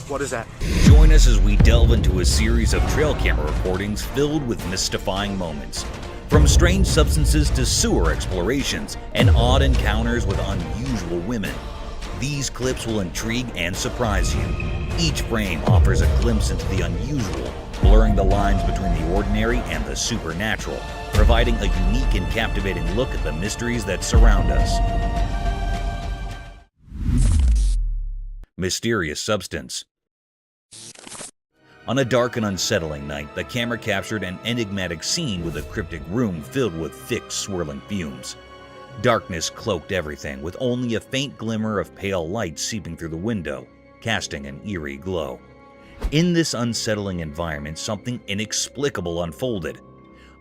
What is that? Join us as we delve into a series of trail camera recordings filled with mystifying moments. From strange substances to sewer explorations and odd encounters with unusual women. These clips will intrigue and surprise you. Each frame offers a glimpse into the unusual, blurring the lines between the ordinary and the supernatural, providing a unique and captivating look at the mysteries that surround us. Mysterious substance. On a dark and unsettling night, the camera captured an enigmatic scene with a cryptic room filled with thick, swirling fumes. Darkness cloaked everything, with only a faint glimmer of pale light seeping through the window, casting an eerie glow. In this unsettling environment, something inexplicable unfolded.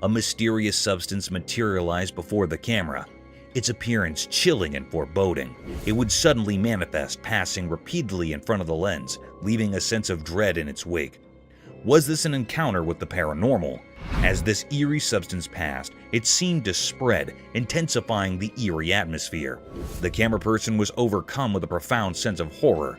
A mysterious substance materialized before the camera, its appearance chilling and foreboding. It would suddenly manifest, passing repeatedly in front of the lens, leaving a sense of dread in its wake. Was this an encounter with the paranormal? As this eerie substance passed, it seemed to spread, intensifying the eerie atmosphere. The camera person was overcome with a profound sense of horror.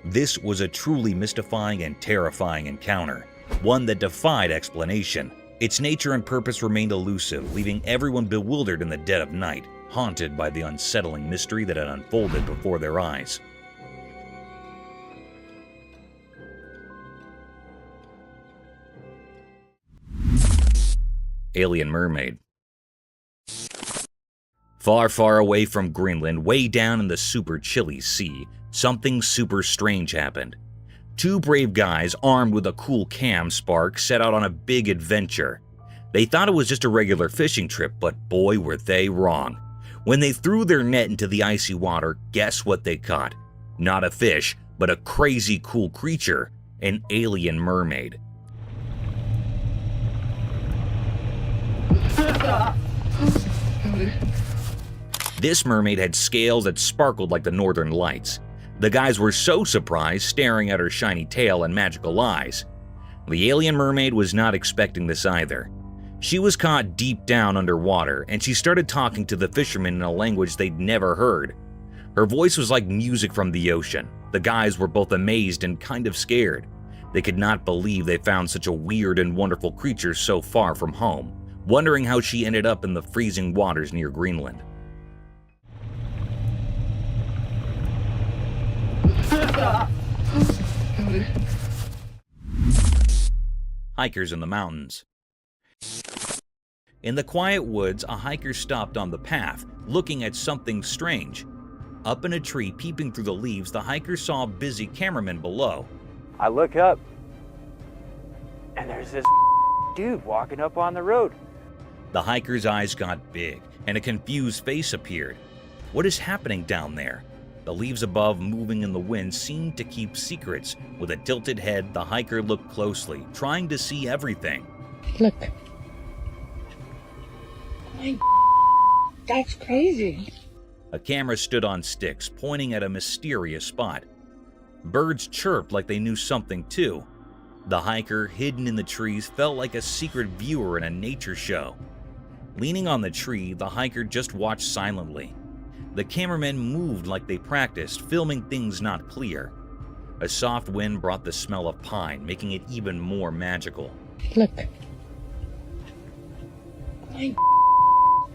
This was a truly mystifying and terrifying encounter, one that defied explanation. Its nature and purpose remained elusive, leaving everyone bewildered in the dead of night, haunted by the unsettling mystery that had unfolded before their eyes. Alien mermaid. Far, far away from Greenland, way down in the super chilly sea, something super strange happened. Two brave guys armed with a cool cam spark set out on a big adventure. They thought it was just a regular fishing trip, but boy were they wrong. When they threw their net into the icy water, guess what they caught? Not a fish, but a crazy cool creature, an alien mermaid. This mermaid had scales that sparkled like the northern lights. The guys were so surprised, staring at her shiny tail and magical eyes. The alien mermaid was not expecting this either. She was caught deep down underwater, and she started talking to the fishermen in a language they'd never heard. Her voice was like music from the ocean. The guys were both amazed and kind of scared. They could not believe they found such a weird and wonderful creature so far from home, wondering how she ended up in the freezing waters near Greenland. Hikers in the mountains. In the quiet woods, a hiker stopped on the path, looking at something strange. Up in a tree, peeping through the leaves, the hiker saw a busy cameraman below. I look up, and there's this dude walking up on the road. The hiker's eyes got big, and a confused face appeared. What is happening down there? The leaves above, moving in the wind, seemed to keep secrets. With a tilted head, the hiker looked closely, trying to see everything. Look. My that's crazy. A camera stood on sticks, pointing at a mysterious spot. Birds chirped like they knew something too. The hiker, hidden in the trees, felt like a secret viewer in a nature show. Leaning on the tree, the hiker just watched silently. The cameramen moved like they practiced, filming things not clear. A soft wind brought the smell of pine, making it even more magical. Look. My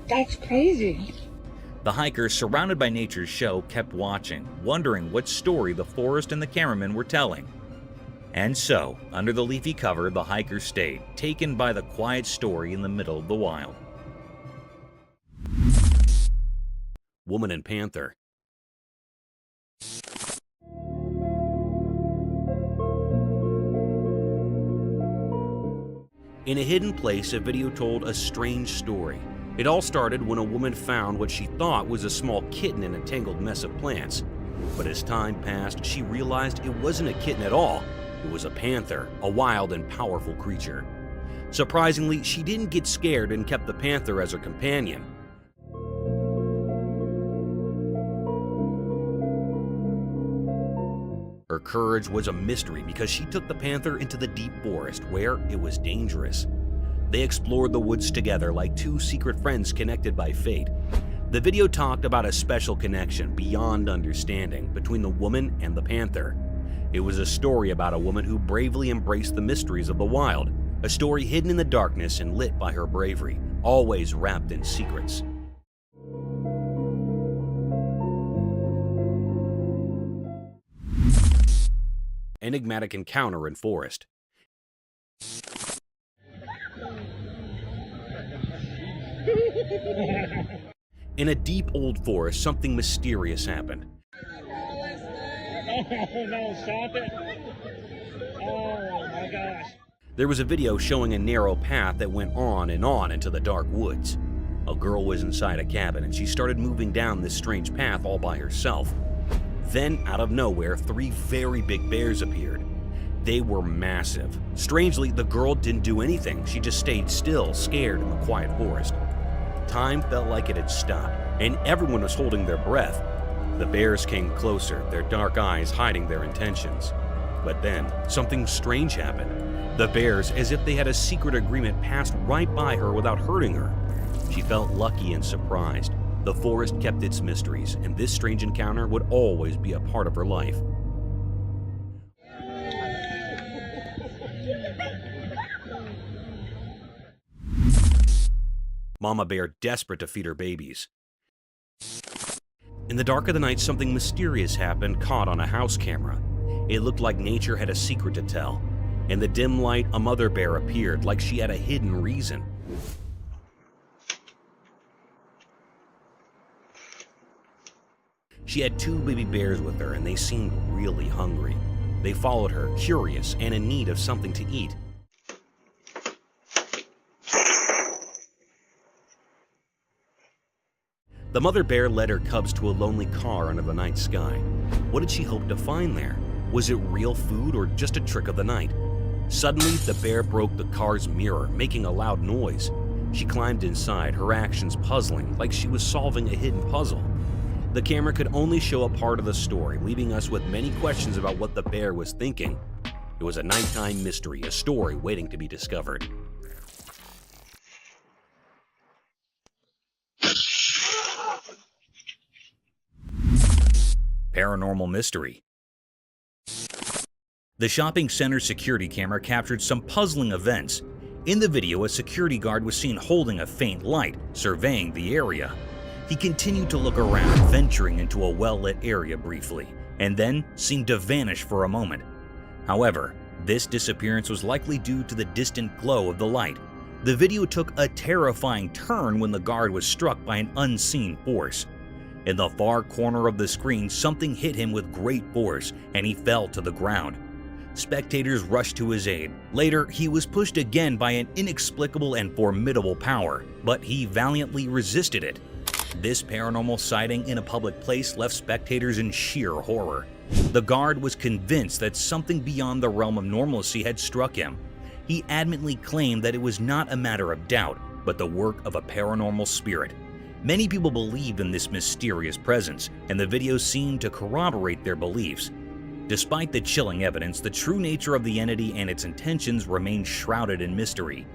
that's crazy. The hiker, surrounded by nature's show, kept watching, wondering what story the forest and the cameramen were telling. And so, under the leafy cover, the hiker stayed, taken by the quiet story in the middle of the wild. Woman and Panther. In a hidden place, a video told a strange story. It all started when a woman found what she thought was a small kitten in a tangled mess of plants. But as time passed, she realized it wasn't a kitten at all. It was a panther, a wild and powerful creature. Surprisingly, she didn't get scared and kept the panther as her companion. Her courage was a mystery because she took the panther into the deep forest where it was dangerous. They explored the woods together like two secret friends connected by fate. The video talked about a special connection beyond understanding between the woman and the panther. It was a story about a woman who bravely embraced the mysteries of the wild, a story hidden in the darkness and lit by her bravery, always wrapped in secrets. Enigmatic encounter in forest. In a deep old forest, something mysterious happened. Oh no, stop it. Oh my gosh. There was a video showing a narrow path that went on and on into the dark woods. A girl was inside a cabin and she started moving down this strange path all by herself. Then, out of nowhere, 3 very big bears appeared. They were massive. Strangely, the girl didn't do anything. She just stayed still, scared in the quiet forest. Time felt like it had stopped, and everyone was holding their breath. The bears came closer, their dark eyes hiding their intentions. But then, something strange happened. The bears, as if they had a secret agreement, passed right by her without hurting her. She felt lucky and surprised. The forest kept its mysteries, and this strange encounter would always be a part of her life. Mama bear desperate to feed her babies. In the dark of the night, something mysterious happened, caught on a house camera. It looked like nature had a secret to tell. In the dim light, a mother bear appeared, like she had a hidden reason. She had 2 baby bears with her, and they seemed really hungry. They followed her, curious and in need of something to eat. The mother bear led her cubs to a lonely car under the night sky. What did she hope to find there? Was it real food or just a trick of the night? Suddenly, the bear broke the car's mirror, making a loud noise. She climbed inside, her actions puzzling, like she was solving a hidden puzzle. The camera could only show a part of the story, leaving us with many questions about what the bear was thinking. It was a nighttime mystery, a story waiting to be discovered. Paranormal mystery. The shopping center security camera captured some puzzling events. In the video, a security guard was seen holding a faint light, surveying the area. He continued to look around, venturing into a well-lit area briefly, and then seemed to vanish for a moment. However, this disappearance was likely due to the distant glow of the light. The video took a terrifying turn when the guard was struck by an unseen force. In the far corner of the screen, something hit him with great force, and he fell to the ground. Spectators rushed to his aid. Later, he was pushed again by an inexplicable and formidable power, but he valiantly resisted it. This paranormal sighting in a public place left spectators in sheer horror. The guard was convinced that something beyond the realm of normalcy had struck him. He adamantly claimed that it was not a matter of doubt, but the work of a paranormal spirit. Many people believed in this mysterious presence, and the video seemed to corroborate their beliefs. Despite the chilling evidence, the true nature of the entity and its intentions remained shrouded in mystery.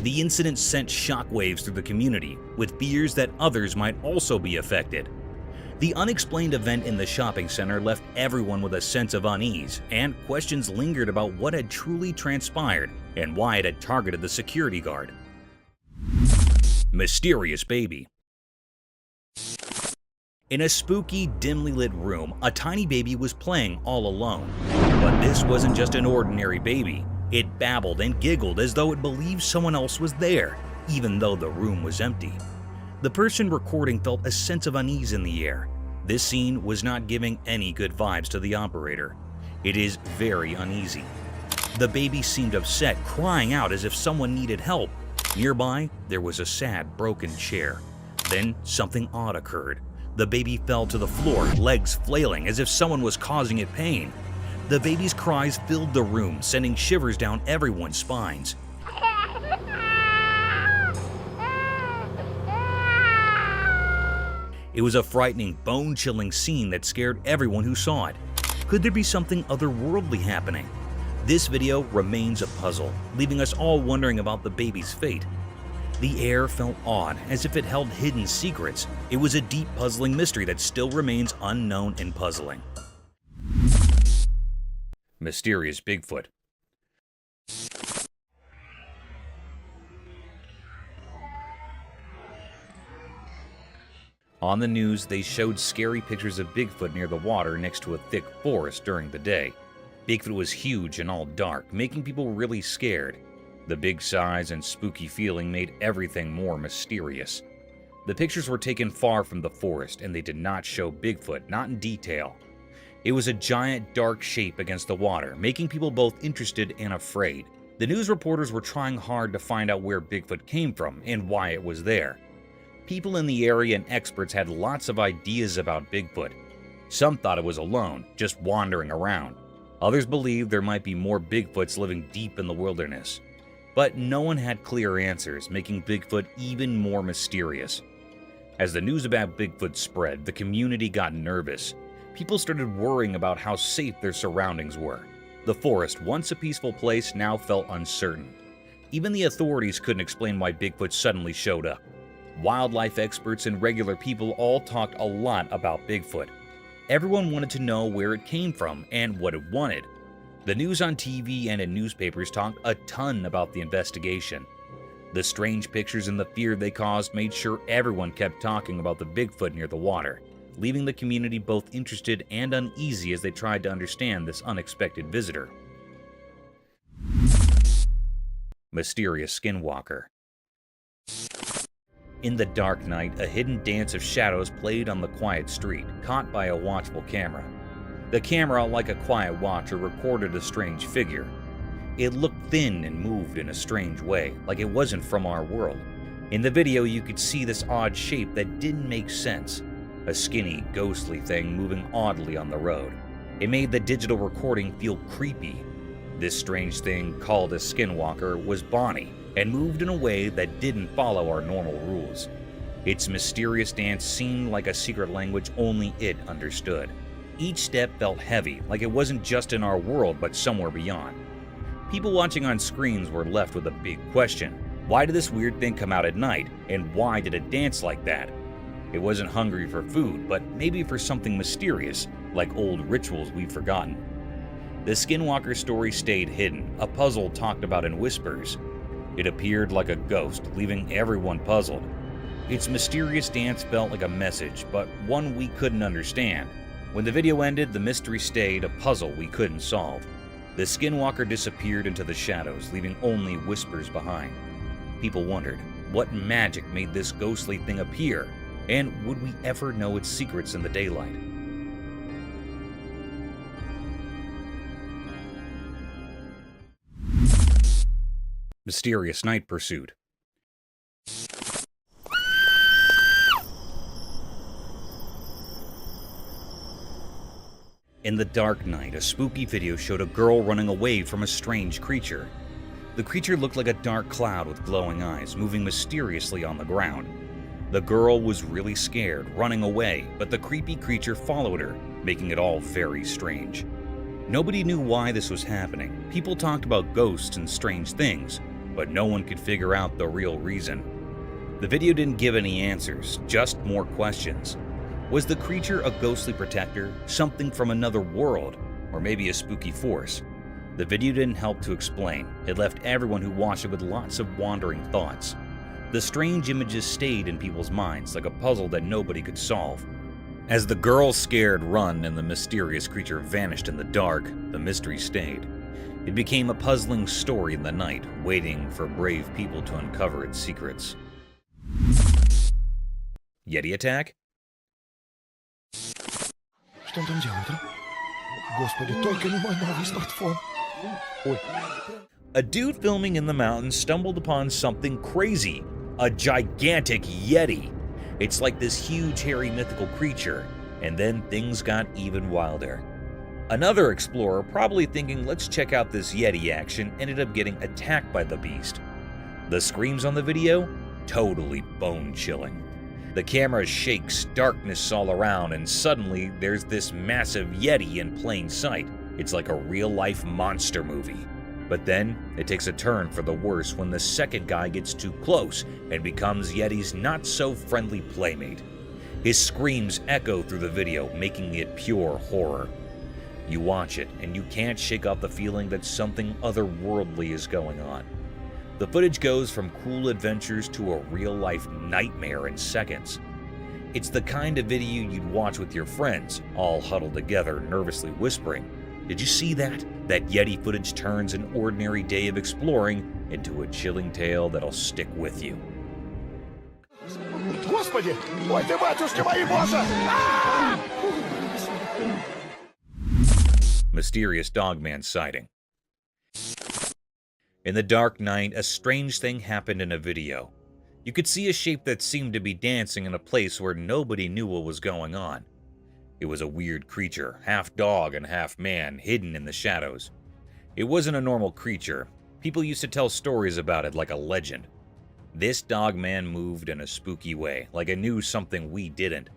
The incident sent shockwaves through the community, with fears that others might also be affected. The unexplained event in the shopping center left everyone with a sense of unease, and questions lingered about what had truly transpired and why it had targeted the security guard. Mysterious baby. In a spooky, dimly lit room, a tiny baby was playing all alone. But this wasn't just an ordinary baby. It babbled and giggled as though it believed someone else was there, even though the room was empty. The person recording felt a sense of unease in the air. This scene was not giving any good vibes to the operator. It is very uneasy. The baby seemed upset, crying out as if someone needed help. Nearby, there was a sad, broken chair. Then something odd occurred. The baby fell to the floor, legs flailing as if someone was causing it pain. The baby's cries filled the room, sending shivers down everyone's spines. It was a frightening, bone-chilling scene that scared everyone who saw it. Could there be something otherworldly happening? This video remains a puzzle, leaving us all wondering about the baby's fate. The air felt odd, as if it held hidden secrets. It was a deep, puzzling mystery that still remains unknown and puzzling. Mysterious Bigfoot. On the news, they showed scary pictures of Bigfoot near the water next to a thick forest during the day. Bigfoot was huge and all dark, making people really scared. The big size and spooky feeling made everything more mysterious. The pictures were taken far from the forest, and they did not show Bigfoot, not in detail. It was a giant dark shape against the water, making people both interested and afraid. The news reporters were trying hard to find out where Bigfoot came from and why it was there. People in the area and experts had lots of ideas about Bigfoot. Some thought it was alone, just wandering around. Others believed there might be more Bigfoots living deep in the wilderness. But no one had clear answers, making Bigfoot even more mysterious. As the news about Bigfoot spread, the community got nervous. People started worrying about how safe their surroundings were. The forest, once a peaceful place, now felt uncertain. Even the authorities couldn't explain why Bigfoot suddenly showed up. Wildlife experts and regular people all talked a lot about Bigfoot. Everyone wanted to know where it came from and what it wanted. The news on TV and in newspapers talked a ton about the investigation. The strange pictures and the fear they caused made sure everyone kept talking about the Bigfoot near the water, leaving the community both interested and uneasy as they tried to understand this unexpected visitor. Mysterious Skinwalker. In the dark night, a hidden dance of shadows played on the quiet street, caught by a watchful camera. The camera, like a quiet watcher, recorded a strange figure. It looked thin and moved in a strange way, like it wasn't from our world. In the video, you could see this odd shape that didn't make sense. A skinny, ghostly thing moving oddly on the road. It made the digital recording feel creepy. This strange thing, called a skinwalker, was Bonnie, and moved in a way that didn't follow our normal rules. Its mysterious dance seemed like a secret language only it understood. Each step felt heavy, like it wasn't just in our world but somewhere beyond. People watching on screens were left with a big question. Why did this weird thing come out at night, and why did it dance like that? It wasn't hungry for food, but maybe for something mysterious, like old rituals we've forgotten. The Skinwalker story stayed hidden, a puzzle talked about in whispers. It appeared like a ghost, leaving everyone puzzled. Its mysterious dance felt like a message, but one we couldn't understand. When the video ended, the mystery stayed, a puzzle we couldn't solve. The Skinwalker disappeared into the shadows, leaving only whispers behind. People wondered, what magic made this ghostly thing appear? And would we ever know its secrets in the daylight? Mysterious Night Pursuit. In the dark night, a spooky video showed a girl running away from a strange creature. The creature looked like a dark cloud with glowing eyes, moving mysteriously on the ground. The girl was really scared, running away, but the creepy creature followed her, making it all very strange. Nobody knew why this was happening. People talked about ghosts and strange things, but no one could figure out the real reason. The video didn't give any answers, just more questions. Was the creature a ghostly protector, something from another world, or maybe a spooky force? The video didn't help to explain. It left everyone who watched it with lots of wandering thoughts. The strange images stayed in people's minds like a puzzle that nobody could solve. As the girl's scared run and the mysterious creature vanished in the dark, the mystery stayed. It became a puzzling story in the night, waiting for brave people to uncover its secrets. Yeti attack? Что он там делает, а? Господи, только не мой новый смартфон. Ой. A dude filming in the mountains stumbled upon something crazy. A gigantic Yeti. It's like this huge, hairy, mythical creature. And then things got even wilder. Another explorer, probably thinking, let's check out this Yeti action, ended up getting attacked by the beast. The screams on the video? Totally bone-chilling. The camera shakes, darkness all around, and suddenly there's this massive Yeti in plain sight. It's like a real-life monster movie. But then, it takes a turn for the worse when the second guy gets too close and becomes Yeti's not-so-friendly playmate. His screams echo through the video, making it pure horror. You watch it, and you can't shake off the feeling that something otherworldly is going on. The footage goes from cool adventures to a real-life nightmare in seconds. It's the kind of video you'd watch with your friends, all huddled together, nervously whispering, "Did you see that?" That Yeti footage turns an ordinary day of exploring into a chilling tale that'll stick with you. Господи! Ой ты, батюшки мои, Боже! Mysterious Dogman sighting. In the dark night, a strange thing happened in a video. You could see a shape that seemed to be dancing in a place where nobody knew what was going on. It was a weird creature, half dog and half man, hidden in the shadows. It wasn't a normal creature. People used to tell stories about it like a legend. This dog man moved in a spooky way, like it knew something we didn't.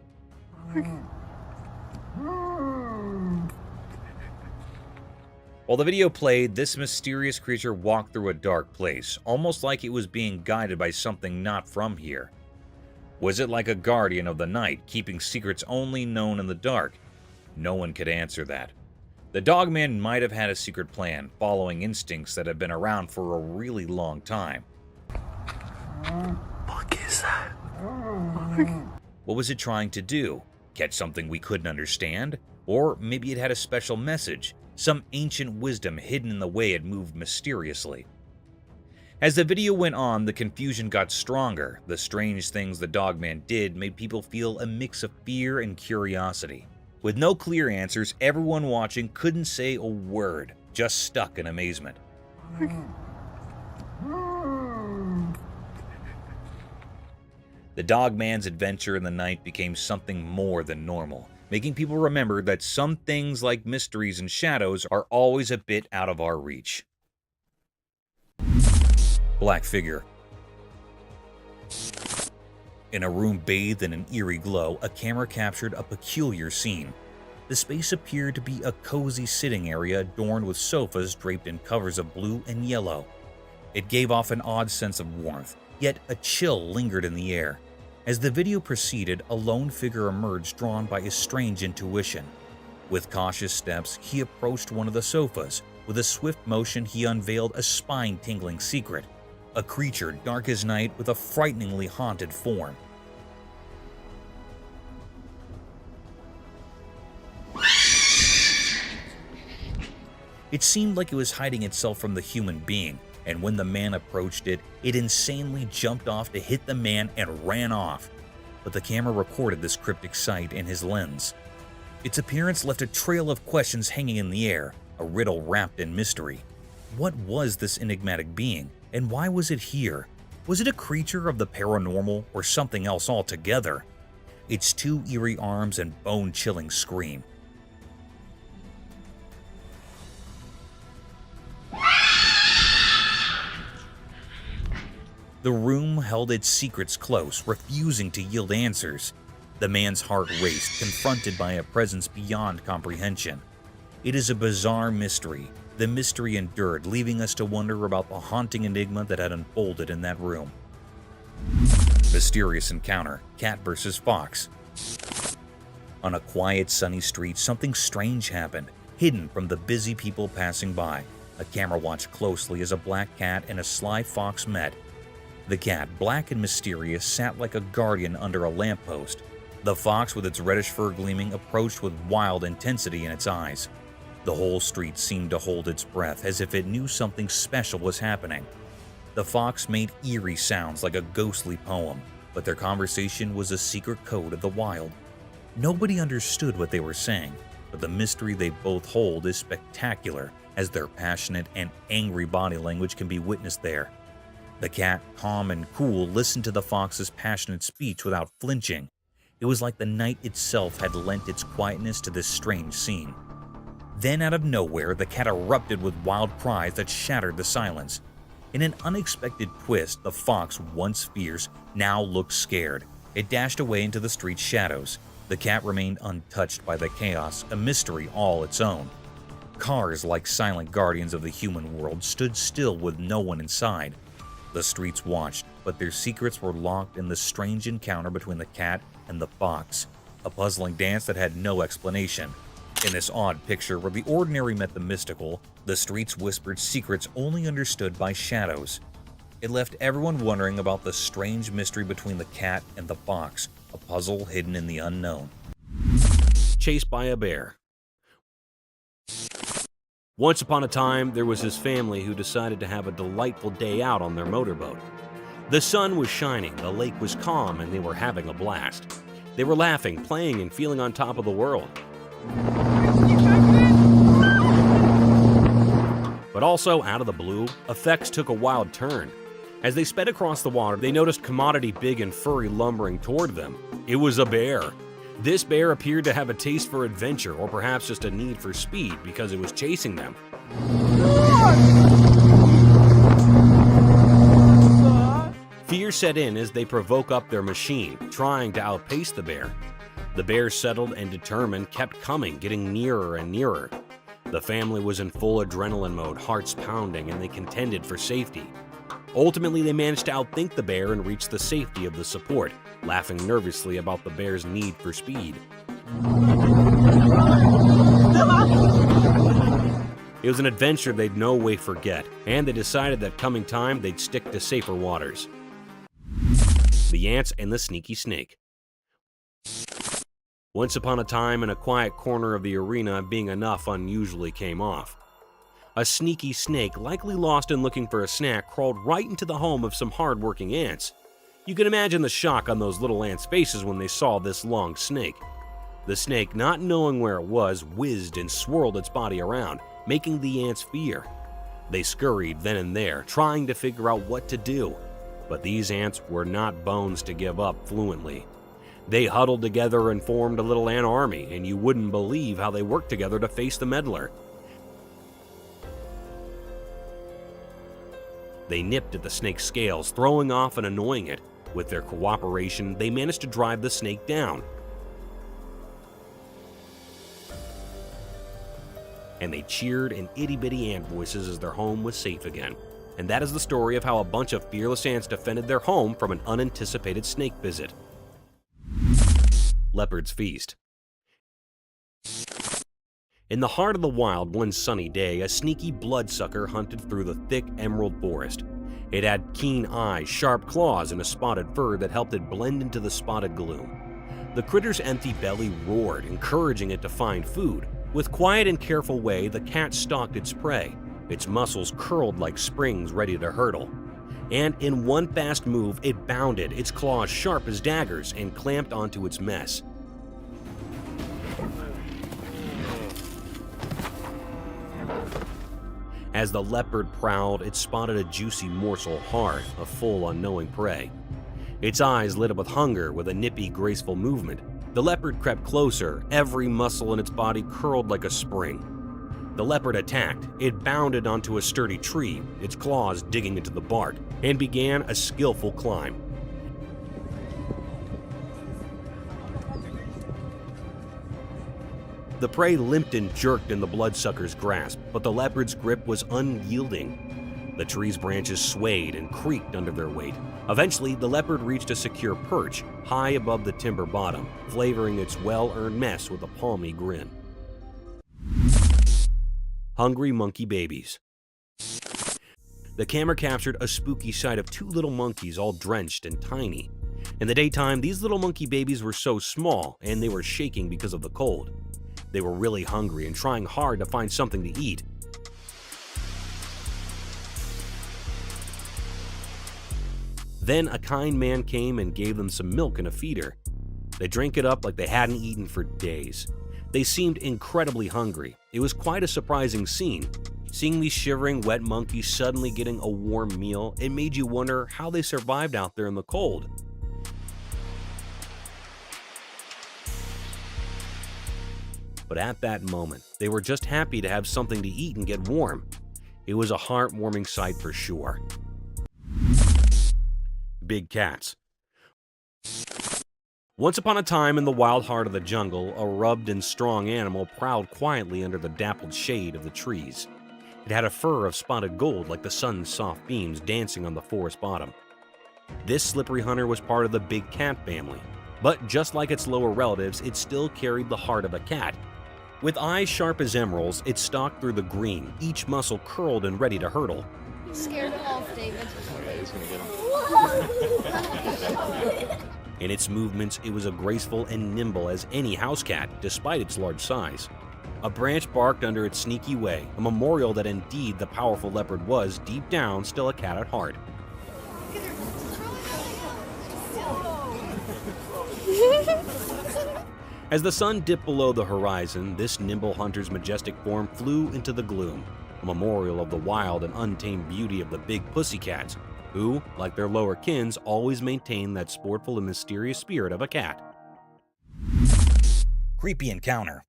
While the video played, this mysterious creature walked through a dark place, almost like it was being guided by something not from here. Was it like a guardian of the night, keeping secrets only known in the dark? No one could answer that. The dogman might have had a secret plan, following instincts that have been around for a really long time. What is that? What was it trying to do? Catch something we couldn't understand? Or maybe it had a special message, some ancient wisdom hidden in the way it moved mysteriously. As the video went on, the confusion got stronger. The strange things the dogman did made people feel a mix of fear and curiosity. With no clear answers, everyone watching couldn't say a word, just stuck in amazement. The dogman's adventure in the night became something more than normal, making people remember that some things like mysteries and shadows are always a bit out of our reach. Black figure. In a room bathed in an eerie glow, a camera captured a peculiar scene. The space appeared to be a cozy sitting area adorned with sofas draped in covers of blue and yellow. It gave off an odd sense of warmth, yet a chill lingered in the air. As the video proceeded, a lone figure emerged drawn by a strange intuition. With cautious steps, he approached one of the sofas. With a swift motion, he unveiled a spine-tingling secret. A creature dark as night with a frighteningly haunted form. It seemed like it was hiding itself from the human being, and when the man approached it, it insanely jumped off to hit the man and ran off. But the camera recorded this cryptic sight in his lens. Its appearance left a trail of questions hanging in the air, a riddle wrapped in mystery. What was this enigmatic being, and why was it here? Was it a creature of the paranormal or something else altogether? Its two eerie arms and bone-chilling scream. The room held its secrets close, refusing to yield answers. The man's heart raced, confronted by a presence beyond comprehension. It is a bizarre mystery. The mystery endured, leaving us to wonder about the haunting enigma that had unfolded in that room. Mysterious encounter, cat versus fox. On a quiet, sunny street, something strange happened, hidden from the busy people passing by. A camera watched closely as a black cat and a sly fox met. The cat, black and mysterious, sat like a guardian under a lamppost. The fox, with its reddish fur gleaming, approached with wild intensity in its eyes. The whole street seemed to hold its breath, as if it knew something special was happening. The fox made eerie sounds like a ghostly poem, but their conversation was a secret code of the wild. Nobody understood what they were saying, but the mystery they both hold is spectacular, as their passionate and angry body language can be witnessed there. The cat, calm and cool, listened to the fox's passionate speech without flinching. It was like the night itself had lent its quietness to this strange scene. Then, out of nowhere, the cat erupted with wild cries that shattered the silence. In an unexpected twist, the fox, once fierce, now looked scared. It dashed away into the street's shadows. The cat remained untouched by the chaos, a mystery all its own. Cars, like silent guardians of the human world, stood still with no one inside. The streets watched, but their secrets were locked in the strange encounter between the cat and the fox, a puzzling dance that had no explanation. In this odd picture where the ordinary met the mystical, the streets whispered secrets only understood by shadows. It left everyone wondering about the strange mystery between the cat and the box, a puzzle hidden in the unknown. Chased by a bear. Once upon a time, there was this family who decided to have a delightful day out on their motorboat. The sun was shining, the lake was calm, and they were having a blast. They were laughing, playing, and feeling on top of the world. But also, out of the blue, effects took a wild turn. As they sped across the water, they noticed commodity big and furry lumbering toward them. It was a bear. This bear appeared to have a taste for adventure, or perhaps just a need for speed because it was chasing them. Fear set in as they provoke up their machine, trying to outpace the bear. The bear, settled and determined, kept coming, getting nearer and nearer. The family was in full adrenaline mode, hearts pounding, and they contended for safety. Ultimately, they managed to outthink the bear and reach the safety of the support, laughing nervously about the bear's need for speed. It was an adventure they'd no way forget, and they decided that coming time they'd stick to safer waters. The Ants and the Sneaky Snake. Once upon a time, in a quiet corner of the arena, being enough unusually came off. A sneaky snake, likely lost and looking for a snack, crawled right into the home of some hard-working ants. You can imagine the shock on those little ants' faces when they saw this long snake. The snake, not knowing where it was, whizzed and swirled its body around, making the ants fear. They scurried then and there, trying to figure out what to do. But these ants were not bones to give up fluently. They huddled together and formed a little ant army, and you wouldn't believe how they worked together to face the meddler. They nipped at the snake's scales, throwing off and annoying it. With their cooperation, they managed to drive the snake down. And they cheered in itty-bitty ant voices as their home was safe again. And that is the story of how a bunch of fearless ants defended their home from an unanticipated snake visit. Leopard's Feast. In the heart of the wild, one sunny day, a sneaky bloodsucker hunted through the thick emerald forest. It had keen eyes, sharp claws, and a spotted fur that helped it blend into the spotted gloom. The critter's empty belly roared, encouraging it to find food. With quiet and careful way, the cat stalked its prey, its muscles curled like springs ready to hurtle. And in one fast move, it bounded, its claws sharp as daggers, and clamped onto its mess. As the leopard prowled, it spotted a juicy morsel hard, a full unknowing prey. Its eyes lit up with hunger with a nippy, graceful movement. The leopard crept closer, every muscle in its body curled like a spring. The leopard attacked. It bounded onto a sturdy tree, its claws digging into the bark, and began a skillful climb. The prey limped and jerked in the bloodsucker's grasp, but the leopard's grip was unyielding. The tree's branches swayed and creaked under their weight. Eventually, the leopard reached a secure perch, high above the timber bottom, flavoring its well-earned mess with a palmy grin. Hungry monkey babies. The camera captured a spooky sight of two little monkeys all drenched and tiny. In the daytime, these little monkey babies were so small, and they were shaking because of the cold. They were really hungry and trying hard to find something to eat. Then a kind man came and gave them some milk in a feeder. They drank it up like they hadn't eaten for days. They seemed incredibly hungry. It was quite a surprising scene. Seeing these shivering, wet monkeys suddenly getting a warm meal, it made you wonder how they survived out there in the cold. But at that moment, they were just happy to have something to eat and get warm. It was a heartwarming sight for sure. Big cats. Once upon a time in the wild heart of the jungle, a rubbed and strong animal prowled quietly under the dappled shade of the trees. It had a fur of spotted gold like the sun's soft beams dancing on the forest bottom. This slippery hunter was part of the big cat family, but just like its lower relatives, it still carried the heart of a cat. With eyes sharp as emeralds, it stalked through the green, each muscle curled and ready to hurtle. Scared off, David. In its movements, it was as graceful and nimble as any house cat, despite its large size. A branch barked under its sneaky way, a memorial that indeed the powerful leopard was, deep down, still a cat at heart. As the sun dipped below the horizon, this nimble hunter's majestic form flew into the gloom, a memorial of the wild and untamed beauty of the big pussycats, who, like their lower kins, always maintain that sportful and mysterious spirit of a cat. Creepy encounter.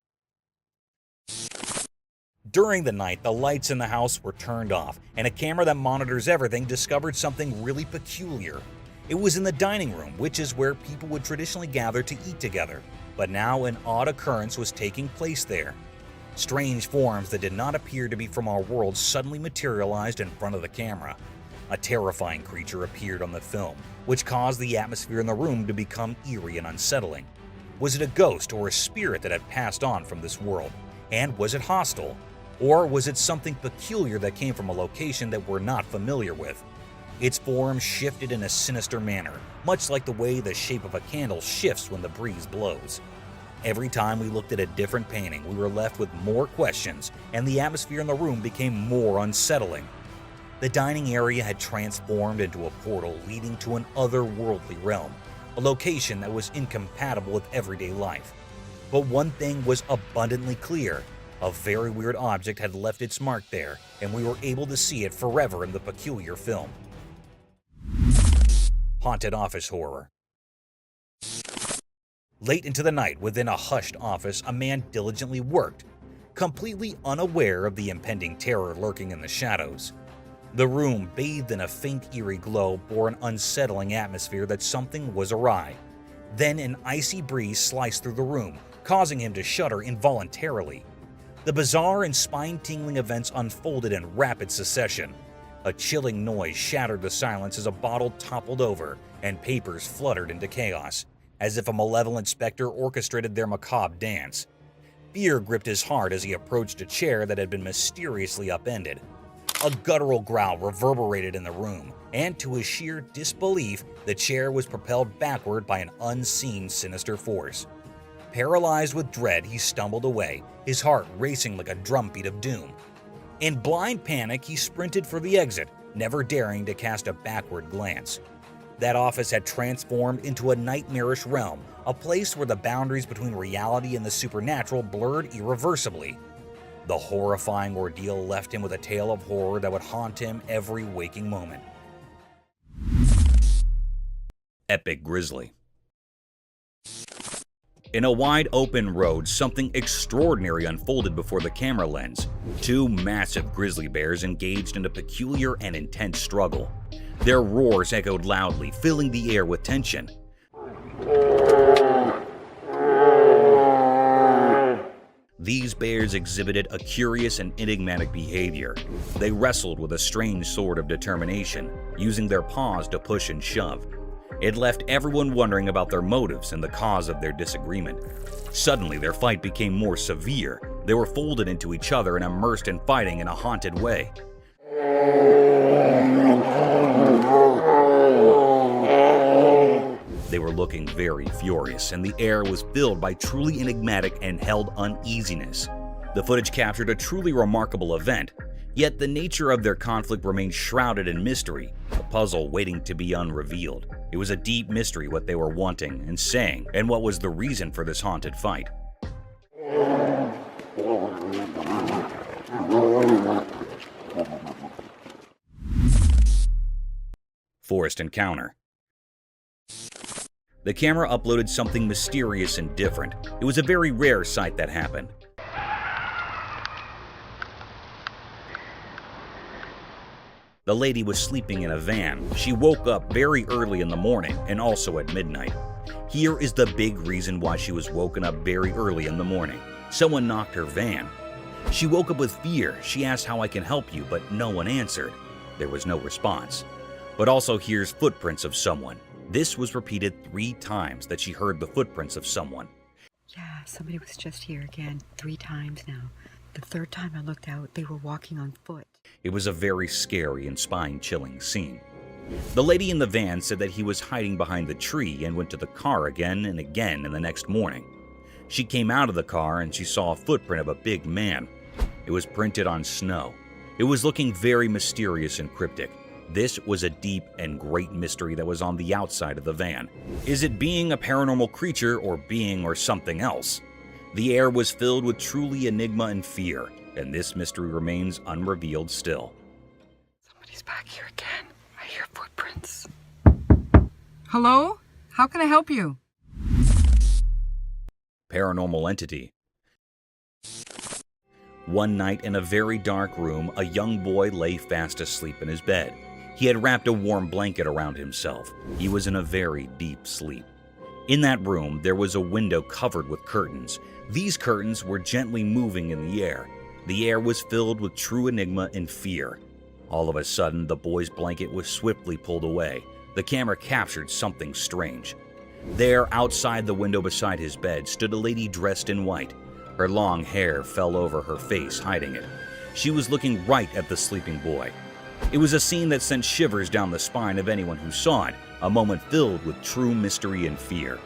During the night, the lights in the house were turned off, and a camera that monitors everything discovered something really peculiar. It was in the dining room, which is where people would traditionally gather to eat together. But now an odd occurrence was taking place there. Strange forms that did not appear to be from our world suddenly materialized in front of the camera. A terrifying creature appeared on the film, which caused the atmosphere in the room to become eerie and unsettling. Was it a ghost or a spirit that had passed on from this world? And was it hostile? Or was it something peculiar that came from a location that we're not familiar with? Its form shifted in a sinister manner, much like the way the shape of a candle shifts when the breeze blows. Every time we looked at a different painting, we were left with more questions, and the atmosphere in the room became more unsettling. The dining area had transformed into a portal leading to an otherworldly realm, a location that was incompatible with everyday life. But one thing was abundantly clear. A very weird object had left its mark there, and we were able to see it forever in the peculiar film. Haunted office horror. Late into the night, within a hushed office, a man diligently worked, completely unaware of the impending terror lurking in the shadows. The room, bathed in a faint, eerie glow, bore an unsettling atmosphere that something was awry. Then an icy breeze sliced through the room, causing him to shudder involuntarily. The bizarre and spine-tingling events unfolded in rapid succession. A chilling noise shattered the silence as a bottle toppled over and papers fluttered into chaos, as if a malevolent specter orchestrated their macabre dance. Fear gripped his heart as he approached a chair that had been mysteriously upended. A guttural growl reverberated in the room, and to his sheer disbelief, the chair was propelled backward by an unseen sinister force. Paralyzed with dread, he stumbled away, his heart racing like a drumbeat of doom. In blind panic, he sprinted for the exit, never daring to cast a backward glance. That office had transformed into a nightmarish realm, a place where the boundaries between reality and the supernatural blurred irreversibly. The horrifying ordeal left him with a tale of horror that would haunt him every waking moment. Epic Grizzly. In a wide open road, something extraordinary unfolded before the camera lens. Two massive grizzly bears engaged in a peculiar and intense struggle. Their roars echoed loudly, filling the air with tension. These bears exhibited a curious and enigmatic behavior. They wrestled with a strange sort of determination, using their paws to push and shove. It left everyone wondering about their motives and the cause of their disagreement. Suddenly, their fight became more severe. They were folded into each other and immersed in fighting in a haunted way. They were looking very furious, and the air was filled by truly enigmatic and held uneasiness. The footage captured a truly remarkable event, yet the nature of their conflict remained shrouded in mystery, a puzzle waiting to be unrevealed. It was a deep mystery what they were wanting and saying, and what was the reason for this haunted fight. Forest encounter. The camera uploaded something mysterious and different. It was a very rare sight that happened. The lady was sleeping in a van. She woke up very early in the morning and also at midnight. Here is the big reason why she was woken up very early in the morning. Someone knocked her van. She woke up with fear. She asked how I can help you, but no one answered. There was no response. But also here's footprints of someone. This was repeated 3 times that she heard the footprints of someone. Yeah, somebody was just here again 3 times now. The 3rd time I looked out, they were walking on foot. It was a very scary and spine-chilling scene. The lady in the van said that he was hiding behind the tree and went to the car again and again in the next morning. She came out of the car and she saw a footprint of a big man. It was printed on snow. It was looking very mysterious and cryptic. This was a deep and great mystery that was on the outside of the van. Is it being a paranormal creature or being or something else? The air was filled with truly enigma and fear, and this mystery remains unrevealed still. Somebody's back here again. I hear footprints. Hello? How can I help you? Paranormal entity. One night in a very dark room, a young boy lay fast asleep in his bed. He had wrapped a warm blanket around himself. He was in a very deep sleep. In that room, there was a window covered with curtains. These curtains were gently moving in the air. The air was filled with true enigma and fear. All of a sudden, the boy's blanket was swiftly pulled away. The camera captured something strange. There, outside the window beside his bed, stood a lady dressed in white. Her long hair fell over her face, hiding it. She was looking right at the sleeping boy. It was a scene that sent shivers down the spine of anyone who saw it, a moment filled with true mystery and fear.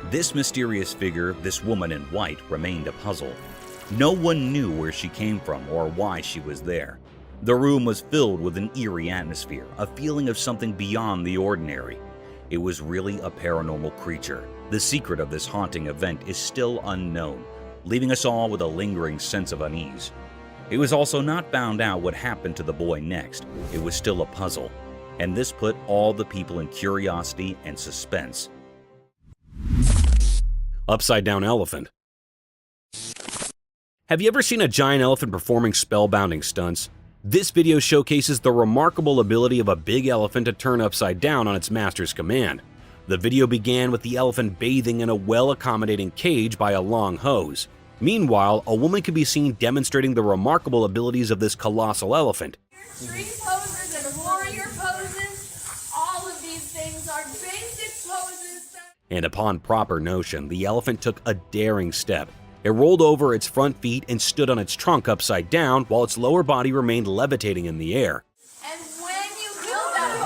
This mysterious figure, this woman in white, remained a puzzle. No one knew where she came from or why she was there. The room was filled with an eerie atmosphere, a feeling of something beyond the ordinary. It was really a paranormal creature. The secret of this haunting event is still unknown, leaving us all with a lingering sense of unease. It was also not found out what happened to the boy next. It was still a puzzle, and this put all the people in curiosity and suspense. Upside down elephant. Have you ever seen a giant elephant performing spellbinding stunts? This video showcases the remarkable ability of a big elephant to turn upside down on its master's command. The video began with the elephant bathing in a well-accommodating cage by a long hose. Meanwhile, a woman could be seen demonstrating the remarkable abilities of this colossal elephant. Street poses and warrior poses, all of these things are basic poses. And upon proper notion, the elephant took a daring step. It rolled over its front feet and stood on its trunk upside down while its lower body remained levitating in the air. And when you do that,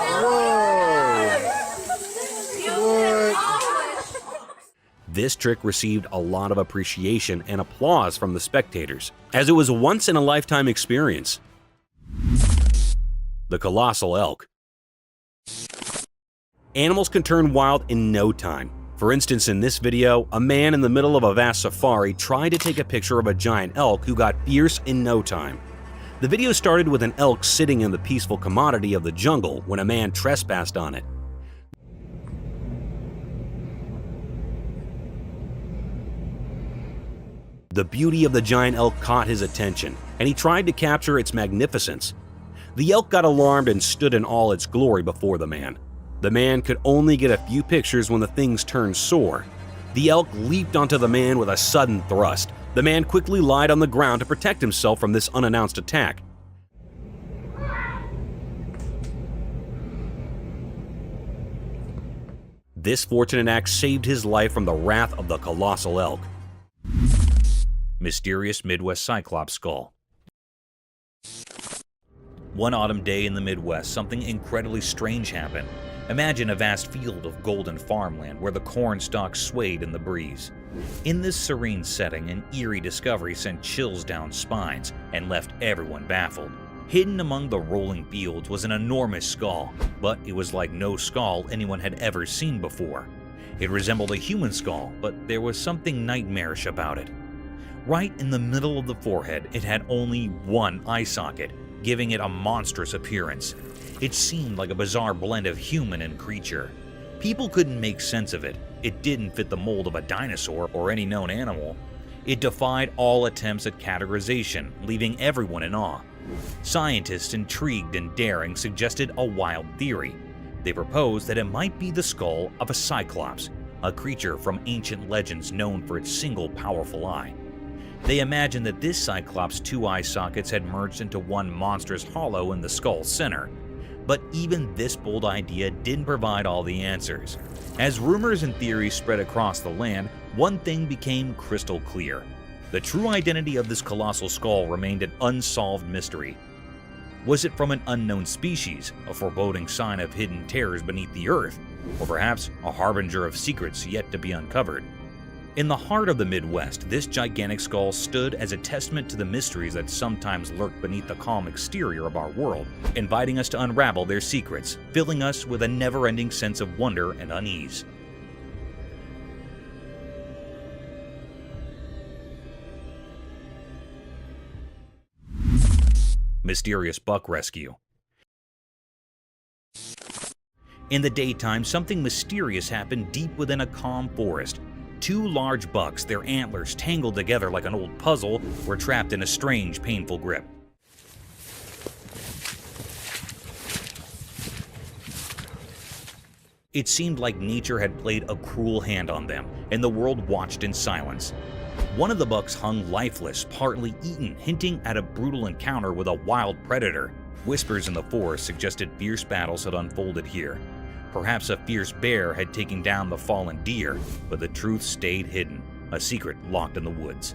you can accomplish. This trick received a lot of appreciation and applause from the spectators, as it was a once-in-a-lifetime experience. The colossal elk. Animals can turn wild in no time. For instance, in this video, a man in the middle of a vast safari tried to take a picture of a giant elk who got fierce in no time. The video started with an elk sitting in the peaceful commodity of the jungle when a man trespassed on it. The beauty of the giant elk caught his attention, and he tried to capture its magnificence. The elk got alarmed and stood in all its glory before the man. The man could only get a few pictures when the things turned sore. The elk leaped onto the man with a sudden thrust. The man quickly lied on the ground to protect himself from this unannounced attack. This fortunate act saved his life from the wrath of the colossal elk. Mysterious Midwest Cyclops skull. One autumn day in the Midwest, something incredibly strange happened. Imagine a vast field of golden farmland where the corn stalks swayed in the breeze. In this serene setting, an eerie discovery sent chills down spines and left everyone baffled. Hidden among the rolling fields was an enormous skull, but it was like no skull anyone had ever seen before. It resembled a human skull, but there was something nightmarish about it. Right in the middle of the forehead, it had only one eye socket, giving it a monstrous appearance. It seemed like a bizarre blend of human and creature. People couldn't make sense of it. It didn't fit the mold of a dinosaur or any known animal. It defied all attempts at categorization, leaving everyone in awe. Scientists, intrigued and daring, suggested a wild theory. They proposed that it might be the skull of a cyclops, a creature from ancient legends known for its single powerful eye. They imagined that this cyclops' two eye sockets had merged into one monstrous hollow in the skull's center. But even this bold idea didn't provide all the answers. As rumors and theories spread across the land, one thing became crystal clear. The true identity of this colossal skull remained an unsolved mystery. Was it from an unknown species, a foreboding sign of hidden terrors beneath the earth, or perhaps a harbinger of secrets yet to be uncovered? In the heart of the Midwest, this gigantic skull stood as a testament to the mysteries that sometimes lurk beneath the calm exterior of our world, inviting us to unravel their secrets, filling us with a never-ending sense of wonder and unease. Mysterious buck rescue. In the daytime, something mysterious happened deep within a calm forest. Two large bucks, their antlers tangled together like an old puzzle, were trapped in a strange, painful grip. It seemed like nature had played a cruel hand on them, and the world watched in silence. One of the bucks hung lifeless, partly eaten, hinting at a brutal encounter with a wild predator. Whispers in the forest suggested fierce battles had unfolded here. Perhaps a fierce bear had taken down the fallen deer, but the truth stayed hidden, a secret locked in the woods.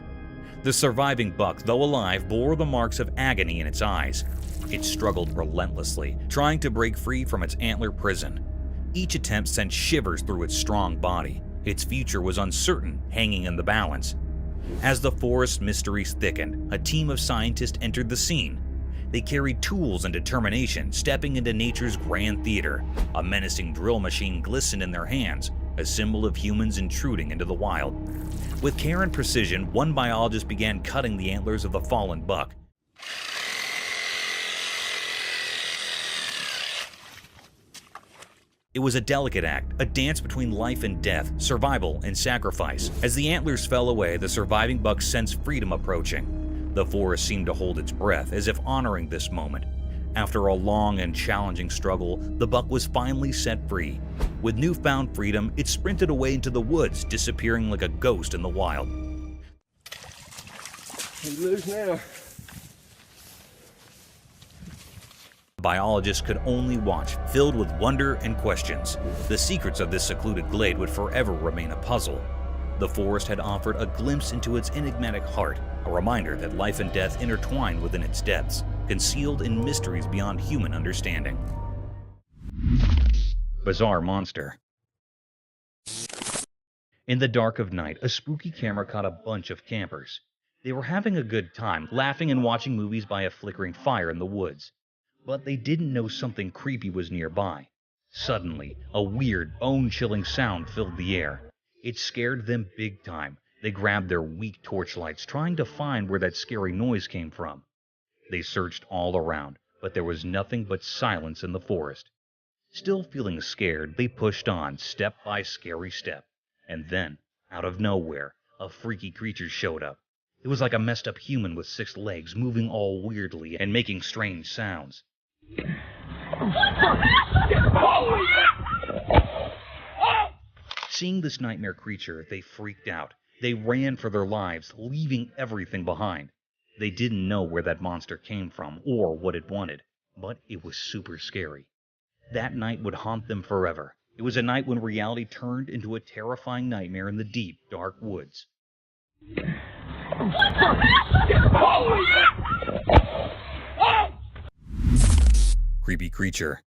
The surviving buck, though alive, bore the marks of agony in its eyes. It struggled relentlessly, trying to break free from its antler prison. Each attempt sent shivers through its strong body. Its future was uncertain, hanging in the balance. As the forest mysteries thickened, a team of scientists entered the scene. They carried tools and determination, stepping into nature's grand theater. A menacing drill machine glistened in their hands, a symbol of humans intruding into the wild. With care and precision, one biologist began cutting the antlers of the fallen buck. It was a delicate act, a dance between life and death, survival and sacrifice. As the antlers fell away, the surviving buck sensed freedom approaching. The forest seemed to hold its breath, as if honoring this moment. After a long and challenging struggle, the buck was finally set free. With newfound freedom, it sprinted away into the woods, disappearing like a ghost in the wild. He's loose now. Biologists could only watch, filled with wonder and questions. The secrets of this secluded glade would forever remain a puzzle. The forest had offered a glimpse into its enigmatic heart, a reminder that life and death intertwined within its depths, concealed in mysteries beyond human understanding. Bizarre monster. In the dark of night, a spooky camera caught a bunch of campers. They were having a good time, laughing and watching movies by a flickering fire in the woods. But they didn't know something creepy was nearby. Suddenly, a weird, bone-chilling sound filled the air. It scared them big time. They grabbed their weak torchlights, trying to find where that scary noise came from. They searched all around, but there was nothing but silence in the forest. Still feeling scared, they pushed on, step by scary step. And then, out of nowhere, a freaky creature showed up. It was like a messed up human with 6 legs, moving all weirdly and making strange sounds. Seeing this nightmare creature, they freaked out. They ran for their lives, leaving everything behind. They didn't know where that monster came from or what it wanted, but it was super scary. That night would haunt them forever. It was a night when reality turned into a terrifying nightmare in the deep, dark woods. Creepy creature.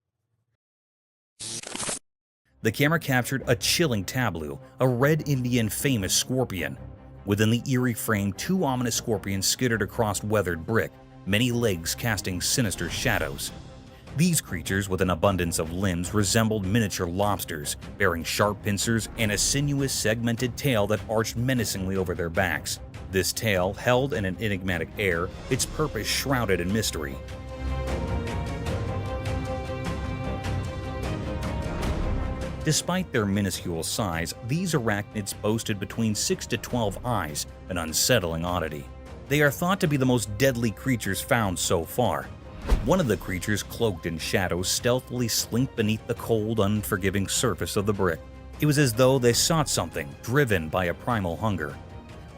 The camera captured a chilling tableau, a red Indian famous scorpion. Within the eerie frame, 2 ominous scorpions skittered across weathered brick, many legs casting sinister shadows. These creatures, with an abundance of limbs, resembled miniature lobsters, bearing sharp pincers and a sinuous, segmented tail that arched menacingly over their backs. This tail, held in an enigmatic air, its purpose shrouded in mystery. Despite their minuscule size, these arachnids boasted between 6 to 12 eyes, an unsettling oddity. They are thought to be the most deadly creatures found so far. One of the creatures, cloaked in shadows, stealthily slinked beneath the cold, unforgiving surface of the brick. It was as though they sought something, driven by a primal hunger.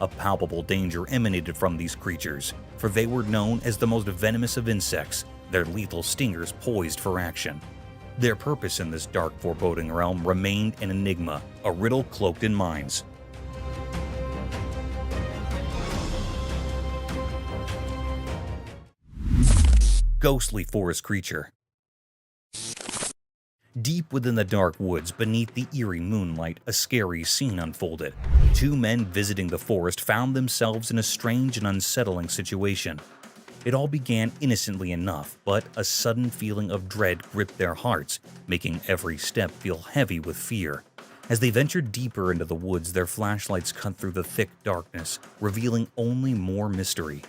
A palpable danger emanated from these creatures, for they were known as the most venomous of insects, their lethal stingers poised for action. Their purpose in this dark, foreboding realm remained an enigma, a riddle cloaked in mines. Ghostly forest creature. Deep within the dark woods beneath the eerie moonlight, a scary scene unfolded. Two men visiting the forest found themselves in a strange and unsettling situation. It all began innocently enough, but a sudden feeling of dread gripped their hearts, making every step feel heavy with fear. As they ventured deeper into the woods, their flashlights cut through the thick darkness, revealing only more mystery.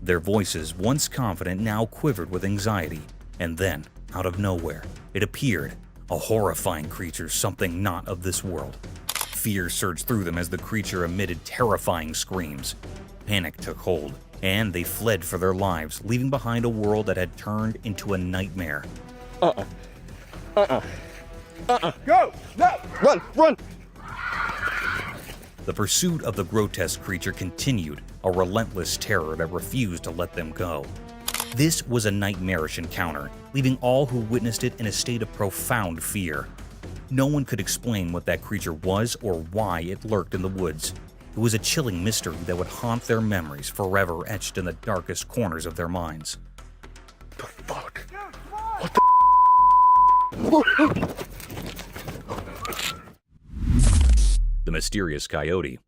Their voices, once confident, now quivered with anxiety. And then, out of nowhere, it appeared, a horrifying creature, something not of this world. Fear surged through them as the creature emitted terrifying screams. Panic took hold, and they fled for their lives, leaving behind a world that had turned into a nightmare. Go! No! Run! The pursuit of the grotesque creature continued, a relentless terror that refused to let them go. This was a nightmarish encounter, leaving all who witnessed it in a state of profound fear. No one could explain what that creature was or why it lurked in the woods. It was a chilling mystery that would haunt their memories, forever etched in the darkest corners of their minds. The fuck? The mysterious coyote.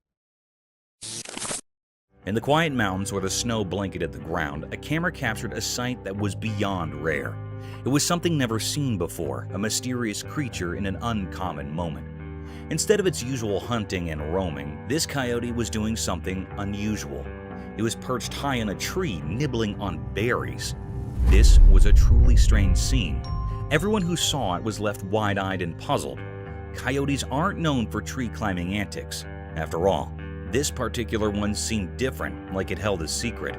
In the quiet mountains where the snow blanketed the ground, a camera captured a sight that was beyond rare. It was something never seen before, a mysterious creature in an uncommon moment. Instead of its usual hunting and roaming, this coyote was doing something unusual. It was perched high in a tree, nibbling on berries. This was a truly strange scene. Everyone who saw it was left wide-eyed and puzzled. Coyotes aren't known for tree-climbing antics. After all, this particular one seemed different, like it held a secret.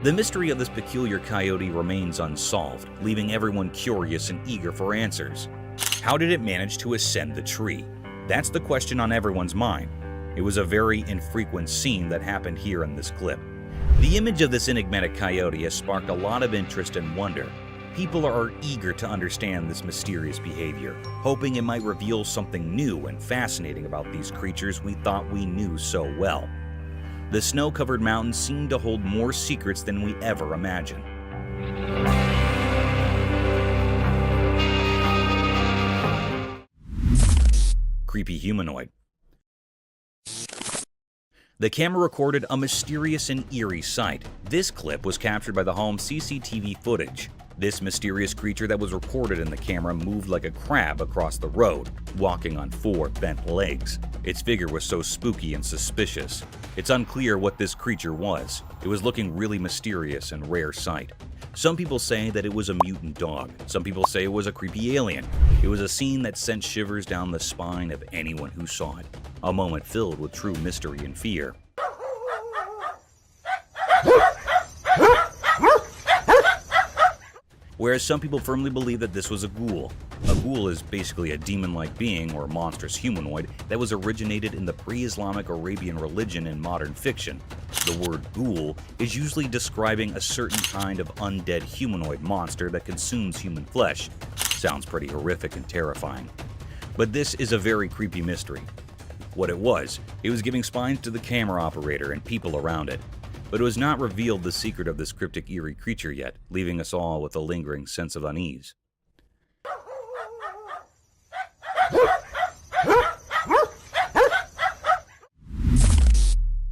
The mystery of this peculiar coyote remains unsolved, leaving everyone curious and eager for answers. How did it manage to ascend the tree? That's the question on everyone's mind. It was a very infrequent scene that happened here in this clip. The image of this enigmatic coyote has sparked a lot of interest and wonder. People are eager to understand this mysterious behavior, hoping it might reveal something new and fascinating about these creatures we thought we knew so well. The snow-covered mountains seem to hold more secrets than we ever imagined. Creepy humanoid. The camera recorded a mysterious and eerie sight. This clip was captured by the home's CCTV footage. This mysterious creature that was recorded in the camera moved like a crab across the road, walking on 4 bent legs. Its figure was so spooky and suspicious. It's unclear what this creature was. It was looking really mysterious and rare sight. Some people say that it was a mutant dog. Some people say it was a creepy alien. It was a scene that sent shivers down the spine of anyone who saw it. A moment filled with true mystery and fear. Whereas some people firmly believe that this was a ghoul. A ghoul is basically a demon-like being or monstrous humanoid that was originated in the pre-Islamic Arabian religion and modern fiction. The word ghoul is usually describing a certain kind of undead humanoid monster that consumes human flesh. Sounds pretty horrific and terrifying. But this is a very creepy mystery. What it was giving spines to the camera operator and people around it. But it was not revealed the secret of this cryptic eerie creature yet, leaving us all with a lingering sense of unease.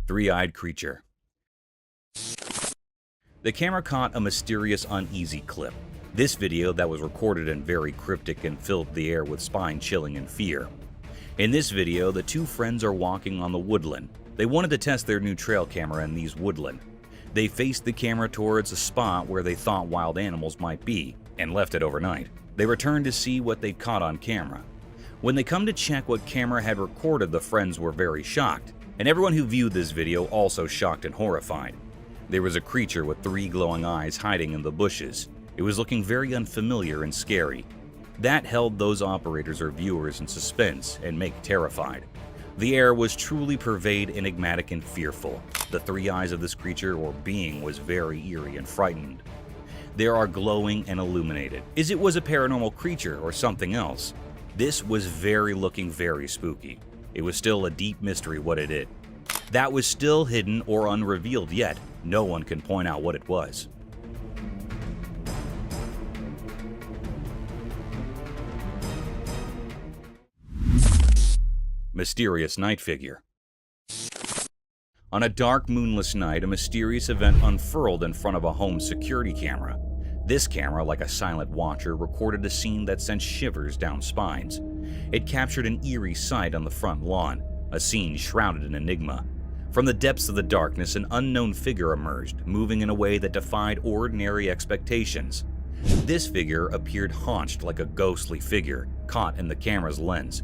Three-eyed creature. The camera caught a mysterious, uneasy clip. This video that was recorded and very cryptic and filled the air with spine-chilling and fear. In this video, the two friends are walking on the woodland. They wanted to test their new trail camera in these woodland. They faced the camera towards a spot where they thought wild animals might be, and left it overnight. They returned to see what they'd caught on camera. When they come to check what camera had recorded, the friends were very shocked, and everyone who viewed this video also shocked and horrified. There was a creature with 3 glowing eyes hiding in the bushes. It was looking very unfamiliar and scary. That held those operators or viewers in suspense and make terrified. The air was truly pervade enigmatic and fearful. The three eyes of this creature or being was very eerie and frightened. They are glowing and illuminated. Is it was a paranormal creature or something else? This was looking very spooky. It was still a deep mystery what it is. That was still hidden or unrevealed yet. No one can point out what it was. Mysterious night figure. On a dark, moonless night, a mysterious event unfurled in front of a home security camera. This camera, like a silent watcher, recorded a scene that sent shivers down spines. It captured an eerie sight on the front lawn, a scene shrouded in enigma. From the depths of the darkness, an unknown figure emerged, moving in a way that defied ordinary expectations. This figure appeared haunched like a ghostly figure, caught in the camera's lens.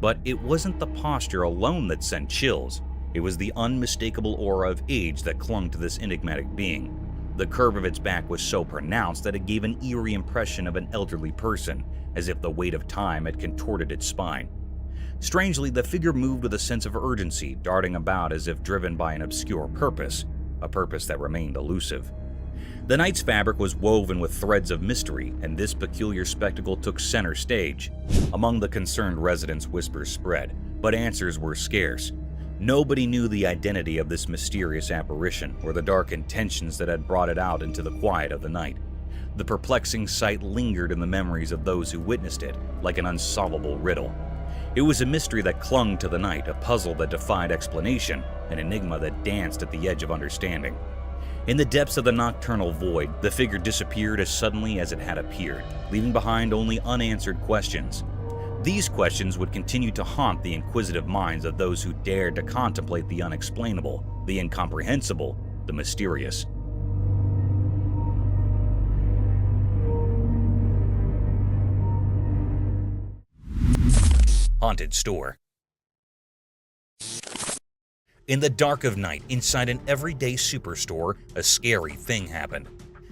But it wasn't the posture alone that sent chills. It was the unmistakable aura of age that clung to this enigmatic being. The curve of its back was so pronounced that it gave an eerie impression of an elderly person, as if the weight of time had contorted its spine. Strangely, the figure moved with a sense of urgency, darting about as if driven by an obscure purpose, a purpose that remained elusive. The night's fabric was woven with threads of mystery, and this peculiar spectacle took center stage. Among the concerned residents, whispers spread, but answers were scarce. Nobody knew the identity of this mysterious apparition or the dark intentions that had brought it out into the quiet of the night. The perplexing sight lingered in the memories of those who witnessed it, like an unsolvable riddle. It was a mystery that clung to the night, a puzzle that defied explanation, an enigma that danced at the edge of understanding. In the depths of the nocturnal void, the figure disappeared as suddenly as it had appeared, leaving behind only unanswered questions. These questions would continue to haunt the inquisitive minds of those who dared to contemplate the unexplainable, the incomprehensible, the mysterious. Haunted store. In the dark of night, inside an everyday superstore, a scary thing happened.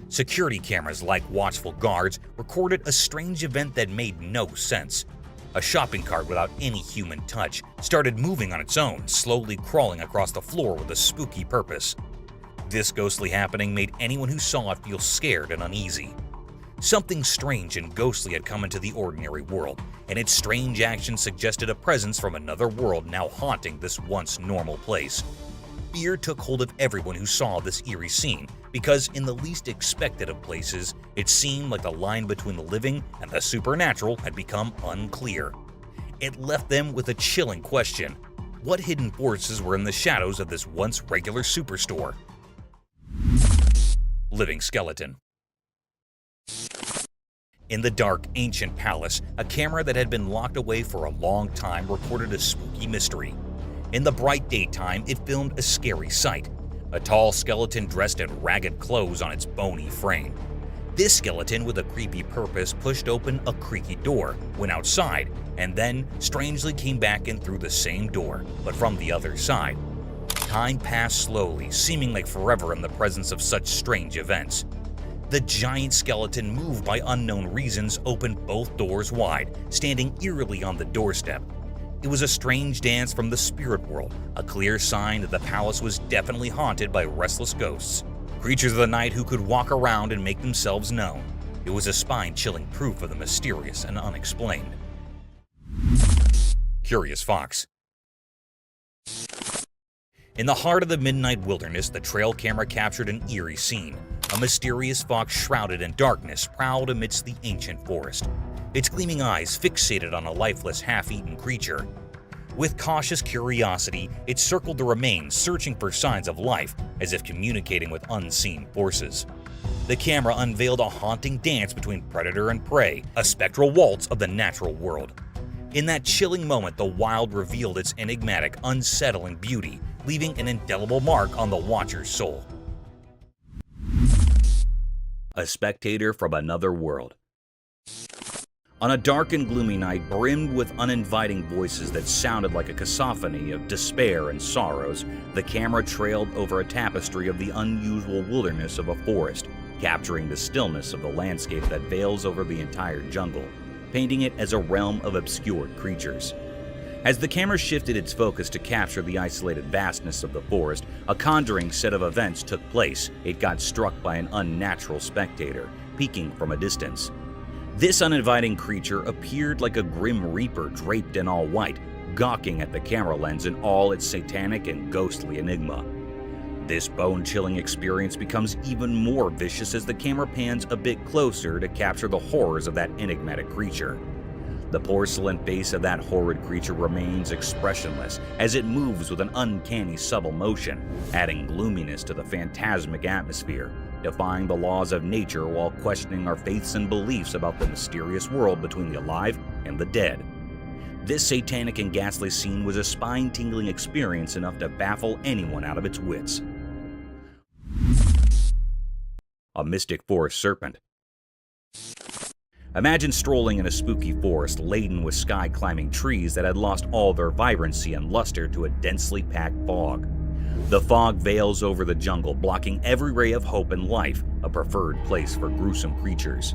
Security cameras, like watchful guards, recorded a strange event that made no sense. A shopping cart without any human touch started moving on its own, slowly crawling across the floor with a spooky purpose. This ghostly happening made anyone who saw it feel scared and uneasy. Something strange and ghostly had come into the ordinary world, and its strange actions suggested a presence from another world now haunting this once normal place. Fear took hold of everyone who saw this eerie scene, because in the least expected of places, it seemed like the line between the living and the supernatural had become unclear. It left them with a chilling question: what hidden forces were in the shadows of this once regular superstore? Living skeleton. In the dark, ancient palace, a camera that had been locked away for a long time recorded a spooky mystery. In the bright daytime, it filmed a scary sight: a tall skeleton dressed in ragged clothes on its bony frame. This skeleton with a creepy purpose pushed open a creaky door, went outside, and then strangely came back in through the same door, but from the other side. Time passed slowly, seeming like forever in the presence of such strange events. The giant skeleton, moved by unknown reasons, opened both doors wide, standing eerily on the doorstep. It was a strange dance from the spirit world, a clear sign that the palace was definitely haunted by restless ghosts, creatures of the night who could walk around and make themselves known. It was a spine-chilling proof of the mysterious and unexplained. Curious Fox. In the heart of the midnight wilderness, the trail camera captured an eerie scene. A mysterious fox shrouded in darkness prowled amidst the ancient forest, its gleaming eyes fixated on a lifeless, half-eaten creature. With cautious curiosity, it circled the remains, searching for signs of life, as if communicating with unseen forces. The camera unveiled a haunting dance between predator and prey, a spectral waltz of the natural world. In that chilling moment, the wild revealed its enigmatic, unsettling beauty, leaving an indelible mark on the watcher's soul. A spectator from another world. On a dark and gloomy night, brimmed with uninviting voices that sounded like a cacophony of despair and sorrows, the camera trailed over a tapestry of the unusual wilderness of a forest, capturing the stillness of the landscape that veils over the entire jungle, painting it as a realm of obscured creatures. As the camera shifted its focus to capture the isolated vastness of the forest, a conjuring set of events took place. It got struck by an unnatural spectator, peeking from a distance. This uninviting creature appeared like a grim reaper draped in all white, gawking at the camera lens in all its satanic and ghostly enigma. This bone-chilling experience becomes even more vicious as the camera pans a bit closer to capture the horrors of that enigmatic creature. The porcelain face of that horrid creature remains expressionless as it moves with an uncanny subtle motion, adding gloominess to the phantasmic atmosphere, defying the laws of nature while questioning our faiths and beliefs about the mysterious world between the alive and the dead. This satanic and ghastly scene was a spine-tingling experience enough to baffle anyone out of its wits. A mystic forest serpent. Imagine strolling in a spooky forest laden with sky-climbing trees that had lost all their vibrancy and luster to a densely packed fog. The fog veils over the jungle, blocking every ray of hope and life, a preferred place for gruesome creatures.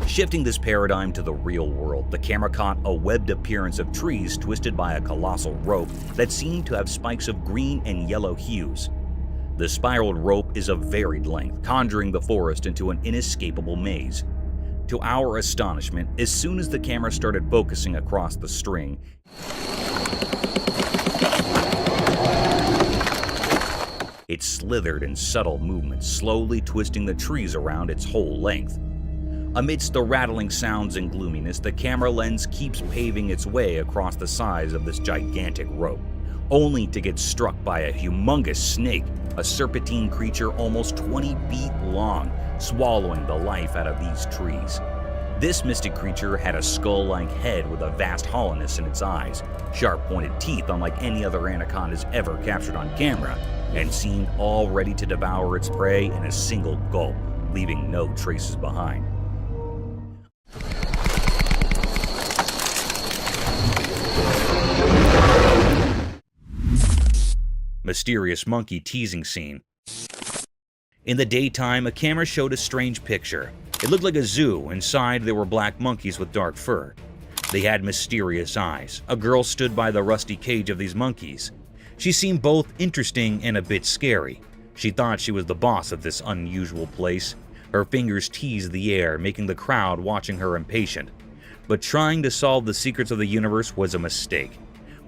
Shifting this paradigm to the real world, the camera caught a webbed appearance of trees twisted by a colossal rope that seemed to have spikes of green and yellow hues. The spiraled rope is of varied length, conjuring the forest into an inescapable maze. To our astonishment, as soon as the camera started focusing across the string, it slithered in subtle movements, slowly twisting the trees around its whole length. Amidst the rattling sounds and gloominess, the camera lens keeps paving its way across the sides of this gigantic rope, only to get struck by a humongous snake, a serpentine creature almost 20 feet long, swallowing the life out of these trees. This mystic creature had a skull-like head with a vast hollowness in its eyes, sharp-pointed teeth unlike any other anacondas ever captured on camera, and seemed all ready to devour its prey in a single gulp, leaving no traces behind. Mysterious monkey teasing scene. In the daytime, a camera showed a strange picture. It looked like a zoo. Inside, there were black monkeys with dark fur. They had mysterious eyes. A girl stood by the rusty cage of these monkeys. She seemed both interesting and a bit scary. She thought she was the boss of this unusual place. Her fingers teased the air, making the crowd watching her impatient. But trying to solve the secrets of the universe was a mistake.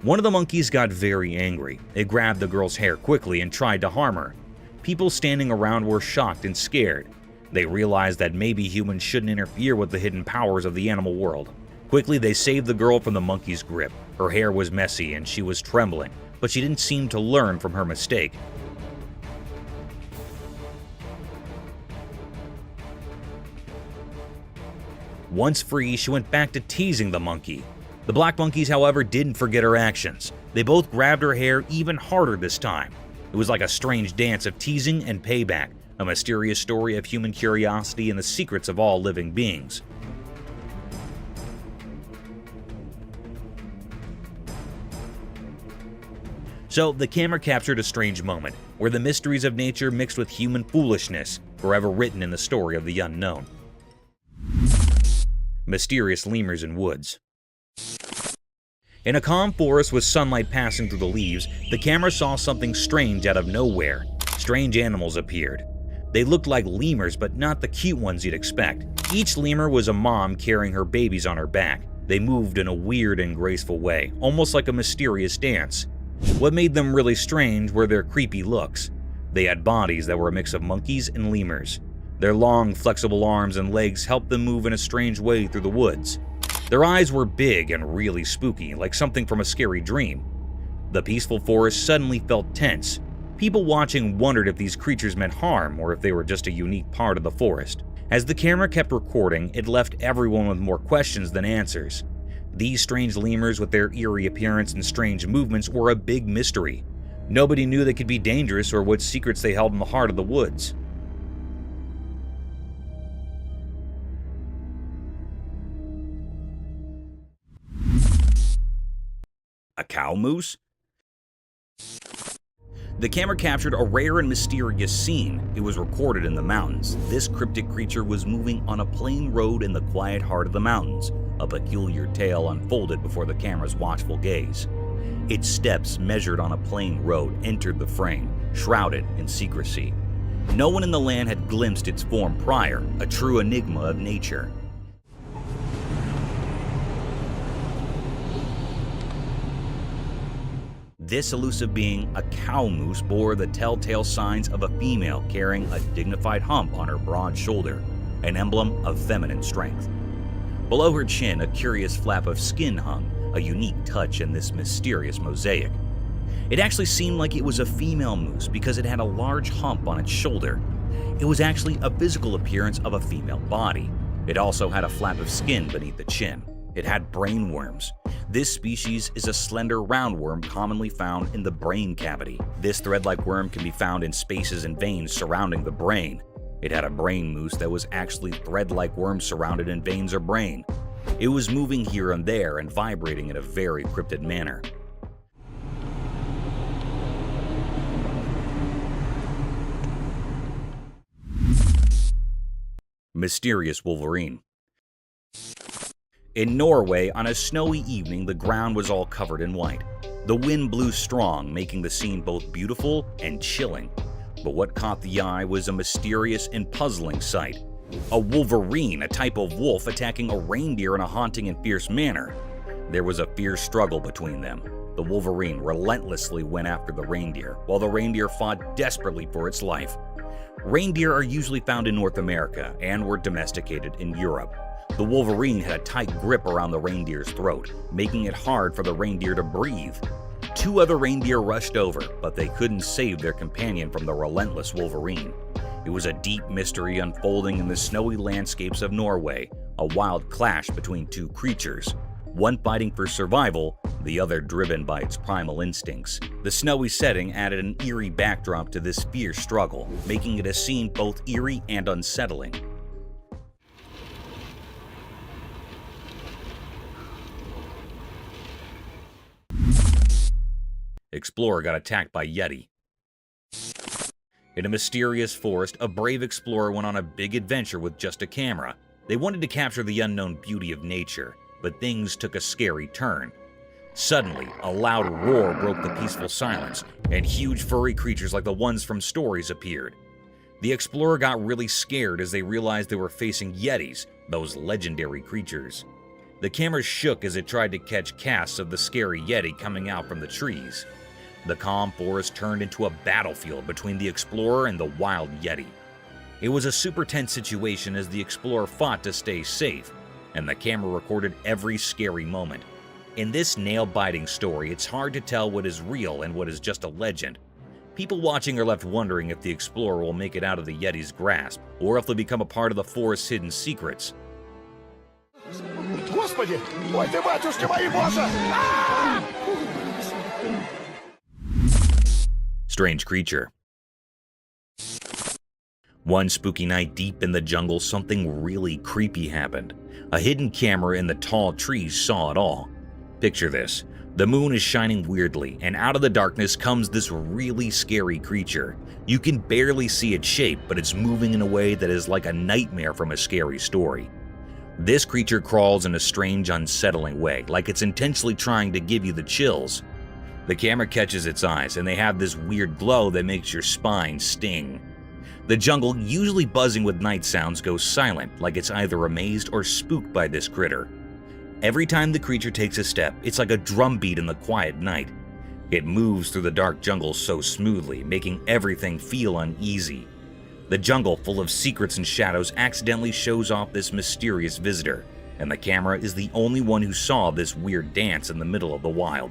One of the monkeys got very angry. It grabbed the girl's hair quickly and tried to harm her. People standing around were shocked and scared. They realized that maybe humans shouldn't interfere with the hidden powers of the animal world. Quickly, they saved the girl from the monkey's grip. Her hair was messy and she was trembling, but she didn't seem to learn from her mistake. Once free, she went back to teasing the monkey. The black monkeys, however, didn't forget her actions. They both grabbed her hair even harder this time. It was like a strange dance of teasing and payback, a mysterious story of human curiosity and the secrets of all living beings. So, the camera captured a strange moment, where the mysteries of nature mixed with human foolishness, forever written in the story of the unknown. Mysterious lemurs in woods. In a calm forest with sunlight passing through the leaves, the camera saw something strange out of nowhere. Strange animals appeared. They looked like lemurs, but not the cute ones you'd expect. Each lemur was a mom carrying her babies on her back. They moved in a weird and graceful way, almost like a mysterious dance. What made them really strange were their creepy looks. They had bodies that were a mix of monkeys and lemurs. Their long, flexible arms and legs helped them move in a strange way through the woods. Their eyes were big and really spooky, like something from a scary dream. The peaceful forest suddenly felt tense. People watching wondered if these creatures meant harm or if they were just a unique part of the forest. As the camera kept recording, it left everyone with more questions than answers. These strange lemurs with their eerie appearance and strange movements were a big mystery. Nobody knew they could be dangerous or what secrets they held in the heart of the woods. A cow moose? The camera captured a rare and mysterious scene. It was recorded in the mountains. This cryptic creature was moving on a plain road in the quiet heart of the mountains. A peculiar tale unfolded before the camera's watchful gaze. Its steps, measured on a plain road, entered the frame, shrouded in secrecy. No one in the land had glimpsed its form prior, a true enigma of nature. This elusive being, a cow moose, bore the telltale signs of a female carrying a dignified hump on her broad shoulder, an emblem of feminine strength. Below her chin, a curious flap of skin hung, a unique touch in this mysterious mosaic. It actually seemed like it was a female moose because it had a large hump on its shoulder. It was actually a physical appearance of a female body. It also had a flap of skin beneath the chin. It had brain worms. This species is a slender roundworm commonly found in the brain cavity. This thread-like worm can be found in spaces and veins surrounding the brain. It had a brain moose that was actually thread-like worms surrounded in veins or brain. It was moving here and there and vibrating in a very cryptid manner. Mysterious Wolverine. In Norway, on a snowy evening, the ground was all covered in white. The wind blew strong, making the scene both beautiful and chilling. But what caught the eye was a mysterious and puzzling sight. A wolverine, a type of wolf, attacking a reindeer in a haunting and fierce manner. There was a fierce struggle between them. The wolverine relentlessly went after the reindeer, while the reindeer fought desperately for its life. Reindeer are usually found in North America and were domesticated in Europe. The wolverine had a tight grip around the reindeer's throat, making it hard for the reindeer to breathe. Two other reindeer rushed over, but they couldn't save their companion from the relentless wolverine. It was a deep mystery unfolding in the snowy landscapes of Norway, a wild clash between two creatures, one fighting for survival, the other driven by its primal instincts. The snowy setting added an eerie backdrop to this fierce struggle, making it a scene both eerie and unsettling. Explorer got attacked by Yeti. In a mysterious forest, a brave explorer went on a big adventure with just a camera. They wanted to capture the unknown beauty of nature, but things took a scary turn. Suddenly, a loud roar broke the peaceful silence, and huge furry creatures like the ones from stories appeared. The explorer got really scared as they realized they were facing Yetis, those legendary creatures. The camera shook as it tried to catch casts of the scary Yeti coming out from the trees. The calm forest turned into a battlefield between the explorer and the wild Yeti. It was a super tense situation as the explorer fought to stay safe, and the camera recorded every scary moment. In this nail-biting story, it's hard to tell what is real and what is just a legend. People watching are left wondering if the explorer will make it out of the Yeti's grasp, or if they'll become a part of the forest's hidden secrets. Господи! Ой ты, батюшки мои, боже! Strange creature. One spooky night deep in the jungle, something really creepy happened. A hidden camera in the tall trees saw it all. Picture this. The moon is shining weirdly, and out of the darkness comes this really scary creature. You can barely see its shape, but it's moving in a way that is like a nightmare from a scary story. This creature crawls in a strange, unsettling way, like it's intentionally trying to give you the chills. The camera catches its eyes, and they have this weird glow that makes your spine sting. The jungle, usually buzzing with night sounds, goes silent, like it's either amazed or spooked by this critter. Every time the creature takes a step, it's like a drumbeat in the quiet night. It moves through the dark jungle so smoothly, making everything feel uneasy. The jungle, full of secrets and shadows, accidentally shows off this mysterious visitor, and the camera is the only one who saw this weird dance in the middle of the wild.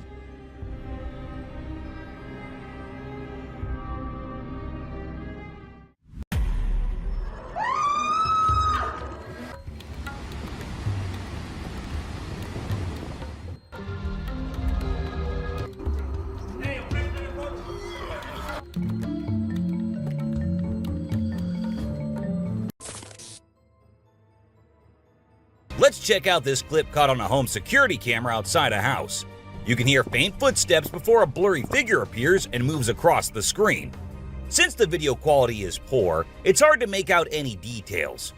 Let's check out this clip caught on a home security camera outside a house. You can hear faint footsteps before a blurry figure appears and moves across the screen. Since the video quality is poor, it's hard to make out any details.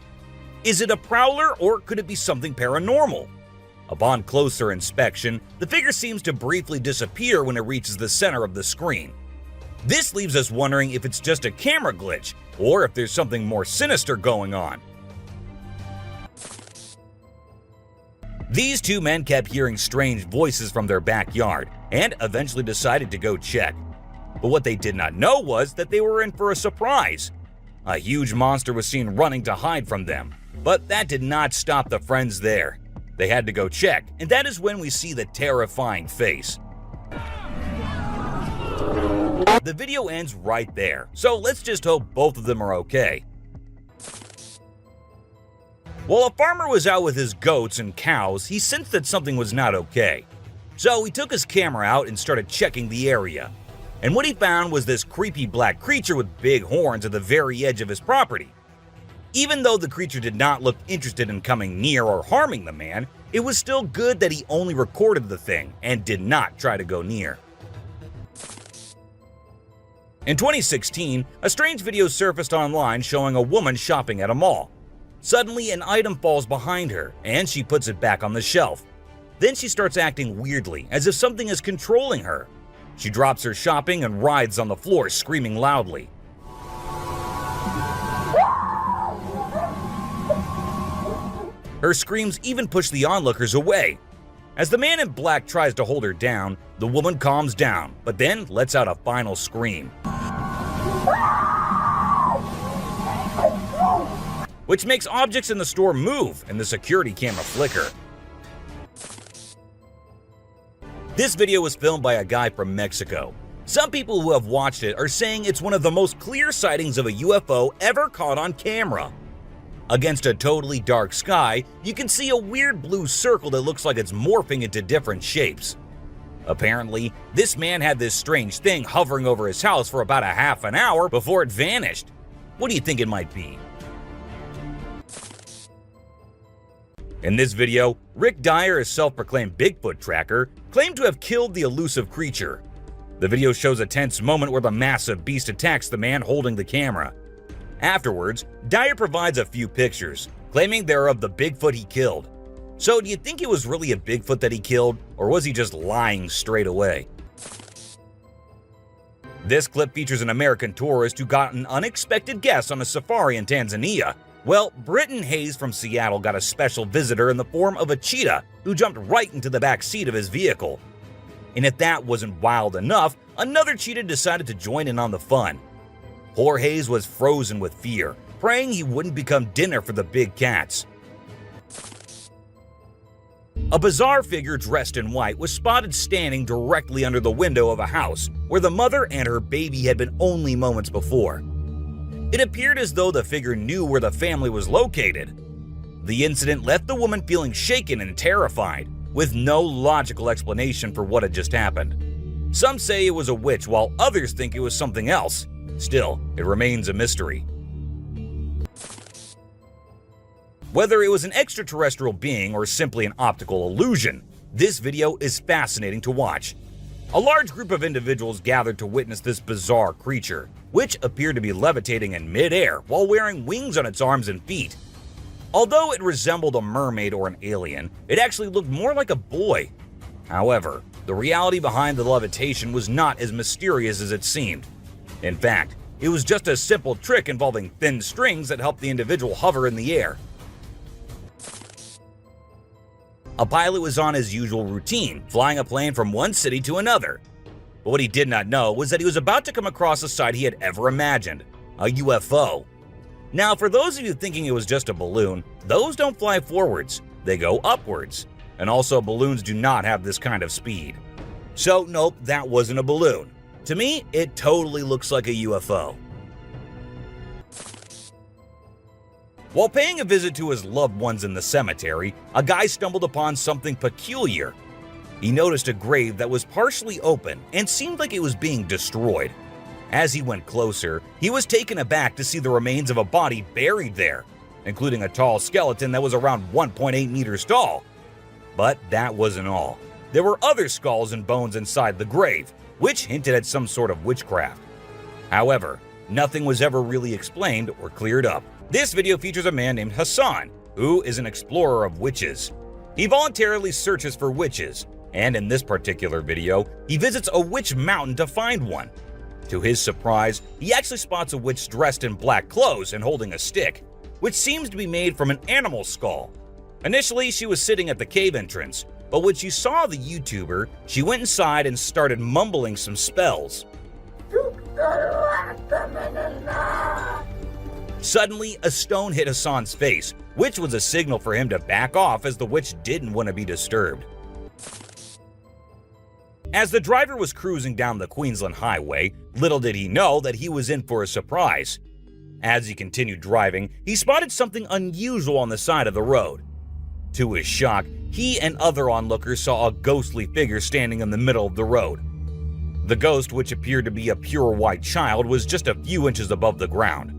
Is it a prowler or could it be something paranormal? Upon closer inspection, the figure seems to briefly disappear when it reaches the center of the screen. This leaves us wondering if it's just a camera glitch or if there's something more sinister going on. These two men kept hearing strange voices from their backyard and eventually decided to go check. But what they did not know was that they were in for a surprise. A huge monster was seen running to hide from them, but that did not stop the friends there. They had to go check, and that is when we see the terrifying face. The video ends right there, so let's just hope both of them are okay. While a farmer was out with his goats and cows, he sensed that something was not okay. So he took his camera out and started checking the area. And what he found was this creepy black creature with big horns at the very edge of his property. Even though the creature did not look interested in coming near or harming the man, it was still good that he only recorded the thing and did not try to go near. In 2016, a strange video surfaced online showing a woman shopping at a mall. Suddenly, an item falls behind her, and she puts it back on the shelf. Then she starts acting weirdly, as if something is controlling her. She drops her shopping and writhes on the floor, screaming loudly. Her screams even push the onlookers away. As the man in black tries to hold her down, the woman calms down, but then lets out a final scream, which makes objects in the store move and the security camera flicker. This video was filmed by a guy from Mexico. Some people who have watched it are saying it's one of the most clear sightings of a UFO ever caught on camera. Against a totally dark sky, you can see a weird blue circle that looks like it's morphing into different shapes. Apparently, this man had this strange thing hovering over his house for about a half an hour before it vanished. What do you think it might be? In this video, Rick Dyer, a self-proclaimed Bigfoot tracker, claimed to have killed the elusive creature. The video shows a tense moment where the massive beast attacks the man holding the camera. Afterwards, Dyer provides a few pictures, claiming they're of the Bigfoot he killed. So do you think it was really a Bigfoot that he killed, or was he just lying straight away? This clip features an American tourist who got an unexpected guest on a safari in Tanzania. Well, Britton Hayes from Seattle got a special visitor in the form of a cheetah who jumped right into the back seat of his vehicle. And if that wasn't wild enough, another cheetah decided to join in on the fun. Poor Hayes was frozen with fear, praying he wouldn't become dinner for the big cats. A bizarre figure dressed in white was spotted standing directly under the window of a house where the mother and her baby had been only moments before. It appeared as though the figure knew where the family was located. The incident left the woman feeling shaken and terrified, with no logical explanation for what had just happened. Some say it was a witch, while others think it was something else. Still, it remains a mystery. Whether it was an extraterrestrial being or simply an optical illusion, this video is fascinating to watch. A large group of individuals gathered to witness this bizarre creature, which appeared to be levitating in midair while wearing wings on its arms and feet. Although it resembled a mermaid or an alien, it actually looked more like a boy. However, the reality behind the levitation was not as mysterious as it seemed. In fact, it was just a simple trick involving thin strings that helped the individual hover in the air. A pilot was on his usual routine, flying a plane from one city to another. But what he did not know was that he was about to come across a sight he had ever imagined, a UFO. Now, for those of you thinking it was just a balloon, those don't fly forwards, they go upwards. And also, balloons do not have this kind of speed. So nope, that wasn't a balloon. To me, it totally looks like a UFO. While paying a visit to his loved ones in the cemetery, a guy stumbled upon something peculiar. He noticed a grave that was partially open and seemed like it was being destroyed. As he went closer, he was taken aback to see the remains of a body buried there, including a tall skeleton that was around 1.8 meters tall. But that wasn't all. there were other skulls and bones inside the grave, which hinted at some sort of witchcraft. However, nothing was ever really explained or cleared up. This video features a man named Hassan, who is an explorer of witches. He voluntarily searches for witches, and in this particular video, he visits a witch mountain to find one. To his surprise, he actually spots a witch dressed in black clothes and holding a stick, which seems to be made from an animal skull. Initially, she was sitting at the cave entrance, but when she saw the YouTuber, she went inside and started mumbling some spells. Suddenly, a stone hit Hassan's face, which was a signal for him to back off as the witch didn't want to be disturbed. As the driver was cruising down the Queensland Highway, little did he know that he was in for a surprise. As he continued driving, he spotted something unusual on the side of the road. To his shock, he and other onlookers saw a ghostly figure standing in the middle of the road. The ghost, which appeared to be a pure white child, was just a few inches above the ground.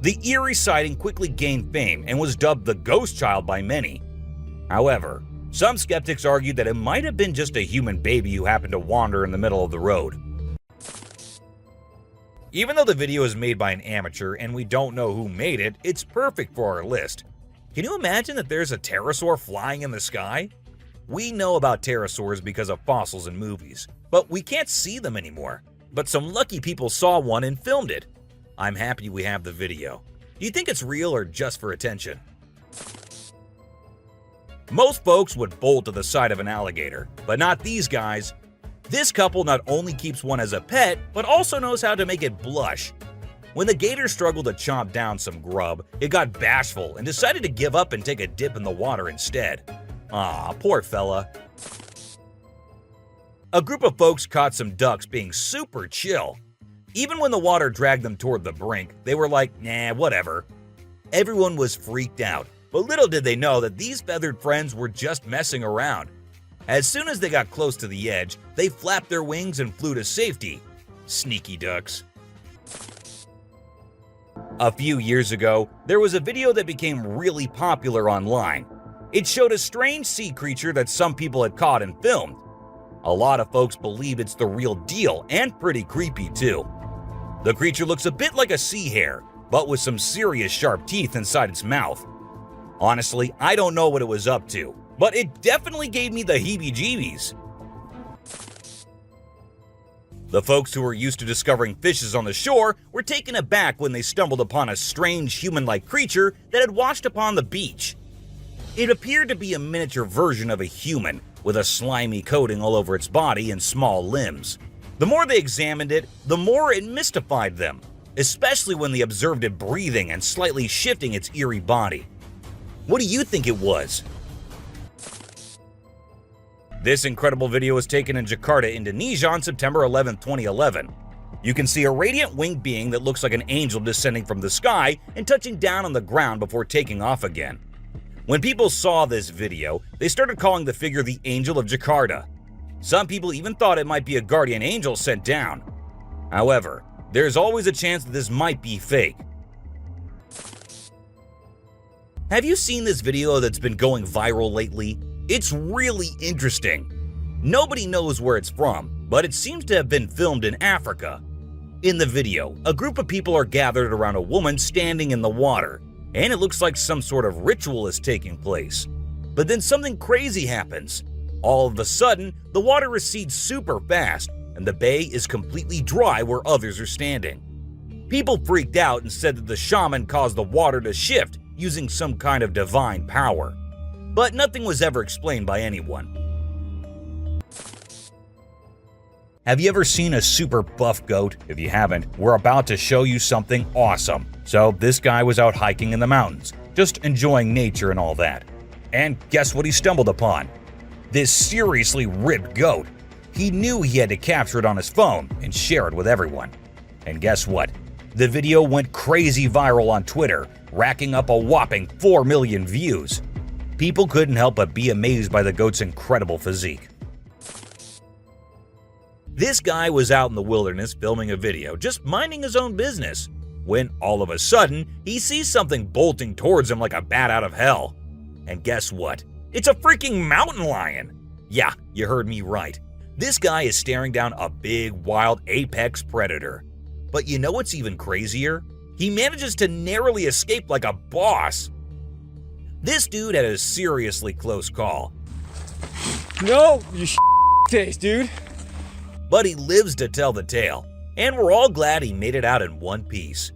The eerie sighting quickly gained fame and was dubbed the Ghost Child by many. However, some skeptics argued that it might have been just a human baby who happened to wander in the middle of the road. Even though the video is made by an amateur and we don't know who made it, it's perfect for our list. Can you imagine that there's a pterosaur flying in the sky? We know about pterosaurs because of fossils in movies, but we can't see them anymore. But some lucky people saw one and filmed it. I'm happy we have the video. Do you think it's real or just for attention? Most folks would bolt to the side of an alligator, but not these guys. This couple not only keeps one as a pet, but also knows how to make it blush. When the gator struggled to chomp down some grub, it got bashful and decided to give up and take a dip in the water instead. Aw, poor fella. A group of folks caught some ducks being super chill. Even when the water dragged them toward the brink, they were like, nah, whatever. Everyone was freaked out, but little did they know that these feathered friends were just messing around. As soon as they got close to the edge, they flapped their wings and flew to safety. Sneaky ducks. A few years ago, there was a video that became really popular online. It showed a strange sea creature that some people had caught and filmed. A lot of folks believe it's the real deal and pretty creepy too. The creature looks a bit like a sea hare, but with some serious sharp teeth inside its mouth. Honestly, I don't know what it was up to, but it definitely gave me the heebie-jeebies. The folks who were used to discovering fishes on the shore were taken aback when they stumbled upon a strange human-like creature that had washed upon the beach. It appeared to be a miniature version of a human, with a slimy coating all over its body and small limbs. The more they examined it, the more it mystified them, especially when they observed it breathing and slightly shifting its eerie body. What do you think it was? This incredible video was taken in Jakarta, Indonesia on September 11, 2011. You can see a radiant winged being that looks like an angel descending from the sky and touching down on the ground before taking off again. When people saw this video, they started calling the figure the Angel of Jakarta. Some people even thought it might be a guardian angel sent down. However, there's always a chance that this might be fake. Have you seen this video that's been going viral lately? It's really interesting. Nobody knows where it's from, but it seems to have been filmed in Africa. In the video, a group of people are gathered around a woman standing in the water, and it looks like some sort of ritual is taking place. But then something crazy happens. All of a sudden, the water recedes super fast, and the bay is completely dry where others are standing. People freaked out and said that the shaman caused the water to shift using some kind of divine power. But nothing was ever explained by anyone. Have you ever seen a super buff goat? If you haven't, we're about to show you something awesome. So this guy was out hiking in the mountains, just enjoying nature and all that. And guess what he stumbled upon? This seriously ripped goat. He knew he had to capture it on his phone and share it with everyone. And guess what? The video went crazy viral on Twitter, racking up a whopping 4 million views. People couldn't help but be amazed by the goat's incredible physique. This guy was out in the wilderness filming a video, just minding his own business, when all of a sudden, he sees something bolting towards him like a bat out of hell. And guess what? It's a freaking mountain lion! Yeah, you heard me right. This guy is staring down a big, wild apex predator. But you know what's even crazier? He manages to narrowly escape like a boss. This dude had a seriously close call. No, you taste, dude. But he lives to tell the tale, and we're all glad he made it out in one piece.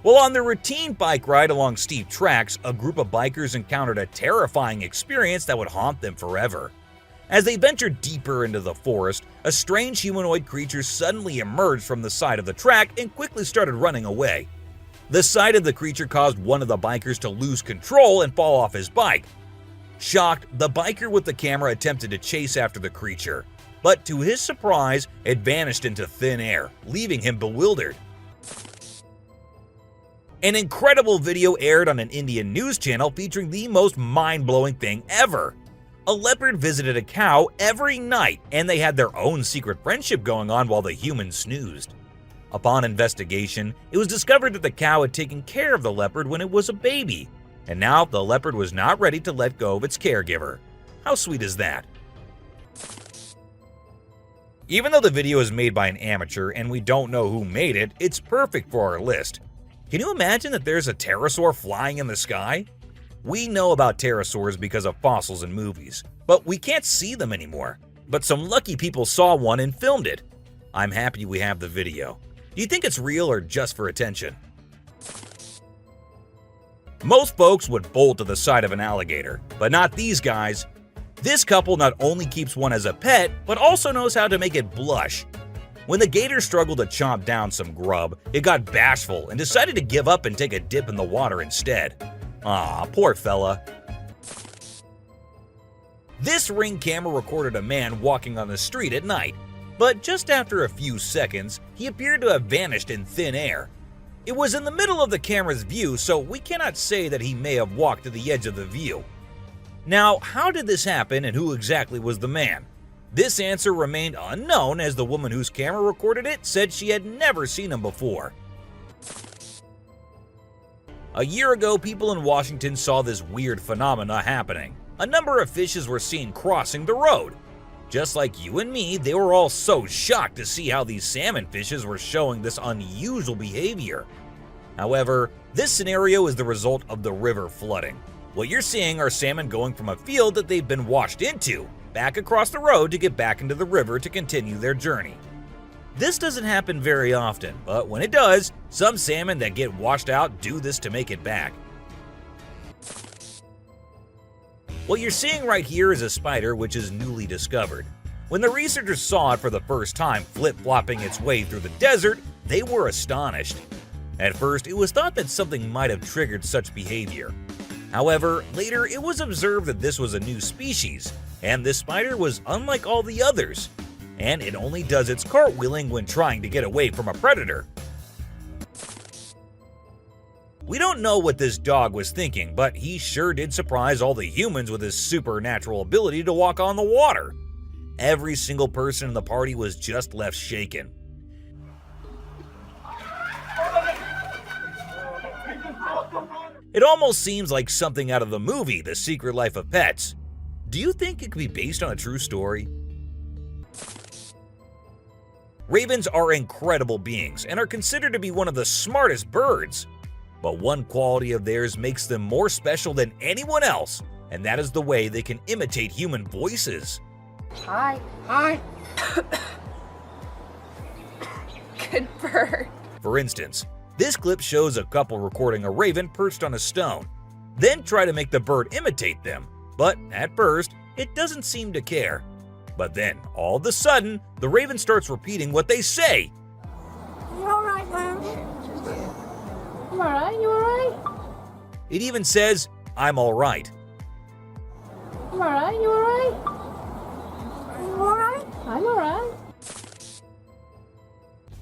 Well, on their routine bike ride along steep tracks, a group of bikers encountered a terrifying experience that would haunt them forever. As they ventured deeper into the forest, a strange humanoid creature suddenly emerged from the side of the track and quickly started running away. The sight of the creature caused one of the bikers to lose control and fall off his bike. Shocked, the biker with the camera attempted to chase after the creature, but to his surprise, it vanished into thin air, leaving him bewildered. An incredible video aired on an Indian news channel featuring the most mind-blowing thing ever. A leopard visited a cow every night, and they had their own secret friendship going on while the humans snoozed. Upon investigation, it was discovered that the cow had taken care of the leopard when it was a baby, and now the leopard was not ready to let go of its caregiver. How sweet is that? Even though the video is made by an amateur and we don't know who made it, it's perfect for our list. Can you imagine that there's a pterosaur flying in the sky? We know about pterosaurs because of fossils in movies, but we can't see them anymore. But some lucky people saw one and filmed it. I'm happy we have the video. Do you think it's real or just for attention? Most folks would bolt to the side of an alligator, but not these guys. This couple not only keeps one as a pet, but also knows how to make it blush. When the gator struggled to chomp down some grub, it got bashful and decided to give up and take a dip in the water instead. Aw, poor fella. This Ring camera recorded a man walking on the street at night, but just after a few seconds, he appeared to have vanished in thin air. It was in the middle of the camera's view, so we cannot say that he may have walked to the edge of the view. Now, how did this happen and who exactly was the man? This answer remained unknown as the woman whose camera recorded it said she had never seen him before. A year ago, people in Washington saw this weird phenomena happening. A number of fishes were seen crossing the road. Just like you and me, they were all so shocked to see how these salmon fishes were showing this unusual behavior. However, this scenario is the result of the river flooding. What you're seeing are salmon going from a field that they've been washed into, back across the road to get back into the river to continue their journey. This doesn't happen very often, but when it does, some salmon that get washed out do this to make it back. What you're seeing right here is a spider which is newly discovered. When the researchers saw it for the first time flip-flopping its way through the desert, they were astonished. At first, it was thought that something might have triggered such behavior. However, later it was observed that this was a new species, and this spider was unlike all the others, and it only does its cartwheeling when trying to get away from a predator. We don't know what this dog was thinking, but he sure did surprise all the humans with his supernatural ability to walk on the water. Every single person in the party was just left shaken. It almost seems like something out of the movie The Secret Life of Pets. Do you think it could be based on a true story? Ravens are incredible beings and are considered to be one of the smartest birds. But one quality of theirs makes them more special than anyone else, and that is the way they can imitate human voices. Hi. Hi. Good bird. For instance, this clip shows a couple recording a raven perched on a stone, then try to make the bird imitate them, but at first, it doesn't seem to care. But then, all of a sudden, the raven starts repeating what they say. You all right, Lance? You alright? You alright? It even says, "I'm alright." You alright? You alright? You all right? I'm alright.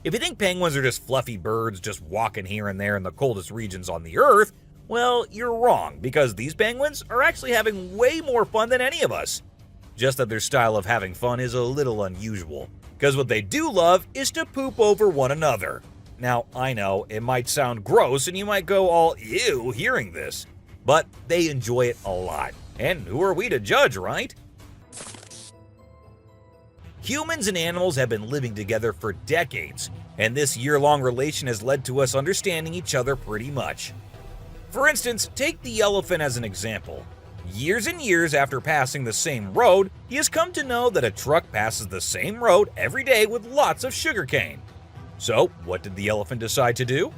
If you think penguins are just fluffy birds just walking here and there in the coldest regions on the Earth, well, you're wrong, because these penguins are actually having way more fun than any of us. Just that their style of having fun is a little unusual, because what they do love is to poop over one another. Now, I know, it might sound gross and you might go all ew hearing this, but they enjoy it a lot. And who are we to judge, right? Humans and animals have been living together for decades, and this year-long relation has led to us understanding each other pretty much. For instance, take the elephant as an example. Years and years after passing the same road, he has come to know that a truck passes the same road every day with lots of sugarcane. So, what did the elephant decide to do?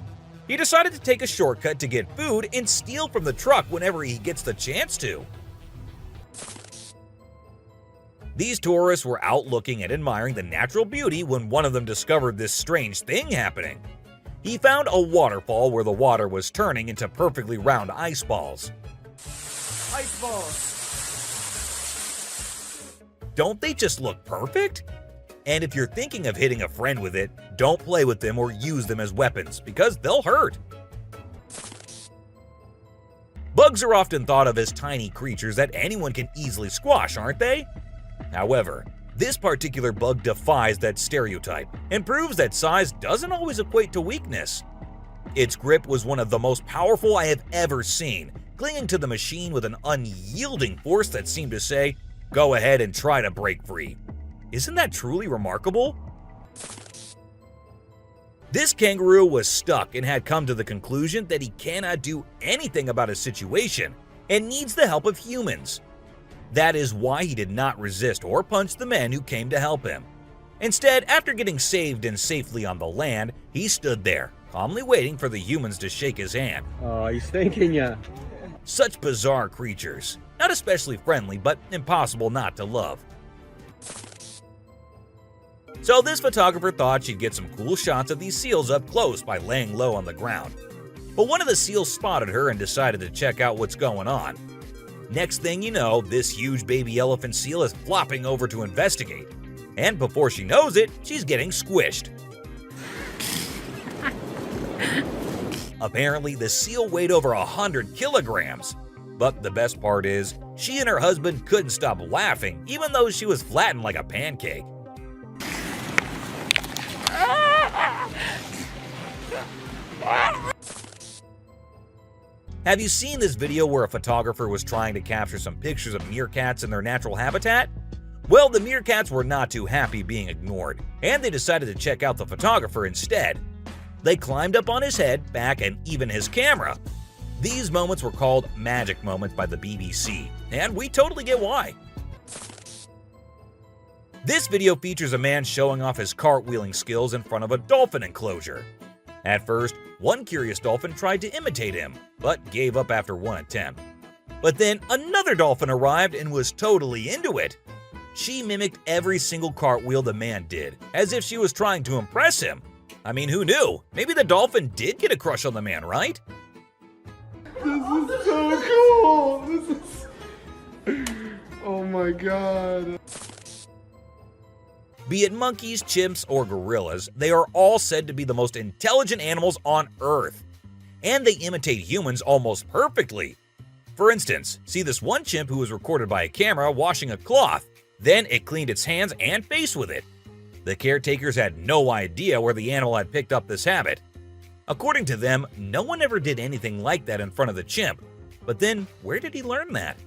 He decided to take a shortcut to get food and steal from the truck whenever he gets the chance to. These tourists were out looking and admiring the natural beauty when one of them discovered this strange thing happening. He found a waterfall where the water was turning into perfectly round ice balls. Ice balls. Don't they just look perfect? And if you're thinking of hitting a friend with it, don't play with them or use them as weapons because they'll hurt. Bugs are often thought of as tiny creatures that anyone can easily squash, aren't they? However, this particular bug defies that stereotype and proves that size doesn't always equate to weakness. Its grip was one of the most powerful I have ever seen, clinging to the machine with an unyielding force that seemed to say, "Go ahead and try to break free." Isn't that truly remarkable? This kangaroo was stuck and had come to the conclusion that he cannot do anything about his situation and needs the help of humans. That is why he did not resist or punch the men who came to help him. Instead, after getting saved and safely on the land, he stood there, calmly waiting for the humans to shake his hand. Oh, he's thanking ya. Such bizarre creatures. Not especially friendly, but impossible not to love. So this photographer thought she'd get some cool shots of these seals up close by laying low on the ground. But one of the seals spotted her and decided to check out what's going on. Next thing you know, this huge baby elephant seal is flopping over to investigate. And before she knows it, she's getting squished. Apparently, the seal weighed over 100 kilograms. But the best part is, she and her husband couldn't stop laughing even though she was flattened like a pancake. Have you seen this video where a photographer was trying to capture some pictures of meerkats in their natural habitat? Well, the meerkats were not too happy being ignored, and they decided to check out the photographer instead. They climbed up on his head, back, and even his camera. These moments were called magic moments by the BBC, and we totally get why. This video features a man showing off his cartwheeling skills in front of a dolphin enclosure. At first, one curious dolphin tried to imitate him, but gave up after one attempt. But then another dolphin arrived and was totally into it. She mimicked every single cartwheel the man did, as if she was trying to impress him. I mean, who knew? Maybe the dolphin did get a crush on the man, right? This is so cool! This is... Oh my god. Be it monkeys, chimps, or gorillas, they are all said to be the most intelligent animals on Earth. And they imitate humans almost perfectly. For instance, see this one chimp who was recorded by a camera washing a cloth. Then it cleaned its hands and face with it. The caretakers had no idea where the animal had picked up this habit. According to them, no one ever did anything like that in front of the chimp. But then, where did he learn that?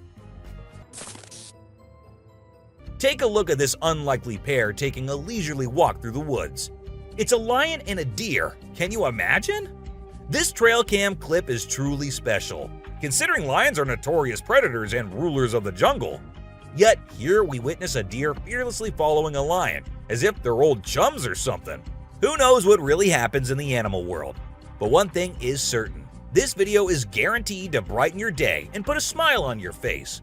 Take a look at this unlikely pair taking a leisurely walk through the woods. It's a lion and a deer. Can you imagine? This trail cam clip is truly special, considering lions are notorious predators and rulers of the jungle. Yet here we witness a deer fearlessly following a lion, as if they're old chums or something. Who knows what really happens in the animal world? But one thing is certain, this video is guaranteed to brighten your day and put a smile on your face.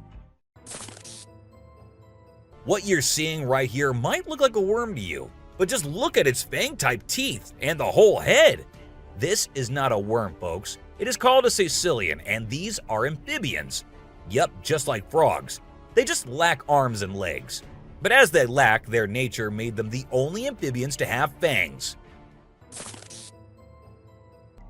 What you're seeing right here might look like a worm to you, but just look at its fang-type teeth and the whole head. This is not a worm, folks. It is called a caecilian, and these are amphibians. Yep, just like frogs. They just lack arms and legs. But as they lack, their nature made them the only amphibians to have fangs.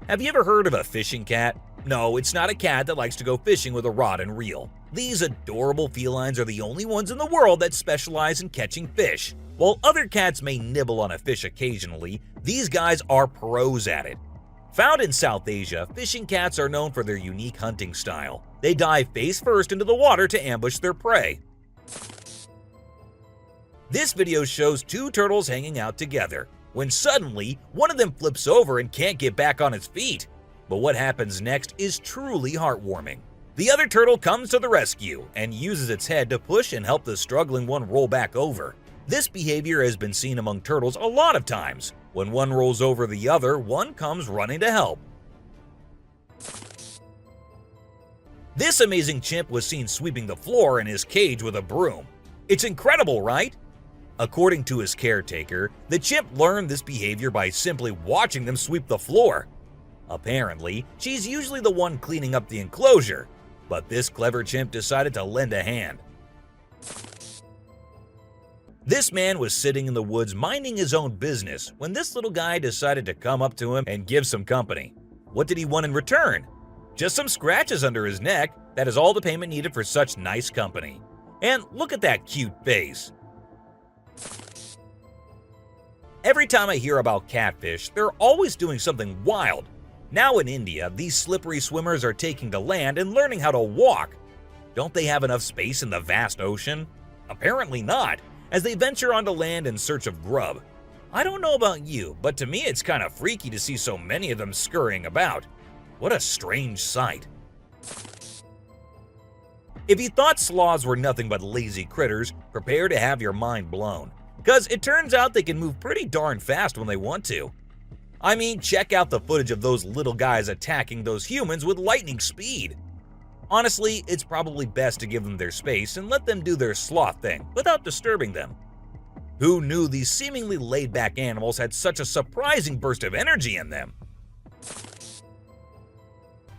Have you ever heard of a fishing cat? No, it's not a cat that likes to go fishing with a rod and reel. These adorable felines are the only ones in the world that specialize in catching fish. While other cats may nibble on a fish occasionally, these guys are pros at it. Found in South Asia, fishing cats are known for their unique hunting style. They dive face first into the water to ambush their prey. This video shows two turtles hanging out together, when suddenly one of them flips over and can't get back on its feet. But what happens next is truly heartwarming. The other turtle comes to the rescue and uses its head to push and help the struggling one roll back over. This behavior has been seen among turtles a lot of times. When one rolls over the other, one comes running to help. This amazing chimp was seen sweeping the floor in his cage with a broom. It's incredible, right? According to his caretaker, the chimp learned this behavior by simply watching them sweep the floor. Apparently, she's usually the one cleaning up the enclosure, but this clever chimp decided to lend a hand. This man was sitting in the woods minding his own business when this little guy decided to come up to him and give some company. What did he want in return? Just some scratches under his neck. That is all the payment needed for such nice company. And look at that cute face. Every time I hear about catfish, they're always doing something wild. Now in India, these slippery swimmers are taking to land and learning how to walk. Don't they have enough space in the vast ocean? Apparently not, as they venture onto land in search of grub. I don't know about you, but to me it's kind of freaky to see so many of them scurrying about. What a strange sight. If you thought sloths were nothing but lazy critters, prepare to have your mind blown. Because it turns out they can move pretty darn fast when they want to. I mean, check out the footage of those little guys attacking those humans with lightning speed. Honestly, it's probably best to give them their space and let them do their sloth thing without disturbing them. Who knew these seemingly laid-back animals had such a surprising burst of energy in them?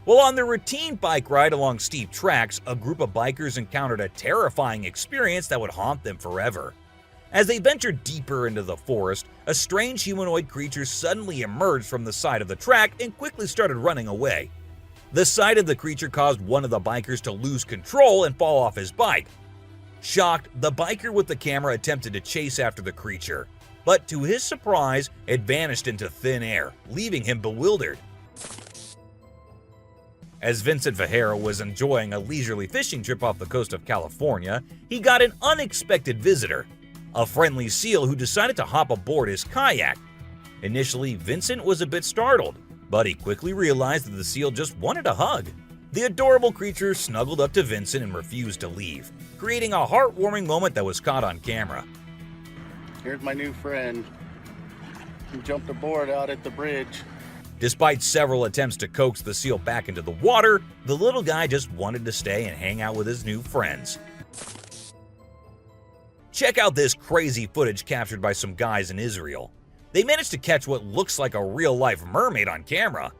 Well, on their routine bike ride along steep tracks, a group of bikers encountered a terrifying experience that would haunt them forever. As they ventured deeper into the forest, a strange humanoid creature suddenly emerged from the side of the track and quickly started running away. The sight of the creature caused one of the bikers to lose control and fall off his bike. Shocked, the biker with the camera attempted to chase after the creature, but to his surprise, it vanished into thin air, leaving him bewildered. As Vincent Vajera was enjoying a leisurely fishing trip off the coast of California, he got an unexpected visitor. A friendly seal who decided to hop aboard his kayak. Initially, Vincent was a bit startled, but he quickly realized that the seal just wanted a hug. The adorable creature snuggled up to Vincent and refused to leave, creating a heartwarming moment that was caught on camera. Here's my new friend. He jumped aboard out at the bridge. Despite several attempts to coax the seal back into the water, the little guy just wanted to stay and hang out with his new friends. Check out this crazy footage captured by some guys in Israel. They managed to catch what looks like a real-life mermaid on camera.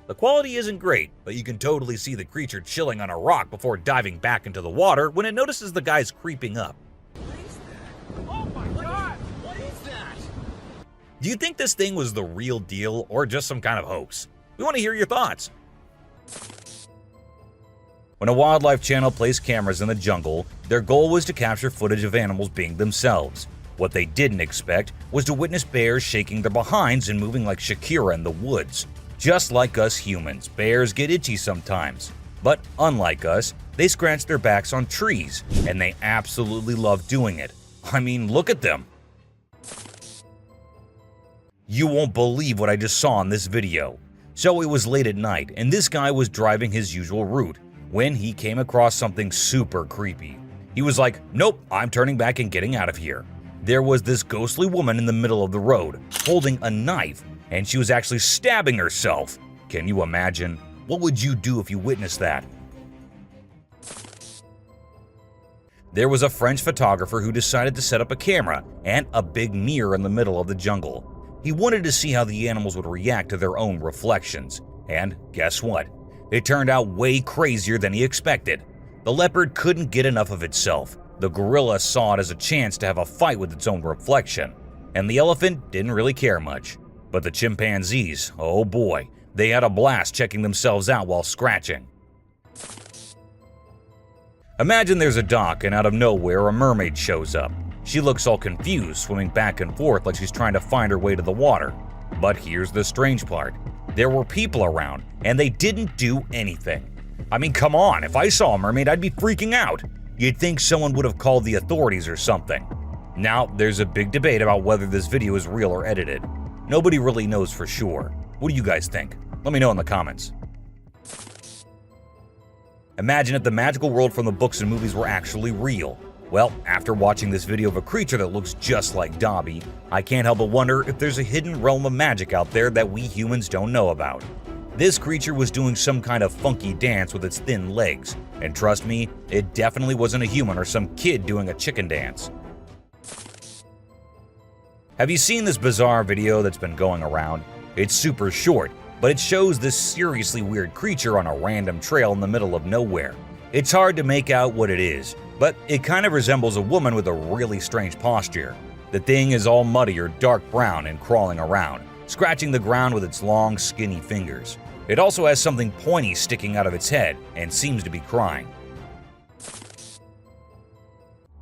The quality isn't great, but you can totally see the creature chilling on a rock before diving back into the water when it notices the guys creeping up. What is that? Oh my God! What is that? Do you think this thing was the real deal or just some kind of hoax? We want to hear your thoughts. When a wildlife channel placed cameras in the jungle, their goal was to capture footage of animals being themselves. What they didn't expect was to witness bears shaking their behinds and moving like Shakira in the woods. Just like us humans, bears get itchy sometimes. But unlike us, they scratch their backs on trees, and they absolutely love doing it. I mean, look at them. You won't believe what I just saw in this video. So it was late at night, and this guy was driving his usual route when he came across something super creepy. He was like, nope, I'm turning back and getting out of here. There was this ghostly woman in the middle of the road, holding a knife, and she was actually stabbing herself. Can you imagine? What would you do if you witnessed that? There was a French photographer who decided to set up a camera and a big mirror in the middle of the jungle. He wanted to see how the animals would react to their own reflections. And guess what? It turned out way crazier than he expected. The leopard couldn't get enough of itself. The gorilla saw it as a chance to have a fight with its own reflection. And the elephant didn't really care much. But the chimpanzees, oh boy, they had a blast checking themselves out while scratching. Imagine there's a dock and out of nowhere a mermaid shows up. She looks all confused, swimming back and forth like she's trying to find her way to the water. But here's the strange part. There were people around, and they didn't do anything. I mean, come on, if I saw a mermaid, I'd be freaking out. You'd think someone would have called the authorities or something. Now, there's a big debate about whether this video is real or edited. Nobody really knows for sure. What do you guys think? Let me know in the comments. Imagine if the magical world from the books and movies were actually real. Well, after watching this video of a creature that looks just like Dobby, I can't help but wonder if there's a hidden realm of magic out there that we humans don't know about. This creature was doing some kind of funky dance with its thin legs, and trust me, it definitely wasn't a human or some kid doing a chicken dance. Have you seen this bizarre video that's been going around? It's super short, but it shows this seriously weird creature on a random trail in the middle of nowhere. It's hard to make out what it is, but it kind of resembles a woman with a really strange posture. The thing is all muddy or dark brown and crawling around, scratching the ground with its long, skinny fingers. It also has something pointy sticking out of its head and seems to be crying.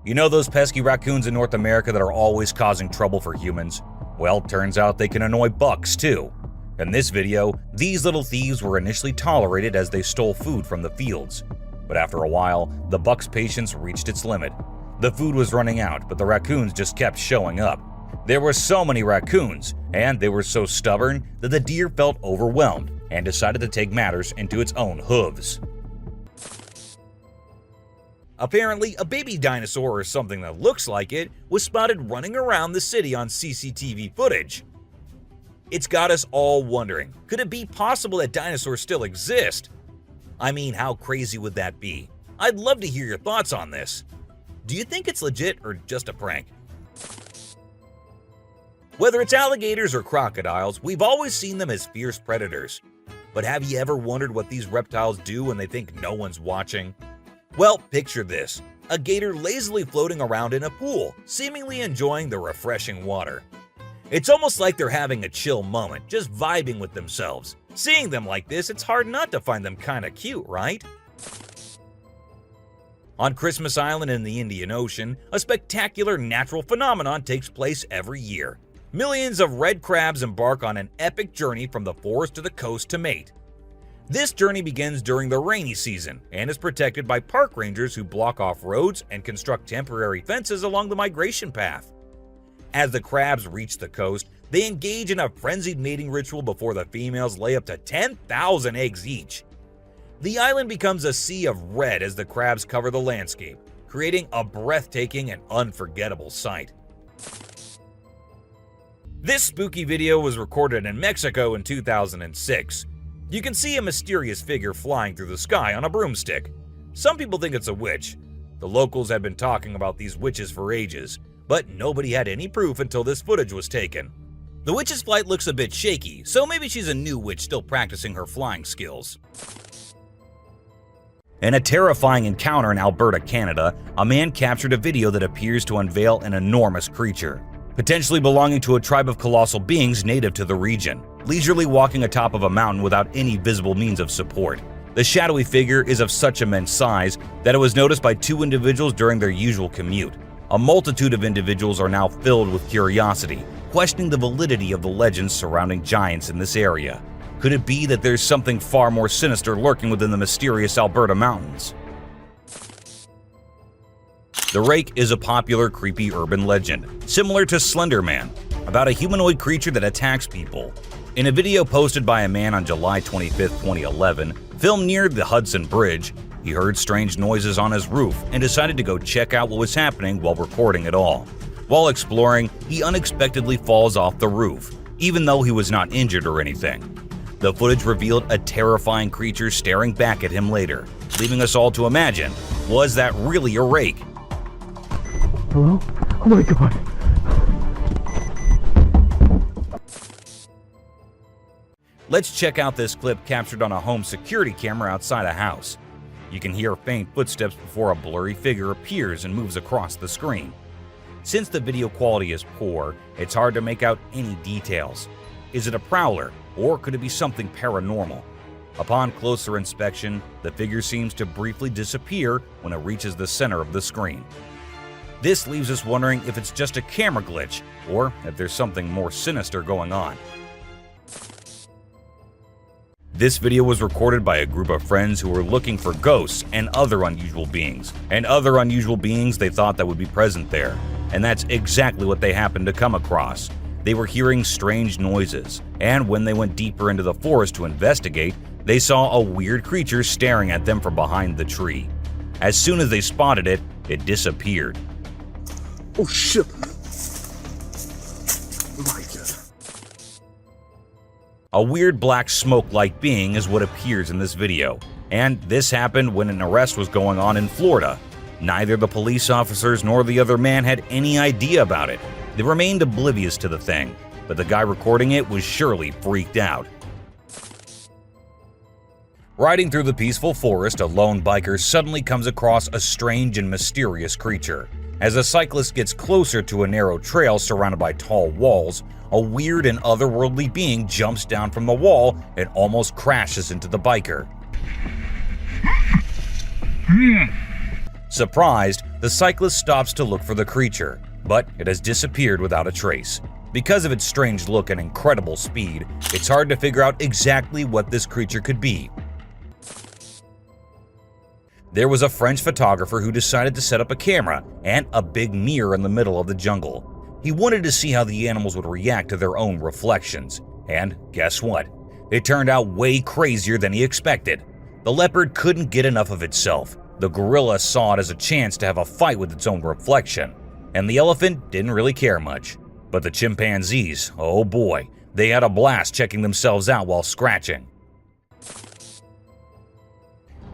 You know those pesky raccoons in North America that are always causing trouble for humans? Well, turns out they can annoy bucks too. In this video, these little thieves were initially tolerated as they stole food from the fields. But after a while, the buck's patience reached its limit. The food was running out, but the raccoons just kept showing up. There were so many raccoons, and they were so stubborn that the deer felt overwhelmed and decided to take matters into its own hooves. Apparently, a baby dinosaur or something that looks like it was spotted running around the city on CCTV footage. It's got us all wondering, could it be possible that dinosaurs still exist? I mean, how crazy would that be? I'd love to hear your thoughts on this. Do you think it's legit or just a prank? Whether it's alligators or crocodiles, we've always seen them as fierce predators. But have you ever wondered what these reptiles do when they think no one's watching? Well, picture this. A gator lazily floating around in a pool, seemingly enjoying the refreshing water. It's almost like they're having a chill moment, just vibing with themselves. Seeing them like this, it's hard not to find them kinda cute, right? On Christmas Island in the Indian Ocean, a spectacular natural phenomenon takes place every year. Millions of red crabs embark on an epic journey from the forest to the coast to mate. This journey begins during the rainy season and is protected by park rangers who block off roads and construct temporary fences along the migration path. As the crabs reach the coast, they engage in a frenzied mating ritual before the females lay up to 10,000 eggs each. The island becomes a sea of red as the crabs cover the landscape, creating a breathtaking and unforgettable sight. This spooky video was recorded in Mexico in 2006. You can see a mysterious figure flying through the sky on a broomstick. Some people think it's a witch. The locals had been talking about these witches for ages, but nobody had any proof until this footage was taken. The witch's flight looks a bit shaky, so maybe she's a new witch still practicing her flying skills. In a terrifying encounter in Alberta, Canada, a man captured a video that appears to unveil an enormous creature, potentially belonging to a tribe of colossal beings native to the region, leisurely walking atop of a mountain without any visible means of support. The shadowy figure is of such immense size that it was noticed by two individuals during their usual commute. A multitude of individuals are now filled with curiosity, questioning the validity of the legends surrounding giants in this area. Could it be that there's something far more sinister lurking within the mysterious Alberta mountains? The Rake is a popular creepy urban legend, similar to Slender Man, about a humanoid creature that attacks people. In a video posted by a man on July 25, 2011, filmed near the Hudson Bridge, he heard strange noises on his roof and decided to go check out what was happening while recording it all. While exploring, he unexpectedly falls off the roof, even though he was not injured or anything. The footage revealed a terrifying creature staring back at him later, leaving us all to imagine, was that really a rake? Hello? Oh my god. Let's check out this clip captured on a home security camera outside a house. You can hear faint footsteps before a blurry figure appears and moves across the screen. Since the video quality is poor, it's hard to make out any details. Is it a prowler, or could it be something paranormal? Upon closer inspection, the figure seems to briefly disappear when it reaches the center of the screen. This leaves us wondering if it's just a camera glitch, or if there's something more sinister going on. This video was recorded by a group of friends who were looking for ghosts and other unusual beings they thought that would be present there. And that's exactly what they happened to come across. They were hearing strange noises, and when they went deeper into the forest to investigate, they saw a weird creature staring at them from behind the tree. As soon as they spotted it, it disappeared. Oh shit! My God. A weird black smoke-like being is what appears in this video, and this happened when an arrest was going on in Florida. Neither the police officers nor the other man had any idea about it. They remained oblivious to the thing, but the guy recording it was surely freaked out. Riding through the peaceful forest, a lone biker suddenly comes across a strange and mysterious creature. As a cyclist gets closer to a narrow trail surrounded by tall walls, a weird and otherworldly being jumps down from the wall and almost crashes into the biker. Surprised, the cyclist stops to look for the creature, but it has disappeared without a trace. Because of its strange look and incredible speed, it's hard to figure out exactly what this creature could be. There was a French photographer who decided to set up a camera and a big mirror in the middle of the jungle. He wanted to see how the animals would react to their own reflections. And guess what? It turned out way crazier than he expected. The leopard couldn't get enough of itself. The gorilla saw it as a chance to have a fight with its own reflection. And the elephant didn't really care much. But the chimpanzees, oh boy, they had a blast checking themselves out while scratching.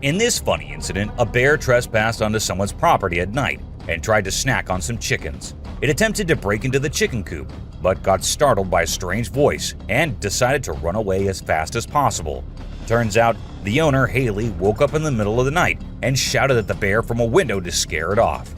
In this funny incident, a bear trespassed onto someone's property at night and tried to snack on some chickens. It attempted to break into the chicken coop, but got startled by a strange voice and decided to run away as fast as possible. Turns out, the owner, Haley, woke up in the middle of the night and shouted at the bear from a window to scare it off.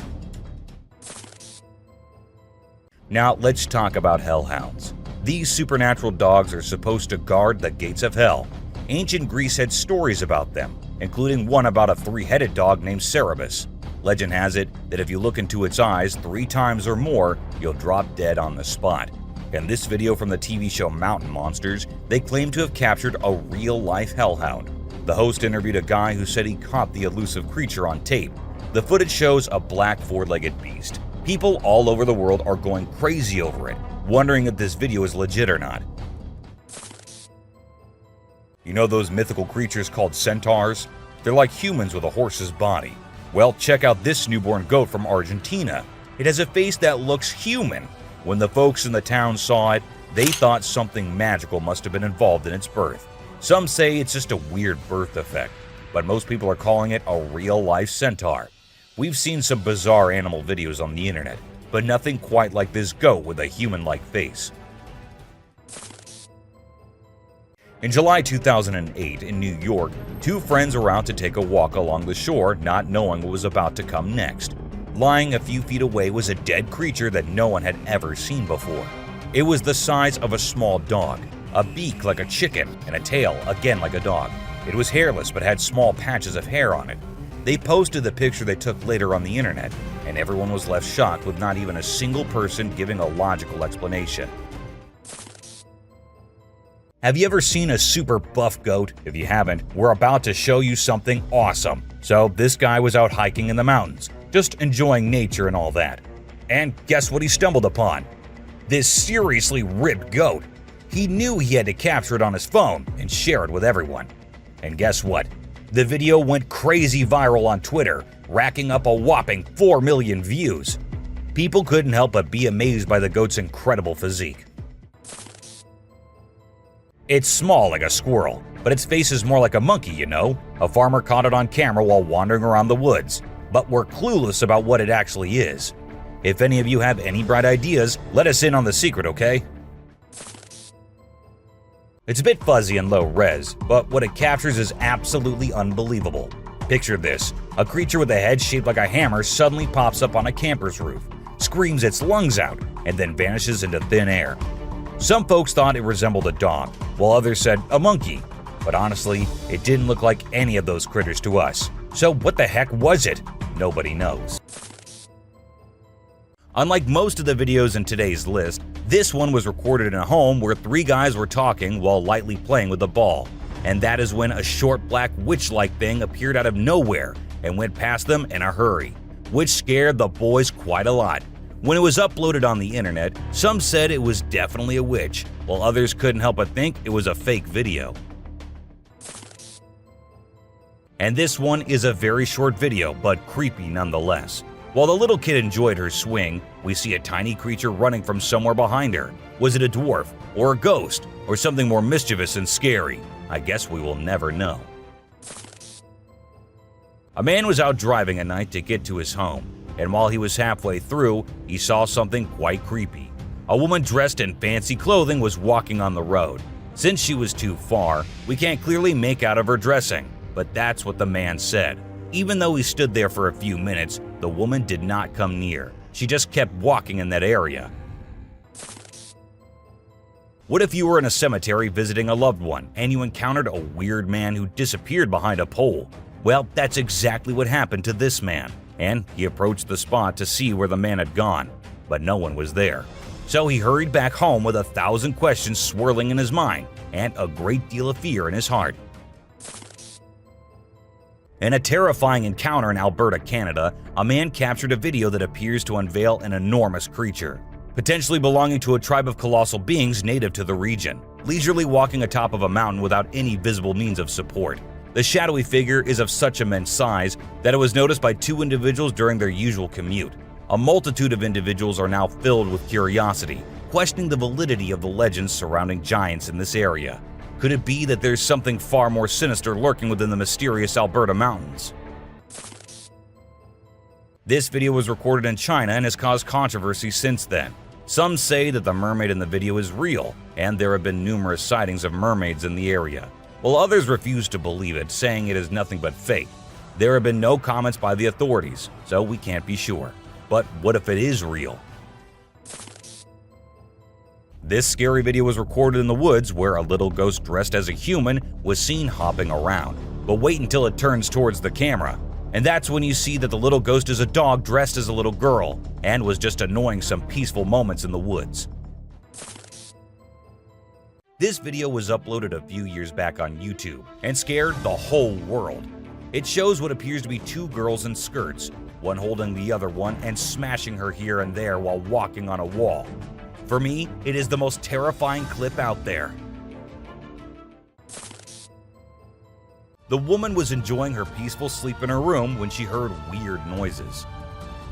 Now let's talk about hellhounds. These supernatural dogs are supposed to guard the gates of hell. Ancient Greece had stories about them, including one about a three-headed dog named Cerberus. Legend has it that if you look into its eyes 3 times or more, you'll drop dead on the spot. In this video from the TV show Mountain Monsters, they claim to have captured a real-life hellhound. The host interviewed a guy who said he caught the elusive creature on tape. The footage shows a black 4-legged beast. People all over the world are going crazy over it, wondering if this video is legit or not. You know those mythical creatures called centaurs? They're like humans with a horse's body. Well, check out this newborn goat from Argentina. It has a face that looks human. When the folks in the town saw it, they thought something magical must have been involved in its birth. Some say it's just a weird birth defect, but most people are calling it a real-life centaur. We've seen some bizarre animal videos on the internet, but nothing quite like this goat with a human-like face. In July 2008 in New York, 2 friends were out to take a walk along the shore, not knowing what was about to come next. Lying a few feet away was a dead creature that no one had ever seen before. It was the size of a small dog, a beak like a chicken, and a tail again like a dog. It was hairless but had small patches of hair on it. They posted the picture they took later on the internet, and everyone was left shocked with not even a single person giving a logical explanation. Have you ever seen a super buff goat? If you haven't, we're about to show you something awesome. So this guy was out hiking in the mountains, just enjoying nature and all that. And guess what he stumbled upon? This seriously ripped goat. He knew he had to capture it on his phone and share it with everyone. And guess what? The video went crazy viral on Twitter, racking up a whopping 4 million views. People couldn't help but be amazed by the goat's incredible physique. It's small like a squirrel, but its face is more like a monkey, you know? A farmer caught it on camera while wandering around the woods, but we're clueless about what it actually is. If any of you have any bright ideas, let us in on the secret, okay? It's a bit fuzzy and low res, but what it captures is absolutely unbelievable. Picture this: a creature with a head shaped like a hammer suddenly pops up on a camper's roof, screams its lungs out, and then vanishes into thin air. Some folks thought it resembled a dog, while others said a monkey. But honestly, it didn't look like any of those critters to us. So what the heck was it? Nobody knows. Unlike most of the videos in today's list, this one was recorded in a home where 3 guys were talking while lightly playing with a ball. and that is when a short black witch-like thing appeared out of nowhere and went past them in a hurry, which scared the boys quite a lot. When it was uploaded on the internet, some said it was definitely a witch, while others couldn't help but think it was a fake video. And this one is a very short video, but creepy nonetheless. While the little kid enjoyed her swing, we see a tiny creature running from somewhere behind her. Was it a dwarf, or a ghost, or something more mischievous and scary? I guess we will never know. A man was out driving at night to get to his home, and while he was halfway through, he saw something quite creepy. A woman dressed in fancy clothing was walking on the road. Since she was too far, we can't clearly make out of her dressing, but that's what the man said. Even though he stood there for a few minutes, the woman did not come near. She just kept walking in that area. What if you were in a cemetery visiting a loved one and you encountered a weird man who disappeared behind a pole? Well, that's exactly what happened to this man, and he approached the spot to see where the man had gone, but no one was there. So he hurried back home with 1,000 questions swirling in his mind and a great deal of fear in his heart. In a terrifying encounter in Alberta, Canada, a man captured a video that appears to unveil an enormous creature, potentially belonging to a tribe of colossal beings native to the region, leisurely walking atop of a mountain without any visible means of support. The shadowy figure is of such immense size that it was noticed by 2 individuals during their usual commute. A multitude of individuals are now filled with curiosity, questioning the validity of the legends surrounding giants in this area. Could it be that there's something far more sinister lurking within the mysterious Alberta mountains? This video was recorded in China and has caused controversy since then. Some say that the mermaid in the video is real, and there have been numerous sightings of mermaids in the area, while others refuse to believe it, saying it is nothing but fake. There have been no comments by the authorities, so we can't be sure. But what if it is real? This scary video was recorded in the woods where a little ghost dressed as a human was seen hopping around. But wait until it turns towards the camera, and that's when you see that the little ghost is a dog dressed as a little girl and was just annoying some peaceful moments in the woods. This video was uploaded a few years back on YouTube and scared the whole world. It shows what appears to be 2 girls in skirts, one holding the other one and smashing her here and there while walking on a wall. For me, it is the most terrifying clip out there. The woman was enjoying her peaceful sleep in her room when she heard weird noises.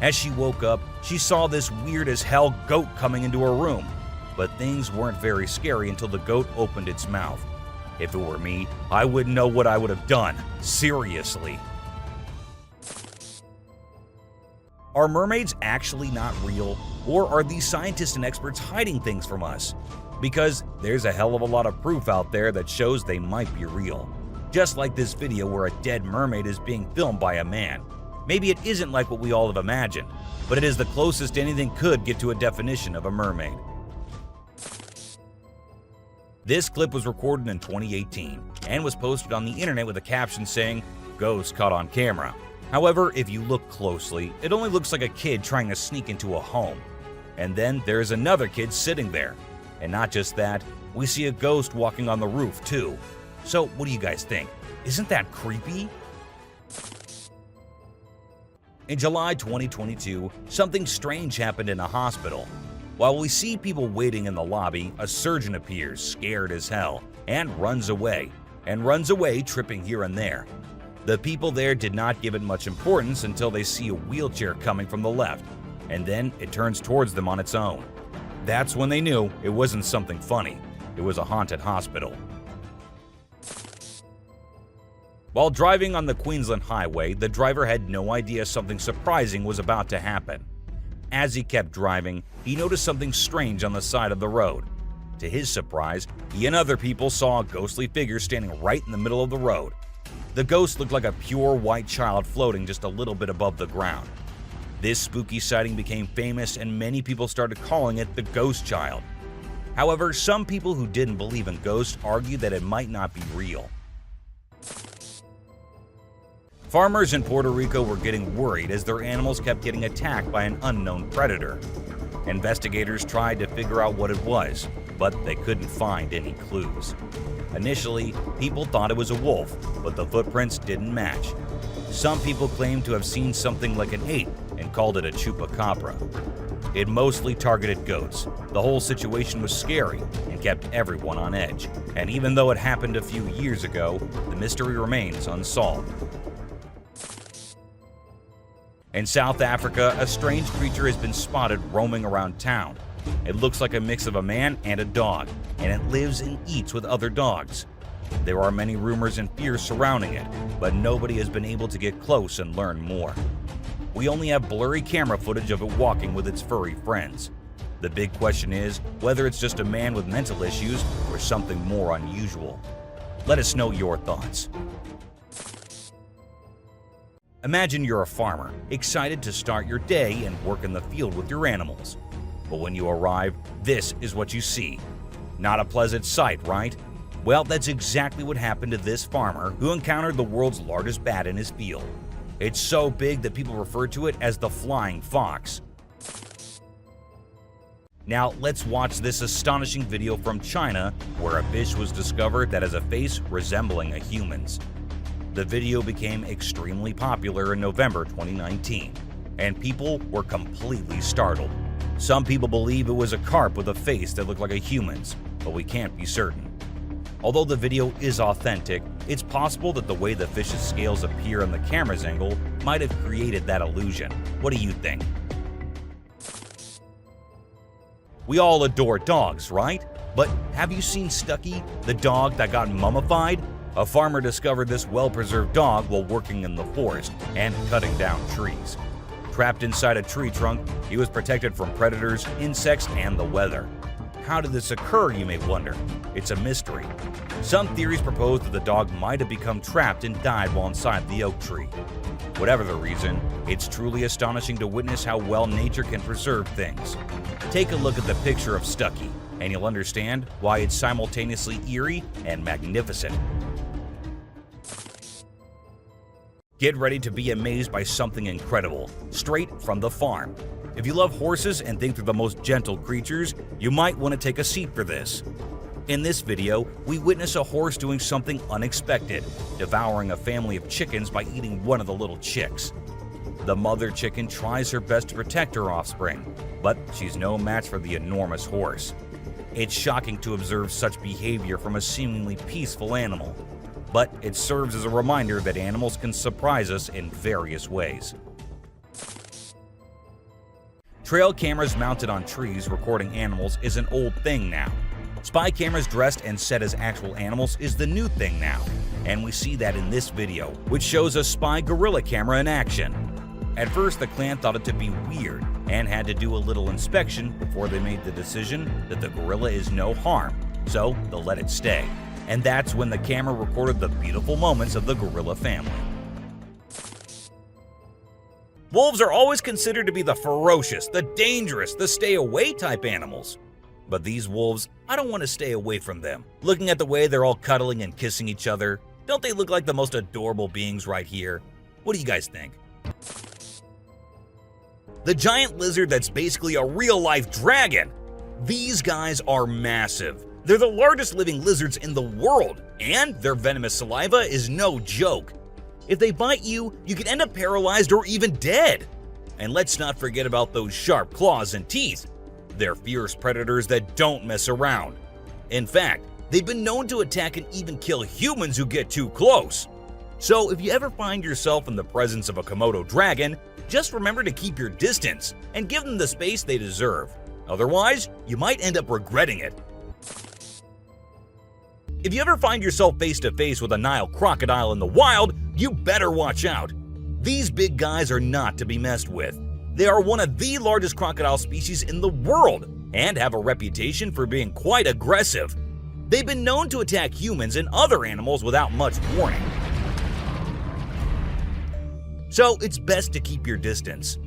As she woke up, she saw this weird as hell goat coming into her room, but things weren't very scary until the goat opened its mouth. If it were me, I wouldn't know what I would have done. Seriously. Are mermaids actually not real? Or are these scientists and experts hiding things from us? Because there's a hell of a lot of proof out there that shows they might be real. Just like this video where a dead mermaid is being filmed by a man. Maybe it isn't like what we all have imagined, but it is the closest anything could get to a definition of a mermaid. This clip was recorded in 2018 and was posted on the internet with a caption saying, "Ghost caught on camera." However, if you look closely, it only looks like a kid trying to sneak into a home. And then there's another kid sitting there. And not just that, we see a ghost walking on the roof too. So what do you guys think? Isn't that creepy? In July 2022, something strange happened in a hospital. While we see people waiting in the lobby, a surgeon appears, scared as hell, and runs away tripping here and there. The people there did not give it much importance until they see a wheelchair coming from the left, and then it turns towards them on its own. That's when they knew it wasn't something funny. It was a haunted hospital. While driving on the Queensland Highway, the driver had no idea something surprising was about to happen. As he kept driving, he noticed something strange on the side of the road. To his surprise, he and other people saw a ghostly figure standing right in the middle of the road. The ghost looked like a pure white child floating just a little bit above the ground. This spooky sighting became famous and many people started calling it the Ghost Child. However, some people who didn't believe in ghosts argued that it might not be real. Farmers in Puerto Rico were getting worried as their animals kept getting attacked by an unknown predator. Investigators tried to figure out what it was, but they couldn't find any clues. Initially, people thought it was a wolf, but the footprints didn't match. Some people claimed to have seen something like an ape and called it a chupacabra. It mostly targeted goats. The whole situation was scary and kept everyone on edge. And even though it happened a few years ago, the mystery remains unsolved. In South Africa, a strange creature has been spotted roaming around town. It looks like a mix of a man and a dog, and it lives and eats with other dogs. There are many rumors and fears surrounding it, but nobody has been able to get close and learn more. We only have blurry camera footage of it walking with its furry friends. The big question is whether it's just a man with mental issues or something more unusual. Let us know your thoughts. Imagine you're a farmer, excited to start your day and work in the field with your animals. But when you arrive, this is what you see. Not a pleasant sight, right? Well, that's exactly what happened to this farmer who encountered the world's largest bat in his field. It's so big that people refer to it as the flying fox. Now, let's watch this astonishing video from China where a fish was discovered that has a face resembling a human's. The video became extremely popular in November 2019, and people were completely startled. Some people believe it was a carp with a face that looked like a human's, but we can't be certain. Although the video is authentic, it's possible that the way the fish's scales appear on the camera's angle might have created that illusion. What do you think? We all adore dogs, right? But have you seen Stucky, the dog that got mummified? A farmer discovered this well-preserved dog while working in the forest and cutting down trees. Trapped inside a tree trunk, he was protected from predators, insects, and the weather. How did this occur, you may wonder? It's a mystery. Some theories propose that the dog might have become trapped and died while inside the oak tree. Whatever the reason, it's truly astonishing to witness how well nature can preserve things. Take a look at the picture of Stucky, and you'll understand why it's simultaneously eerie and magnificent. Get ready to be amazed by something incredible, straight from the farm. If you love horses and think they're the most gentle creatures, you might want to take a seat for this. In this video, we witness a horse doing something unexpected, devouring a family of chickens by eating one of the little chicks. The mother chicken tries her best to protect her offspring, but she's no match for the enormous horse. It's shocking to observe such behavior from a seemingly peaceful animal, but it serves as a reminder that animals can surprise us in various ways. Trail cameras mounted on trees recording animals is an old thing now. Spy cameras dressed and set as actual animals is the new thing now, and we see that in this video, which shows a spy gorilla camera in action. At first, the clan thought it to be weird and had to do a little inspection before they made the decision that the gorilla is no harm, so they'll let it stay. And that's when the camera recorded the beautiful moments of the gorilla family. Wolves are always considered to be the ferocious, the dangerous, the stay-away type animals. But these wolves, I don't want to stay away from them. Looking at the way they're all cuddling and kissing each other, don't they look like the most adorable beings right here? What do you guys think? The giant lizard that's basically a real-life dragon. These guys are massive. They're the largest living lizards in the world, and their venomous saliva is no joke. If they bite you, you could end up paralyzed or even dead. And let's not forget about those sharp claws and teeth. They're fierce predators that don't mess around. In fact, they've been known to attack and even kill humans who get too close. So if you ever find yourself in the presence of a Komodo dragon, just remember to keep your distance and give them the space they deserve. Otherwise, you might end up regretting it. If you ever find yourself face to face with a Nile crocodile in the wild, you better watch out. These big guys are not to be messed with. They are one of the largest crocodile species in the world and have a reputation for being quite aggressive. They've been known to attack humans and other animals without much warning. So it's best to keep your distance.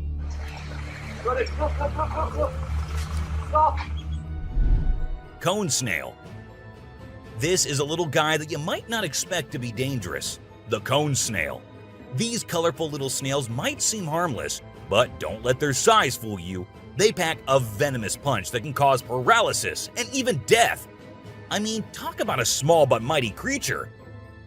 Cone snail. This is a little guy that you might not expect to be dangerous. The cone snail. These colorful little snails might seem harmless, but don't let their size fool you. They pack a venomous punch that can cause paralysis and even death. I mean, talk about a small but mighty creature.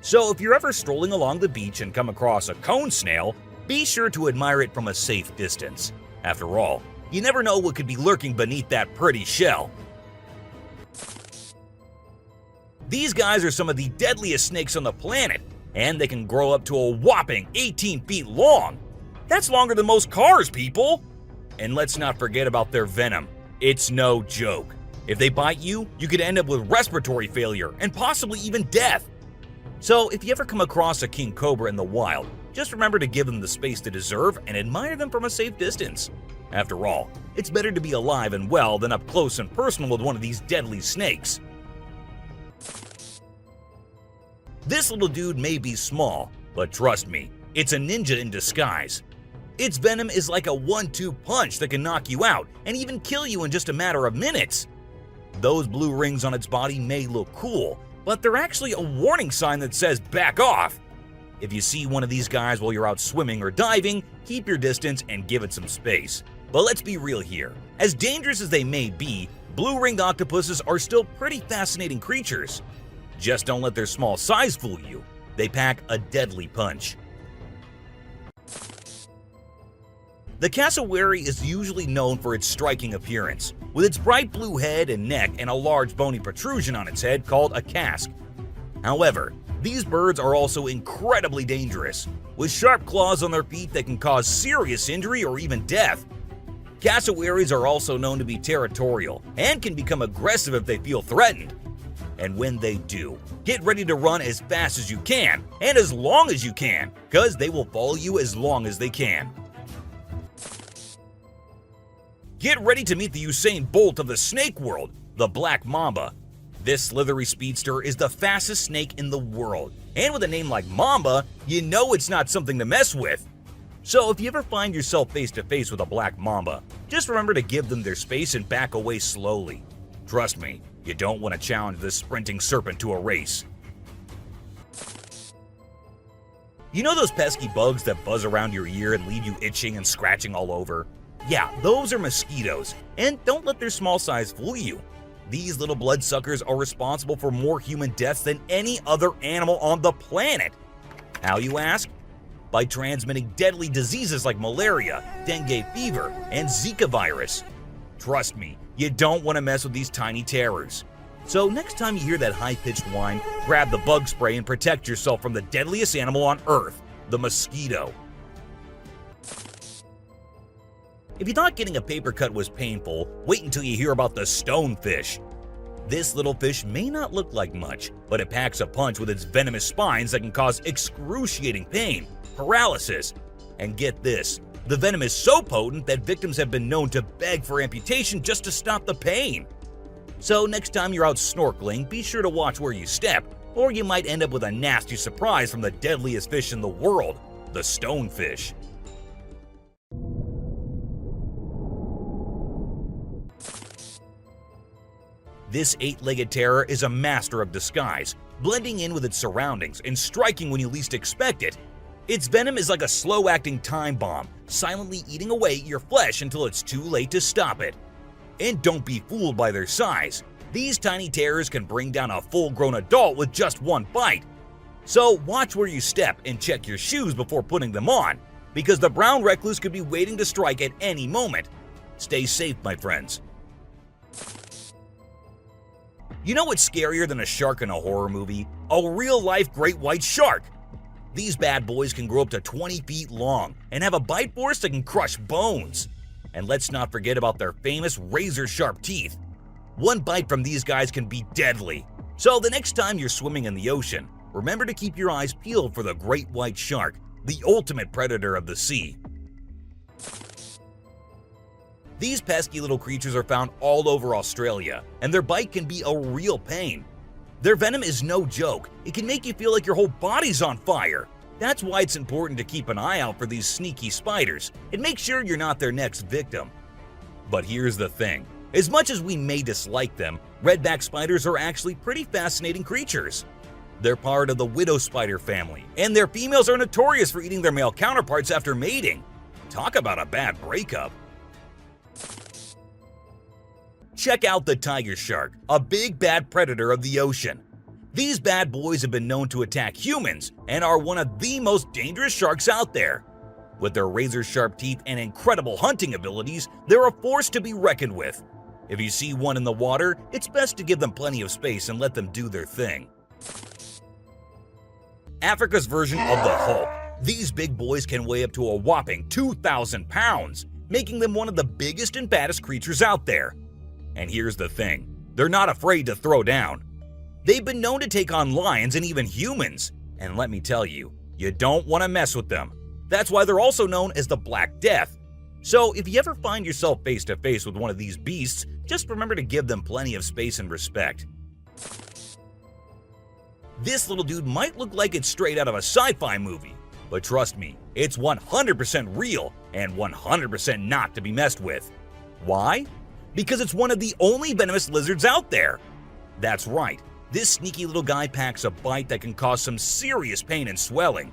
So if you're ever strolling along the beach and come across a cone snail, be sure to admire it from a safe distance. After all, you never know what could be lurking beneath that pretty shell. These guys are some of the deadliest snakes on the planet, and they can grow up to a whopping 18 feet long. That's longer than most cars, people! And let's not forget about their venom. It's no joke. If they bite you, you could end up with respiratory failure and possibly even death. So if you ever come across a king cobra in the wild, just remember to give them the space they deserve and admire them from a safe distance. After all, it's better to be alive and well than up close and personal with one of these deadly snakes. This little dude may be small, but trust me, it's a ninja in disguise. Its venom is like a 1-2 punch that can knock you out and even kill you in just a matter of minutes. Those blue rings on its body may look cool, but they're actually a warning sign that says back off. If you see one of these guys while you're out swimming or diving, keep your distance and give it some space. But let's be real here. As dangerous as they may be, blue-ringed octopuses are still pretty fascinating creatures. Just don't let their small size fool you. They pack a deadly punch. The cassowary is usually known for its striking appearance, with its bright blue head and neck and a large bony protrusion on its head called a casque. However, these birds are also incredibly dangerous, with sharp claws on their feet that can cause serious injury or even death. Cassowaries are also known to be territorial and can become aggressive if they feel threatened. And when they do, get ready to run as fast as you can and as long as you can, because they will follow you as long as they can. Get ready to meet the Usain Bolt of the snake world, the black mamba. This slithery speedster is the fastest snake in the world, and with a name like Mamba, you know it's not something to mess with. So if you ever find yourself face to face with a black mamba, just remember to give them their space and back away slowly. Trust me, you don't want to challenge this sprinting serpent to a race. You know those pesky bugs that buzz around your ear and leave you itching and scratching all over? Yeah, those are mosquitoes, and don't let their small size fool you. These little bloodsuckers are responsible for more human deaths than any other animal on the planet. How, you ask? By transmitting deadly diseases like malaria, dengue fever, and Zika virus. Trust me, you don't want to mess with these tiny terrors. So next time you hear that high-pitched whine, grab the bug spray and protect yourself from the deadliest animal on Earth, the mosquito. If you thought getting a paper cut was painful, wait until you hear about the stonefish. This little fish may not look like much, but it packs a punch with its venomous spines that can cause excruciating pain, paralysis, and get this, the venom is so potent that victims have been known to beg for amputation just to stop the pain. So next time you're out snorkeling, be sure to watch where you step, or you might end up with a nasty surprise from the deadliest fish in the world, the stonefish. This 8-legged terror is a master of disguise, blending in with its surroundings and striking when you least expect it. Its venom is like a slow-acting time bomb, silently eating away at your flesh until it's too late to stop it. And don't be fooled by their size. These tiny terrors can bring down a full-grown adult with just one bite. So watch where you step and check your shoes before putting them on, because the brown recluse could be waiting to strike at any moment. Stay safe, my friends. You know what's scarier than a shark in a horror movie? A real-life great white shark! These bad boys can grow up to 20 feet long and have a bite force that can crush bones. And let's not forget about their famous razor-sharp teeth. One bite from these guys can be deadly. So the next time you're swimming in the ocean, remember to keep your eyes peeled for the great white shark, the ultimate predator of the sea. These pesky little creatures are found all over Australia, and their bite can be a real pain. Their venom is no joke. It can make you feel like your whole body's on fire. That's why it's important to keep an eye out for these sneaky spiders and make sure you're not their next victim. But here's the thing. As much as we may dislike them, redback spiders are actually pretty fascinating creatures. They're part of the widow spider family, and their females are notorious for eating their male counterparts after mating. Talk about a bad breakup. Check out the tiger shark, a big bad predator of the ocean. These bad boys have been known to attack humans and are one of the most dangerous sharks out there. With their razor-sharp teeth and incredible hunting abilities, they're a force to be reckoned with. If you see one in the water, it's best to give them plenty of space and let them do their thing. Africa's version of the Hulk. These big boys can weigh up to a whopping 2,000 pounds, making them one of the biggest and baddest creatures out there. And here's the thing, they're not afraid to throw down. They've been known to take on lions and even humans, and let me tell you, you don't want to mess with them. That's why they're also known as the Black Death. So if you ever find yourself face to face with one of these beasts, just remember to give them plenty of space and respect. This little dude might look like it's straight out of a sci-fi movie, but trust me, it's 100% real and 100% not to be messed with. Why? Because it's one of the only venomous lizards out there. That's right, this sneaky little guy packs a bite that can cause some serious pain and swelling.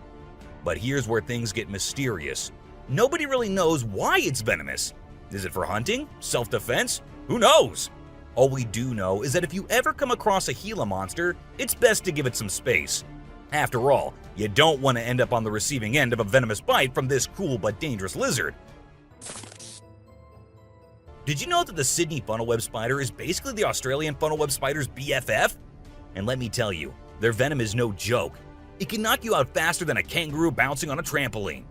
But here's where things get mysterious. Nobody really knows why it's venomous. Is it for hunting? Self-defense? Who knows? All we do know is that if you ever come across a Gila monster, it's best to give it some space. After all, you don't want to end up on the receiving end of a venomous bite from this cool but dangerous lizard. Did you know that the Sydney funnel-web spider is basically the Australian funnel-web spider's BFF? And let me tell you, their venom is no joke. It can knock you out faster than a kangaroo bouncing on a trampoline.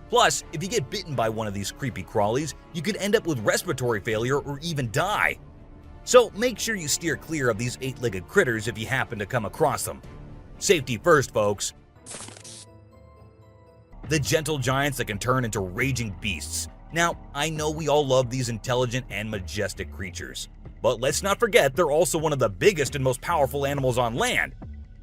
Plus, if you get bitten by one of these creepy crawlies, you could end up with respiratory failure or even die. So make sure you steer clear of these 8-legged critters if you happen to come across them. Safety first, folks. The gentle giants that can turn into raging beasts. Now, I know we all love these intelligent and majestic creatures, but let's not forget they're also one of the biggest and most powerful animals on land.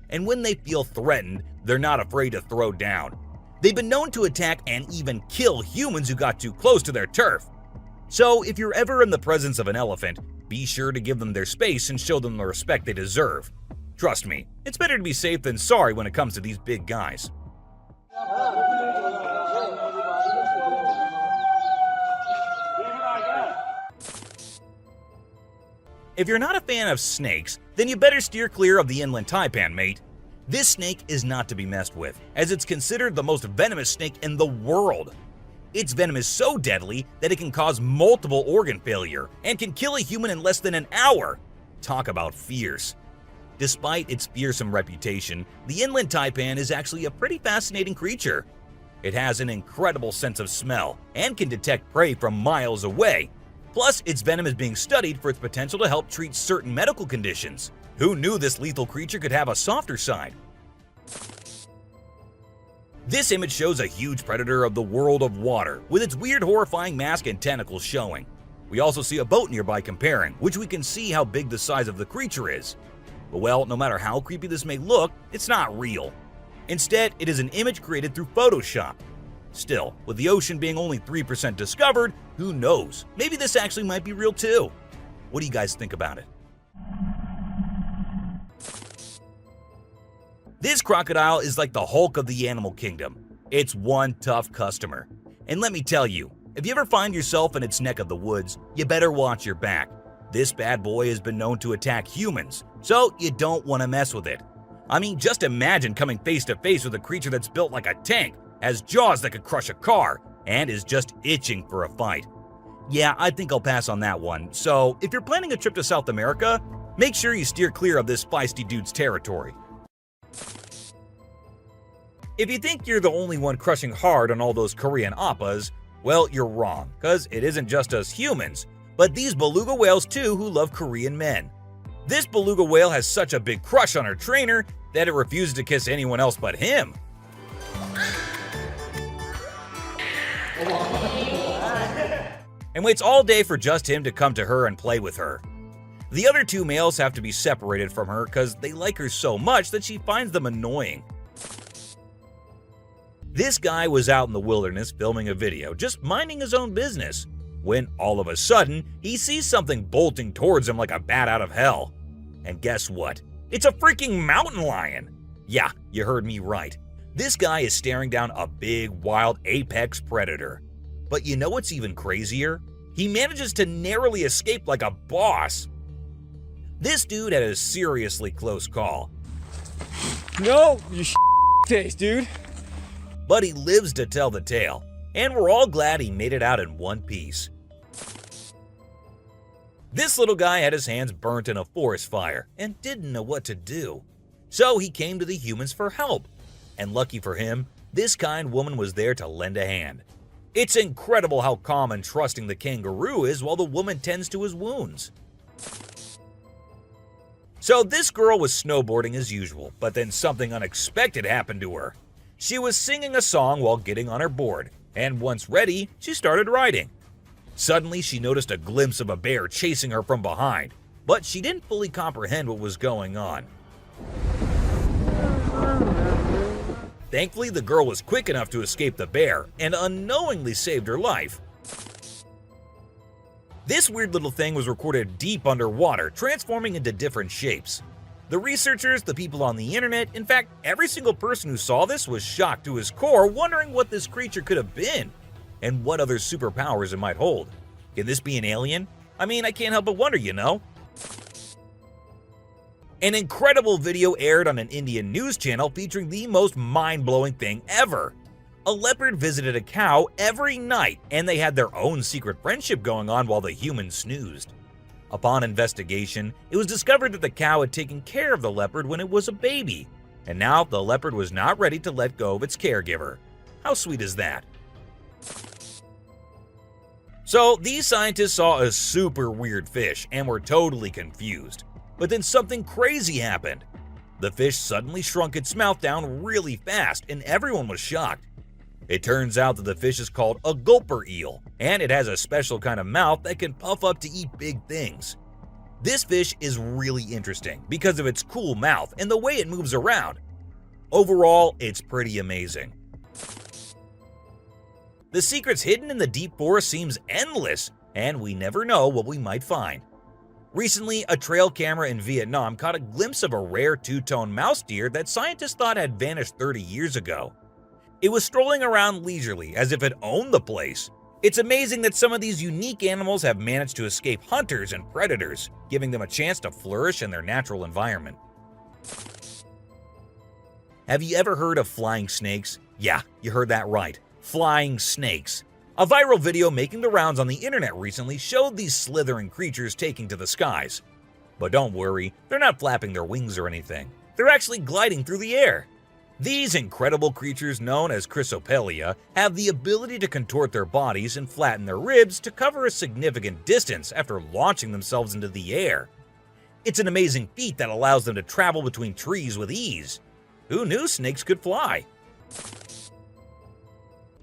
And when they feel threatened, they're not afraid to throw down. They've been known to attack and even kill humans who got too close to their turf. So if you're ever in the presence of an elephant, be sure to give them their space and show them the respect they deserve. Trust me, it's better to be safe than sorry when it comes to these big guys. If you're not a fan of snakes, then you better steer clear of the inland taipan, mate. This snake is not to be messed with, as it's considered the most venomous snake in the world. Its venom is so deadly that it can cause multiple organ failure and can kill a human in less than an hour. Talk about fierce. Despite its fearsome reputation, the inland taipan is actually a pretty fascinating creature. It has an incredible sense of smell and can detect prey from miles away. Plus, its venom is being studied for its potential to help treat certain medical conditions. Who knew this lethal creature could have a softer side? This image shows a huge predator of the world of water, with its weird horrifying mask and tentacles showing. We also see a boat nearby comparing, which we can see how big the size of the creature is. But well, no matter how creepy this may look, it's not real. Instead, it is an image created through Photoshop. Still, with the ocean being only 3% discovered, who knows? Maybe this actually might be real too. What do you guys think about it? This crocodile is like the Hulk of the animal kingdom. It's one tough customer. And let me tell you, if you ever find yourself in its neck of the woods, you better watch your back. This bad boy has been known to attack humans, so you don't want to mess with it. I mean, just imagine coming face to face with a creature that's built like a tank, has jaws that could crush a car, and is just itching for a fight. Yeah, I think I'll pass on that one. So if you're planning a trip to South America, make sure you steer clear of this feisty dude's territory. If you think you're the only one crushing hard on all those Korean oppas, well, you're wrong, because it isn't just us humans, but these beluga whales too who love Korean men. This beluga whale has such a big crush on her trainer that it refuses to kiss anyone else but him. And waits all day for just him to come to her and play with her. The other two males have to be separated from her because they like her so much that she finds them annoying. This guy was out in the wilderness filming a video, just minding his own business, when all of a sudden, he sees something bolting towards him like a bat out of hell. And guess what? It's a freaking mountain lion! Yeah, you heard me right. This guy is staring down a big, wild apex predator. But you know what's even crazier? he manages to narrowly escape like a boss. This dude had a seriously close call. No, you taste, dude. But he lives to tell the tale, and we're all glad he made it out in one piece. This little guy had his hands burnt in a forest fire and didn't know what to do. So he came to the humans for help. And lucky for him, this kind woman was there to lend a hand. It's incredible how calm and trusting the kangaroo is while the woman tends to his wounds. So this girl was snowboarding as usual, but then something unexpected happened to her. She was singing a song while getting on her board, and once ready, she started riding. Suddenly, she noticed a glimpse of a bear chasing her from behind, but she didn't fully comprehend what was going on. Thankfully, the girl was quick enough to escape the bear and unknowingly saved her life. This weird little thing was recorded deep underwater, transforming into different shapes. The researchers, the people on the internet, in fact, every single person who saw this was shocked to his core, wondering what this creature could have been and what other superpowers it might hold. Can this be an alien? I mean, I can't help but wonder, you know? An incredible video aired on an Indian news channel featuring the most mind-blowing thing ever. A leopard visited a cow every night, and they had their own secret friendship going on while the humans snoozed. Upon investigation, it was discovered that the cow had taken care of the leopard when it was a baby, and now the leopard was not ready to let go of its caregiver. How sweet is that? So these scientists saw a super weird fish and were totally confused. But then something crazy happened. The fish suddenly shrunk its mouth down really fast, and everyone was shocked. It turns out that the fish is called a gulper eel, and it has a special kind of mouth that can puff up to eat big things. This fish is really interesting because of its cool mouth and the way it moves around. Overall, it's pretty amazing. The secrets hidden in the deep forest seems endless, and we never know what we might find. Recently, a trail camera in Vietnam caught a glimpse of a rare two-tone mouse deer that scientists thought had vanished 30 years ago. It was strolling around leisurely as if it owned the place. It's amazing that some of these unique animals have managed to escape hunters and predators, giving them a chance to flourish in their natural environment. Have you ever heard of flying snakes? Yeah, you heard that right. Flying snakes. A viral video making the rounds on the internet recently showed these slithering creatures taking to the skies. But don't worry, they're not flapping their wings or anything. They're actually gliding through the air. These incredible creatures, known as Chrysopelia, have the ability to contort their bodies and flatten their ribs to cover a significant distance after launching themselves into the air. It's an amazing feat that allows them to travel between trees with ease. Who knew snakes could fly?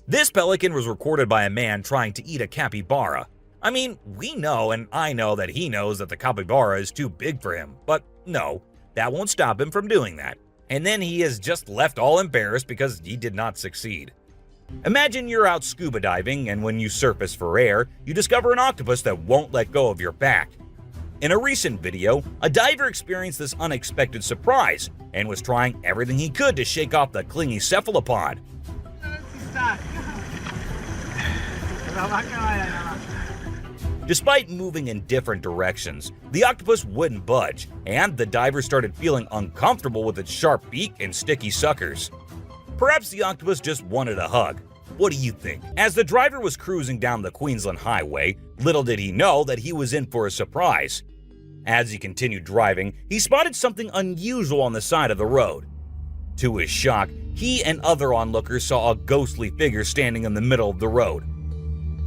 This pelican was recorded by a man trying to eat a capybara. I mean, we know and I know that he knows that the capybara is too big for him, but no, that won't stop him from doing that. And then he is just left all embarrassed because he did not succeed. Imagine you're out scuba diving and when you surface for air, you discover an octopus that won't let go of your back. In a recent video, a diver experienced this unexpected surprise and was trying everything he could to shake off the clingy cephalopod. Despite moving in different directions, the octopus wouldn't budge, and the diver started feeling uncomfortable with its sharp beak and sticky suckers. Perhaps the octopus just wanted a hug. What do you think? As the driver was cruising down the Queensland Highway, little did he know that he was in for a surprise. As he continued driving, he spotted something unusual on the side of the road. To his shock, he and other onlookers saw a ghostly figure standing in the middle of the road.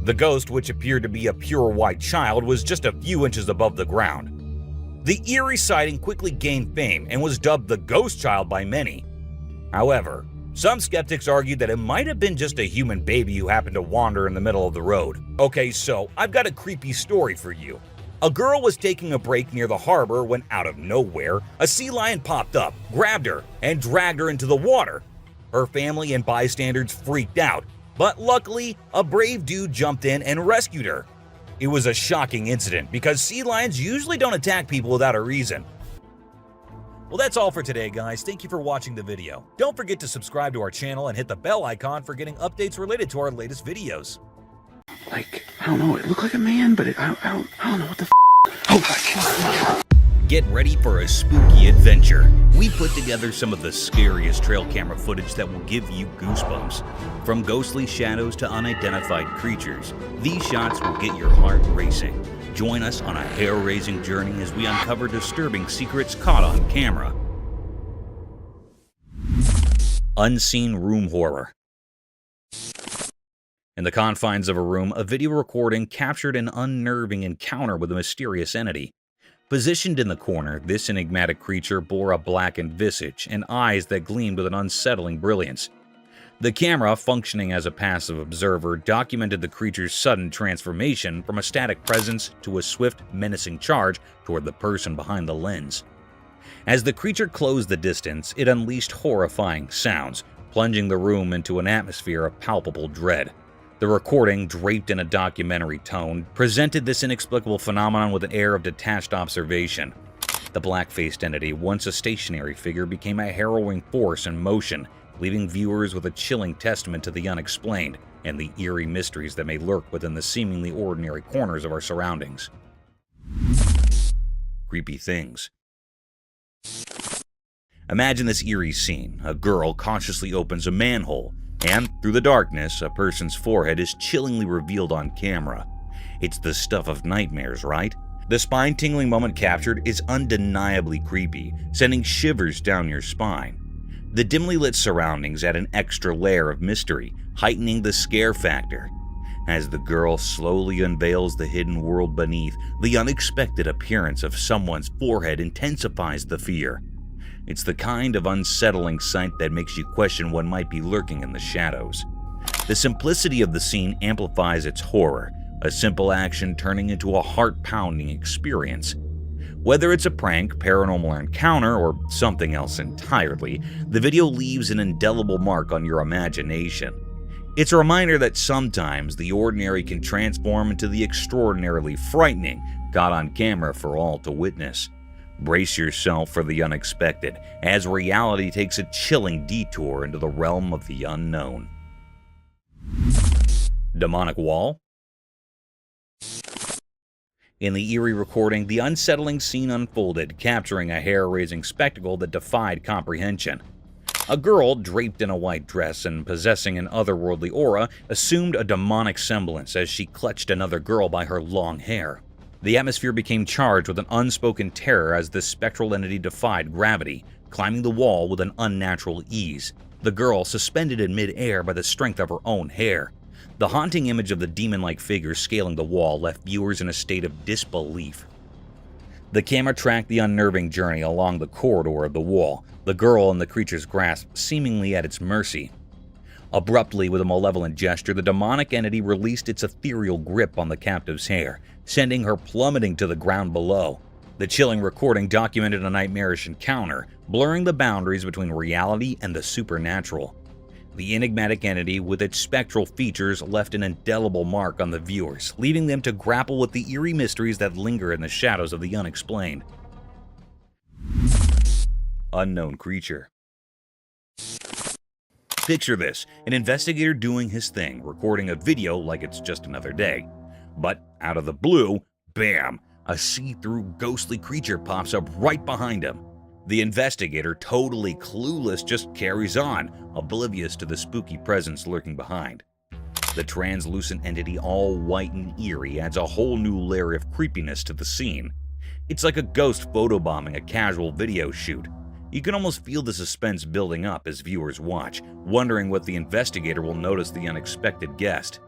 The ghost, which appeared to be a pure white child, was just a few inches above the ground. The eerie sighting quickly gained fame and was dubbed the Ghost Child by many. However, some skeptics argued that it might have been just a human baby who happened to wander in the middle of the road. Okay, so I've got a creepy story for you. A girl was taking a break near the harbor when, out of nowhere, a sea lion popped up, grabbed her, and dragged her into the water. Her family and bystanders freaked out, but luckily, a brave dude jumped in and rescued her. It was a shocking incident because sea lions usually don't attack people without a reason. Well, that's all for today, guys. Thank you for watching the video. Don't forget to subscribe to our channel and hit the bell icon for getting updates related to our latest videos. Like, how don't know. It looked like a man, but I don't know what the Oh, Get ready for a spooky adventure. We put together some of the scariest trail camera footage that will give you goosebumps. From ghostly shadows to unidentified creatures, these shots will get your heart racing. Join us on a hair-raising journey as we uncover disturbing secrets caught on camera. Unseen room horror. In the confines of a room, a video recording captured an unnerving encounter with a mysterious entity. Positioned in the corner, this enigmatic creature bore a blackened visage and eyes that gleamed with an unsettling brilliance. The camera, functioning as a passive observer, documented the creature's sudden transformation from a static presence to a swift, menacing charge toward the person behind the lens. As the creature closed the distance, it unleashed horrifying sounds, plunging the room into an atmosphere of palpable dread. The recording, draped in a documentary tone, presented this inexplicable phenomenon with an air of detached observation. The black-faced entity, once a stationary figure, became a harrowing force in motion, leaving viewers with a chilling testament to the unexplained and the eerie mysteries that may lurk within the seemingly ordinary corners of our surroundings. Creepy things. Imagine this eerie scene. A girl cautiously opens a manhole, and through the darkness, a person's forehead is chillingly revealed on camera. It's the stuff of nightmares, right? The spine-tingling moment captured is undeniably creepy, sending shivers down your spine. The dimly lit surroundings add an extra layer of mystery, heightening the scare factor. As the girl slowly unveils the hidden world beneath, the unexpected appearance of someone's forehead intensifies the fear. It's the kind of unsettling sight that makes you question what might be lurking in the shadows. The simplicity of the scene amplifies its horror, a simple action turning into a heart-pounding experience. Whether it's a prank, paranormal encounter, or something else entirely, the video leaves an indelible mark on your imagination. It's a reminder that sometimes the ordinary can transform into the extraordinarily frightening, caught on camera for all to witness. Brace yourself for the unexpected, as reality takes a chilling detour into the realm of the unknown. Demonic wall? In the eerie recording, the unsettling scene unfolded, capturing a hair-raising spectacle that defied comprehension. A girl, draped in a white dress and possessing an otherworldly aura, assumed a demonic semblance as she clutched another girl by her long hair. The atmosphere became charged with an unspoken terror as this spectral entity defied gravity, climbing the wall with an unnatural ease, the girl suspended in mid-air by the strength of her own hair. The haunting image of the demon-like figure scaling the wall left viewers in a state of disbelief. The camera tracked the unnerving journey along the corridor of the wall, the girl in the creature's grasp seemingly at its mercy. Abruptly, with a malevolent gesture, the demonic entity released its ethereal grip on the captive's hair, sending her plummeting to the ground below. The chilling recording documented a nightmarish encounter, blurring the boundaries between reality and the supernatural. The enigmatic entity, with its spectral features, left an indelible mark on the viewers, leaving them to grapple with the eerie mysteries that linger in the shadows of the unexplained. Unknown creature. Picture this, an investigator doing his thing, recording a video like it's just another day. But out of the blue, bam, a see-through ghostly creature pops up right behind him. The investigator, totally clueless, just carries on, oblivious to the spooky presence lurking behind. The translucent entity, all white and eerie, adds a whole new layer of creepiness to the scene. It's like a ghost photobombing a casual video shoot. You can almost feel the suspense building up as viewers watch, wondering what the investigator will notice the unexpected guest.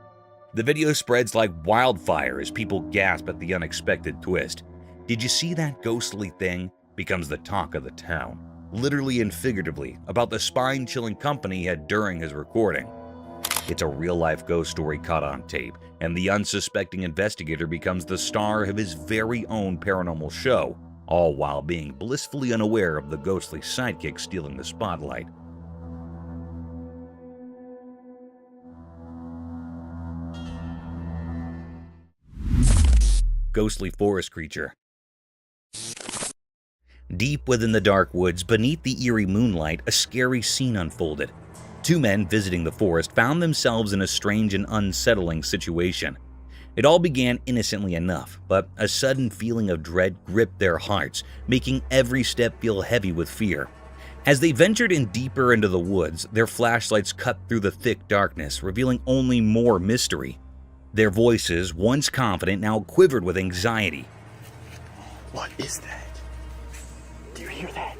The video spreads like wildfire as people gasp at the unexpected twist. "Did you see that ghostly thing?" becomes the talk of the town, literally and figuratively, about the spine-chilling company he had during his recording. It's a real-life ghost story caught on tape, and the unsuspecting investigator becomes the star of his very own paranormal show, all while being blissfully unaware of the ghostly sidekick stealing the spotlight. Ghostly forest creature. Deep within the dark woods, beneath the eerie moonlight, a scary scene unfolded. Two men visiting the forest found themselves in a strange and unsettling situation. It all began innocently enough, but a sudden feeling of dread gripped their hearts, making every step feel heavy with fear. As they ventured in deeper into the woods, their flashlights cut through the thick darkness, revealing only more mystery. Their voices, once confident, now quivered with anxiety. What is that? Do you hear that?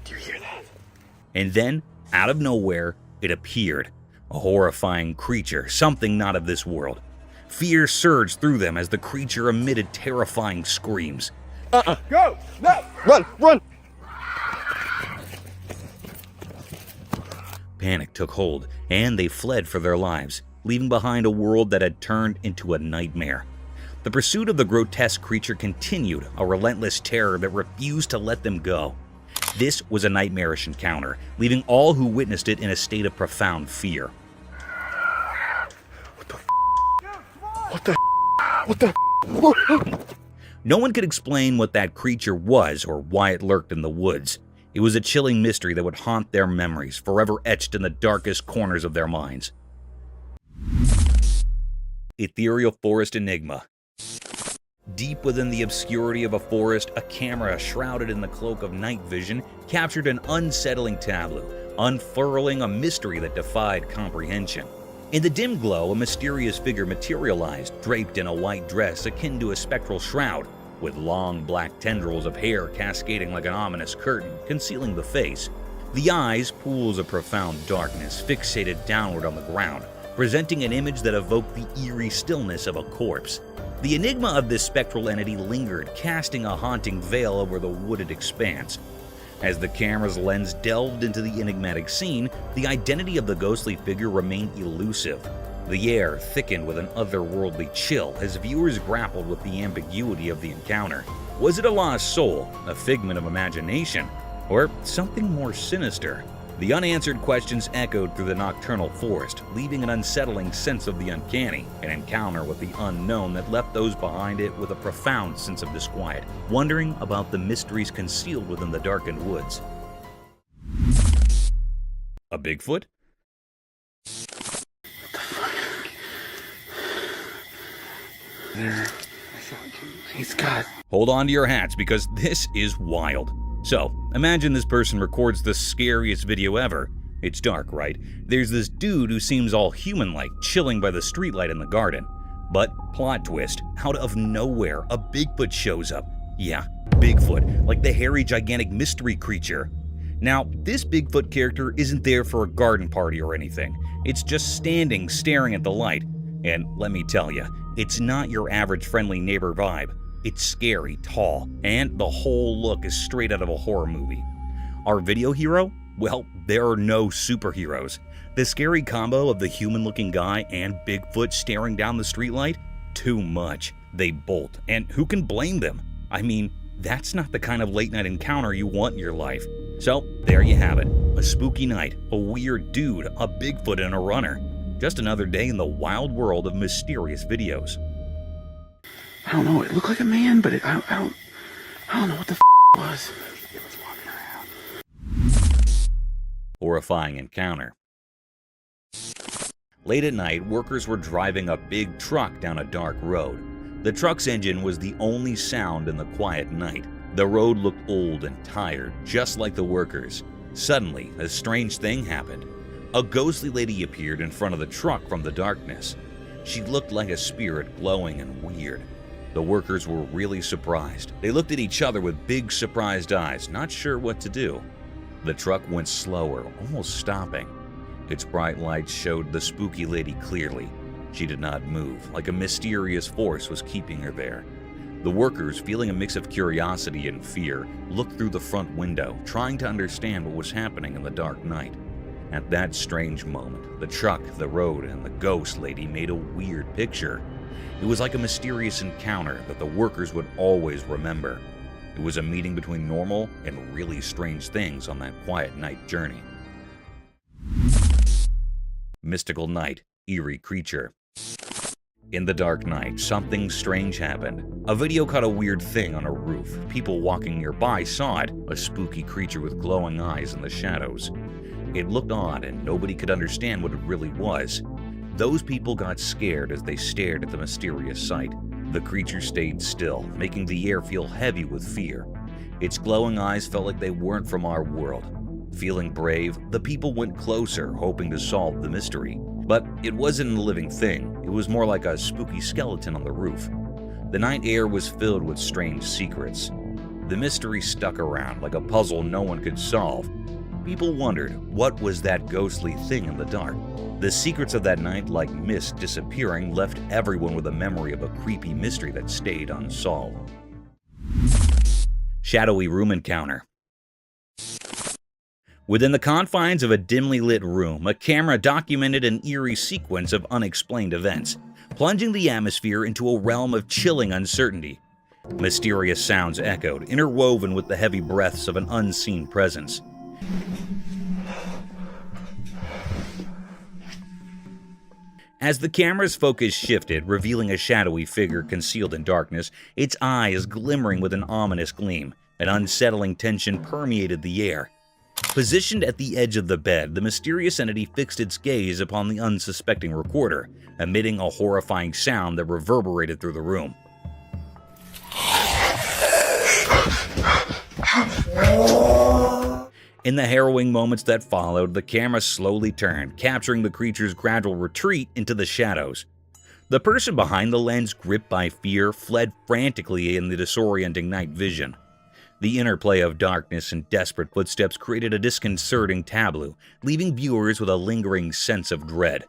Do you hear that? And then, out of nowhere, it appeared. A horrifying creature, something not of this world. Fear surged through them as the creature emitted terrifying screams. Go! No! Run! Run! Panic took hold, and they fled for their lives, leaving behind a world that had turned into a nightmare. The pursuit of the grotesque creature continued, a relentless terror that refused to let them go. This was a nightmarish encounter, leaving all who witnessed it in a state of profound fear. What the? No one could explain what that creature was or why it lurked in the woods. It was a chilling mystery that would haunt their memories, forever etched in the darkest corners of their minds. Ethereal Forest Enigma. Deep within the obscurity of a forest, a camera shrouded in the cloak of night vision captured an unsettling tableau, unfurling a mystery that defied comprehension. In the dim glow, a mysterious figure materialized, draped in a white dress akin to a spectral shroud, with long black tendrils of hair cascading like an ominous curtain, concealing the face. The eyes, pools of profound darkness, fixated downward on the ground, presenting an image that evoked the eerie stillness of a corpse. The enigma of this spectral entity lingered, casting a haunting veil over the wooded expanse. As the camera's lens delved into the enigmatic scene, the identity of the ghostly figure remained elusive. The air thickened with an otherworldly chill as viewers grappled with the ambiguity of the encounter. Was it a lost soul, a figment of imagination, or something more sinister? The unanswered questions echoed through the nocturnal forest, leaving an unsettling sense of the uncanny, an encounter with the unknown that left those behind it with a profound sense of disquiet, wondering about the mysteries concealed within the darkened woods. A Bigfoot? There. He's got. Hold on to your hats because this is wild. So, imagine this person records the scariest video ever. It's dark, right? There's this dude who seems all human-like, chilling by the streetlight in the garden. But, plot twist, out of nowhere, a Bigfoot shows up. Yeah, Bigfoot, like the hairy, gigantic mystery creature. Now, this Bigfoot character isn't there for a garden party or anything. It's just standing, staring at the light. And let me tell you, it's not your average friendly neighbor vibe. It's scary, tall, and the whole look is straight out of a horror movie. Our video hero? Well, there are no superheroes. The scary combo of the human-looking guy and Bigfoot staring down the streetlight? Too much. They bolt, and who can blame them? I mean, that's not the kind of late-night encounter you want in your life. So, there you have it. A spooky night, a weird dude, a Bigfoot, and a runner. Just another day in the wild world of mysterious videos. I don't know. It looked like a man, but I don't know what the it was. It was walking around. Horrifying encounter. Late at night, workers were driving a big truck down a dark road. The truck's engine was the only sound in the quiet night. The road looked old and tired, just like the workers. Suddenly, a strange thing happened. A ghostly lady appeared in front of the truck from the darkness. She looked like a spirit, glowing and weird. The workers were really surprised. They looked at each other with big, surprised eyes, not sure what to do. The truck went slower, almost stopping. Its bright lights showed the spooky lady clearly. She did not move, like a mysterious force was keeping her there. The workers, feeling a mix of curiosity and fear, looked through the front window, trying to understand what was happening in the dark night. At that strange moment, the truck, the road, and the ghost lady made a weird picture. It was like a mysterious encounter that the workers would always remember. It was a meeting between normal and really strange things on that quiet night journey. Mystical night, eerie creature. In the dark night, something strange happened. A video caught a weird thing on a roof. People walking nearby saw it, a spooky creature with glowing eyes in the shadows. It looked odd and nobody could understand what it really was. Those people got scared as they stared at the mysterious sight. The creature stayed still, making the air feel heavy with fear. Its glowing eyes felt like they weren't from our world. Feeling brave, the people went closer, hoping to solve the mystery. But it wasn't a living thing, it was more like a spooky skeleton on the roof. The night air was filled with strange secrets. The mystery stuck around like a puzzle no one could solve. People wondered, what was that ghostly thing in the dark? The secrets of that night, like mist disappearing, left everyone with a memory of a creepy mystery that stayed unsolved. Shadowy room encounter. Within the confines of a dimly lit room, a camera documented an eerie sequence of unexplained events, plunging the atmosphere into a realm of chilling uncertainty. Mysterious sounds echoed, interwoven with the heavy breaths of an unseen presence. As the camera's focus shifted, revealing a shadowy figure concealed in darkness, its eyes glimmering with an ominous gleam, an unsettling tension permeated the air. Positioned at the edge of the bed, the mysterious entity fixed its gaze upon the unsuspecting recorder, emitting a horrifying sound that reverberated through the room. In the harrowing moments that followed, the camera slowly turned, capturing the creature's gradual retreat into the shadows. The person behind the lens, gripped by fear, fled frantically in the disorienting night vision. The interplay of darkness and desperate footsteps created a disconcerting tableau, leaving viewers with a lingering sense of dread.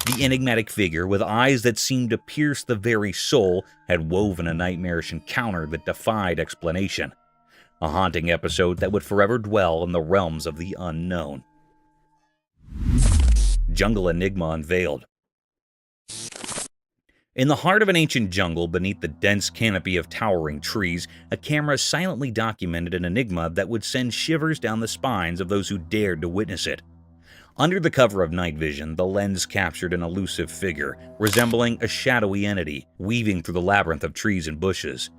The enigmatic figure, with eyes that seemed to pierce the very soul, had woven a nightmarish encounter that defied explanation. A haunting episode that would forever dwell in the realms of the unknown. Jungle Enigma Unveiled. In the heart of an ancient jungle, beneath the dense canopy of towering trees, a camera silently documented an enigma that would send shivers down the spines of those who dared to witness it. Under the cover of night vision, the lens captured an elusive figure, resembling a shadowy entity, weaving through the labyrinth of trees and bushes.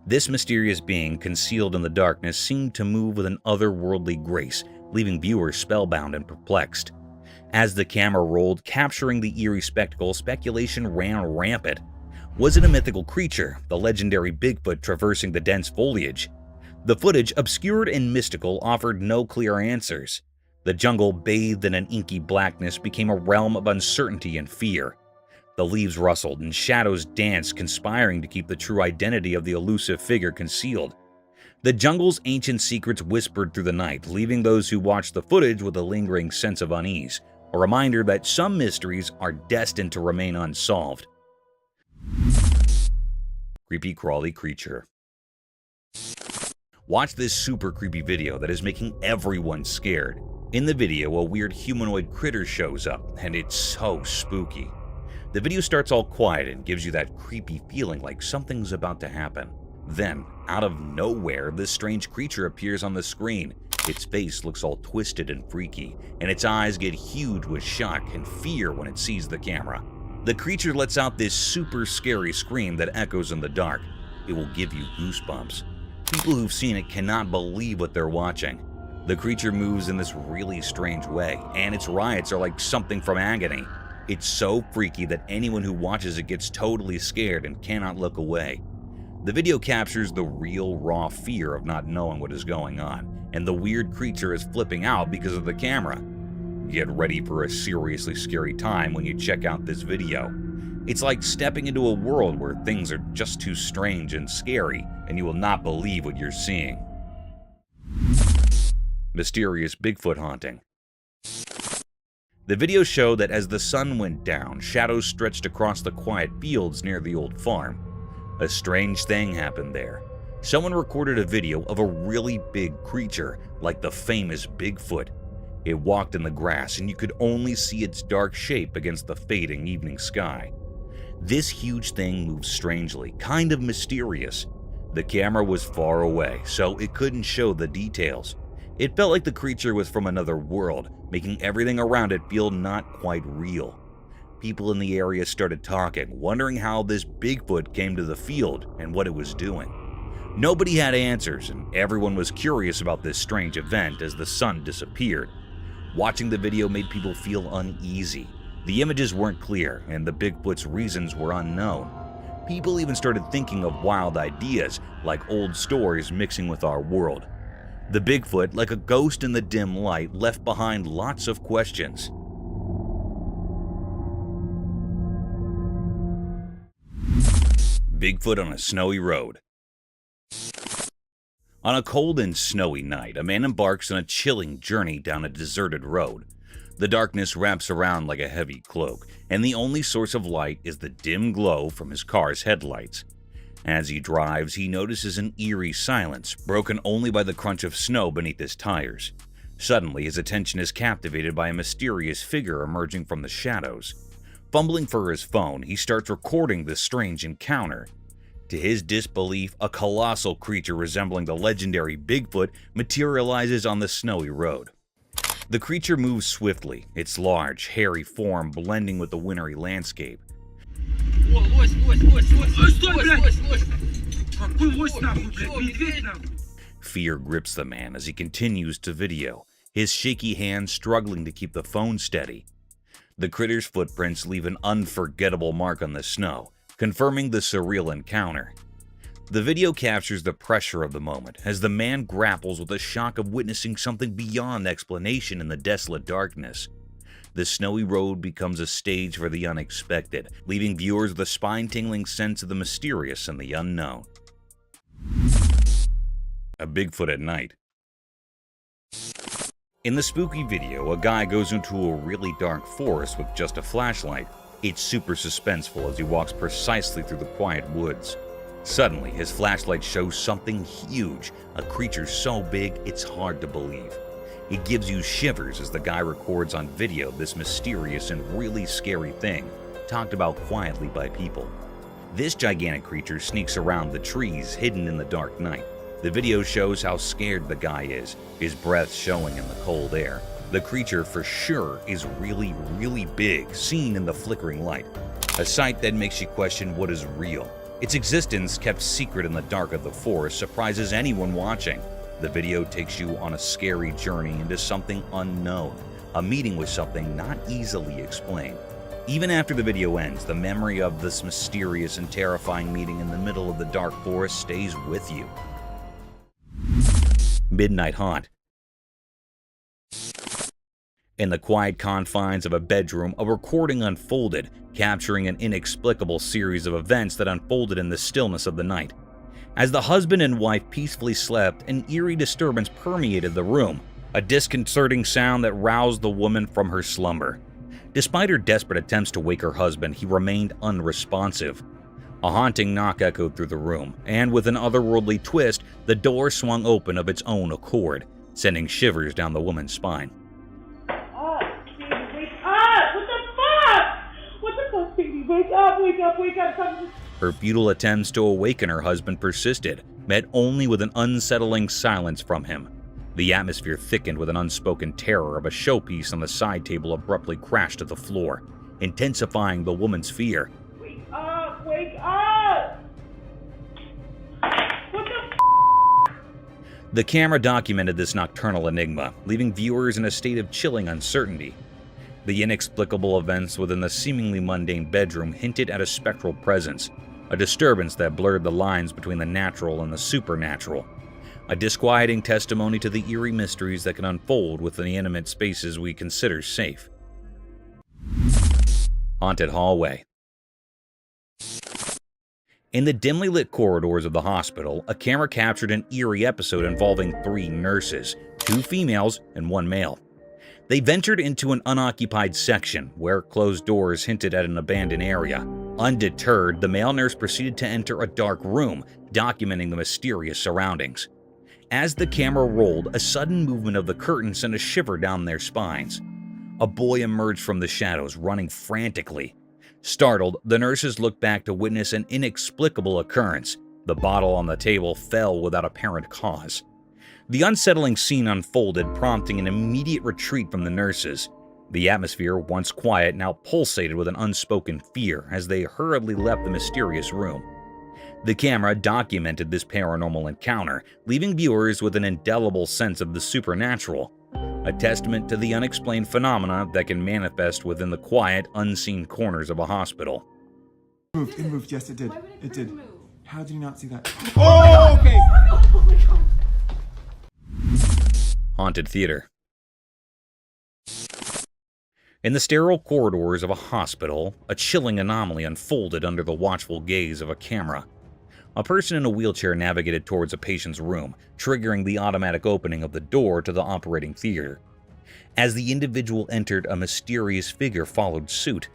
This mysterious being, concealed in the darkness, seemed to move with an otherworldly grace, leaving viewers spellbound and perplexed. As the camera rolled, capturing the eerie spectacle, speculation ran rampant. Was it a mythical creature, the legendary Bigfoot traversing the dense foliage? The footage, obscured and mystical, offered no clear answers. The jungle, bathed in an inky blackness, became a realm of uncertainty and fear. The leaves rustled and shadows danced, conspiring to keep the true identity of the elusive figure concealed. The jungle's ancient secrets whispered through the night, leaving those who watched the footage with a lingering sense of unease, a reminder that some mysteries are destined to remain unsolved. Creepy crawly creature. Watch this super creepy video that is making everyone scared. In the video, a weird humanoid critter shows up, and it's so spooky. The video starts all quiet and gives you that creepy feeling like something's about to happen. Then, out of nowhere, this strange creature appears on the screen. Its face looks all twisted and freaky, and its eyes get huge with shock and fear when it sees the camera. The creature lets out this super scary scream that echoes in the dark. It will give you goosebumps. People who've seen it cannot believe what they're watching. The creature moves in this really strange way, and its riots are like something from Agony. It's so freaky that anyone who watches it gets totally scared and cannot look away. The video captures the real, raw fear of not knowing what is going on, and the weird creature is flipping out because of the camera. Get ready for a seriously scary time when you check out this video. It's like stepping into a world where things are just too strange and scary, and you will not believe what you're seeing. Mysterious Bigfoot haunting. The video showed that as the sun went down, shadows stretched across the quiet fields near the old farm. A strange thing happened there. Someone recorded a video of a really big creature, like the famous Bigfoot. It walked in the grass, and you could only see its dark shape against the fading evening sky. This huge thing moved strangely, kind of mysterious. The camera was far away, so it couldn't show the details. It felt like the creature was from another world, making everything around it feel not quite real. People in the area started talking, wondering how this Bigfoot came to the field and what it was doing. Nobody had answers, and everyone was curious about this strange event as the sun disappeared. Watching the video made people feel uneasy. The images weren't clear, and the Bigfoot's reasons were unknown. People even started thinking of wild ideas, like old stories mixing with our world. The Bigfoot, like a ghost in the dim light, left behind lots of questions. Bigfoot on a snowy road. On a cold and snowy night, a man embarks on a chilling journey down a deserted road. The darkness wraps around like a heavy cloak, and the only source of light is the dim glow from his car's headlights. As he drives, he notices an eerie silence, broken only by the crunch of snow beneath his tires. Suddenly, his attention is captivated by a mysterious figure emerging from the shadows. Fumbling for his phone, he starts recording this strange encounter. To his disbelief, a colossal creature resembling the legendary Bigfoot materializes on the snowy road. The creature moves swiftly, its large, hairy form blending with the wintry landscape. Fear grips the man as he continues to video, his shaky hands struggling to keep the phone steady. The critter's footprints leave an unforgettable mark on the snow, confirming the surreal encounter. The video captures the pressure of the moment as the man grapples with the shock of witnessing something beyond explanation in the desolate darkness. The snowy road becomes a stage for the unexpected, leaving viewers with a spine-tingling sense of the mysterious and the unknown. A Bigfoot at night. In the spooky video, a guy goes into a really dark forest with just a flashlight. It's super suspenseful as he walks precisely through the quiet woods. Suddenly, his flashlight shows something huge, a creature so big it's hard to believe. It gives you shivers as the guy records on video this mysterious and really scary thing, talked about quietly by people. This gigantic creature sneaks around the trees hidden in the dark night. The video shows how scared the guy is, his breath showing in the cold air. The creature for sure is really, really big, seen in the flickering light. A sight that makes you question what is real. Its existence, kept secret in the dark of the forest, surprises anyone watching. The video takes you on a scary journey into something unknown, a meeting with something not easily explained. Even after the video ends, the memory of this mysterious and terrifying meeting in the middle of the dark forest stays with you. Midnight Haunt. In the quiet confines of a bedroom, a recording unfolded, capturing an inexplicable series of events that unfolded in the stillness of the night. As the husband and wife peacefully slept, an eerie disturbance permeated the room, a disconcerting sound that roused the woman from her slumber. Despite her desperate attempts to wake her husband, he remained unresponsive. A haunting knock echoed through the room, and with an otherworldly twist, the door swung open of its own accord, sending shivers down the woman's spine. Wake up. Her futile attempts to awaken her husband persisted, met only with an unsettling silence from him. The atmosphere thickened with an unspoken terror of a showpiece on the side table abruptly crashed to the floor, intensifying the woman's fear. Wake up! Wake up! What the The camera documented this nocturnal enigma, leaving viewers in a state of chilling uncertainty. The inexplicable events within the seemingly mundane bedroom hinted at a spectral presence, a disturbance that blurred the lines between the natural and the supernatural, a disquieting testimony to the eerie mysteries that can unfold within the intimate spaces we consider safe. Haunted Hallway. In the dimly lit corridors of the hospital, a camera captured an eerie episode involving 3 nurses, 2 females and 1 male. They ventured into an unoccupied section where closed doors hinted at an abandoned area. Undeterred, the male nurse proceeded to enter a dark room, documenting the mysterious surroundings. As the camera rolled, a sudden movement of the curtain sent a shiver down their spines. A boy emerged from the shadows, running frantically. Startled, the nurses looked back to witness an inexplicable occurrence. The bottle on the table fell without apparent cause. The unsettling scene unfolded, prompting an immediate retreat from the nurses. The atmosphere, once quiet, now pulsated with an unspoken fear as they hurriedly left the mysterious room. The camera documented this paranormal encounter, leaving viewers with an indelible sense of the supernatural. a testament to the unexplained phenomena that can manifest within the quiet, unseen corners of a hospital. It moved, yes, it did. It did. How did you not see that? Oh, okay. Haunted theater. In the sterile corridors of a hospital, a chilling anomaly unfolded under the watchful gaze of a camera. A person in a wheelchair navigated towards a patient's room, triggering the automatic opening of the door to the operating theater. As the individual entered, a mysterious figure followed suit.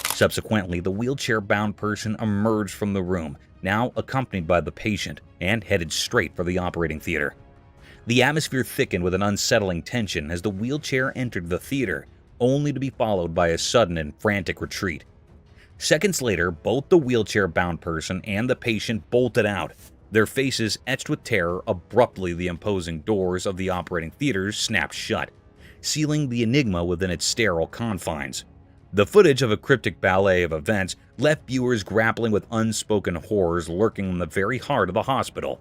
Subsequently, the wheelchair-bound person emerged from the room, now accompanied by the patient, and headed straight for the operating theater. The atmosphere thickened with an unsettling tension as the wheelchair entered the theater, only to be followed by a sudden and frantic retreat. Seconds later, both the wheelchair-bound person and the patient bolted out, their faces etched with terror. Abruptly, the imposing doors of the operating theater snapped shut, sealing the enigma within its sterile confines. The footage of a cryptic ballet of events left viewers grappling with unspoken horrors lurking in the very heart of the hospital.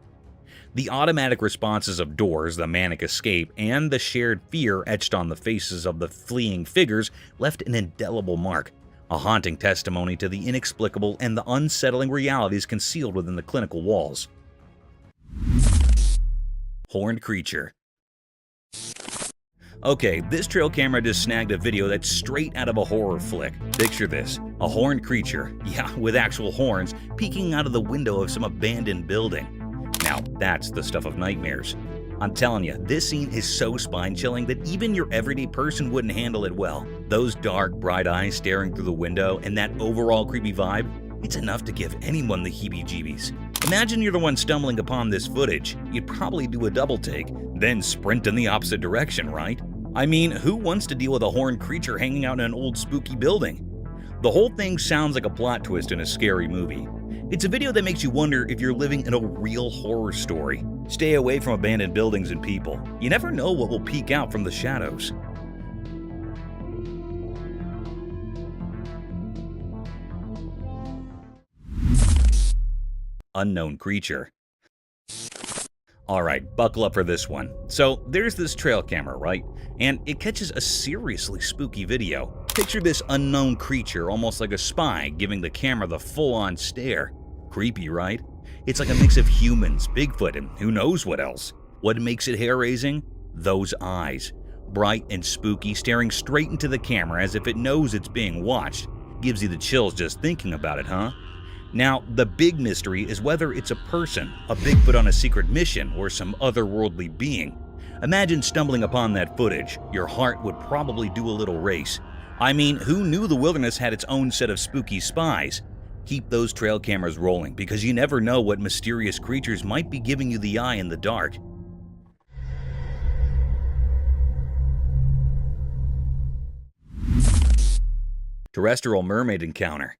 The automatic responses of doors, the manic escape, and the shared fear etched on the faces of the fleeing figures left an indelible mark, a haunting testimony to the inexplicable and the unsettling realities concealed within the clinical walls. Horned creature. Okay, this trail camera just snagged a video that's straight out of a horror flick. Picture this, a horned creature, yeah, with actual horns, peeking out of the window of some abandoned building. Now, that's the stuff of nightmares. I'm telling you, this scene is so spine-chilling that even your everyday person wouldn't handle it well. Those dark, bright eyes staring through the window and that overall creepy vibe, it's enough to give anyone the heebie-jeebies. Imagine you're the one stumbling upon this footage. You'd probably do a double take, then sprint in the opposite direction, right? I mean, who wants to deal with a horned creature hanging out in an old spooky building? The whole thing sounds like a plot twist in a scary movie. It's a video that makes you wonder if you're living in a real horror story. Stay away from abandoned buildings and people. You never know what will peek out from the shadows. Unknown creature. Alright, buckle up for this one. So, there's this trail camera, right? And it catches a seriously spooky video. Picture this unknown creature, almost like a spy, giving the camera the full-on stare. Creepy, right? It's like a mix of humans, Bigfoot, and who knows what else. What makes it hair-raising? Those eyes. Bright and spooky, staring straight into the camera as if it knows it's being watched. Gives you the chills just thinking about it, huh? Now, the big mystery is whether it's a person, a Bigfoot on a secret mission, or some otherworldly being. Imagine stumbling upon that footage. Your heart would probably do a little race. I mean, who knew the wilderness had its own set of spooky spies? Keep those trail cameras rolling, because you never know what mysterious creatures might be giving you the eye in the dark. Terrestrial mermaid encounter.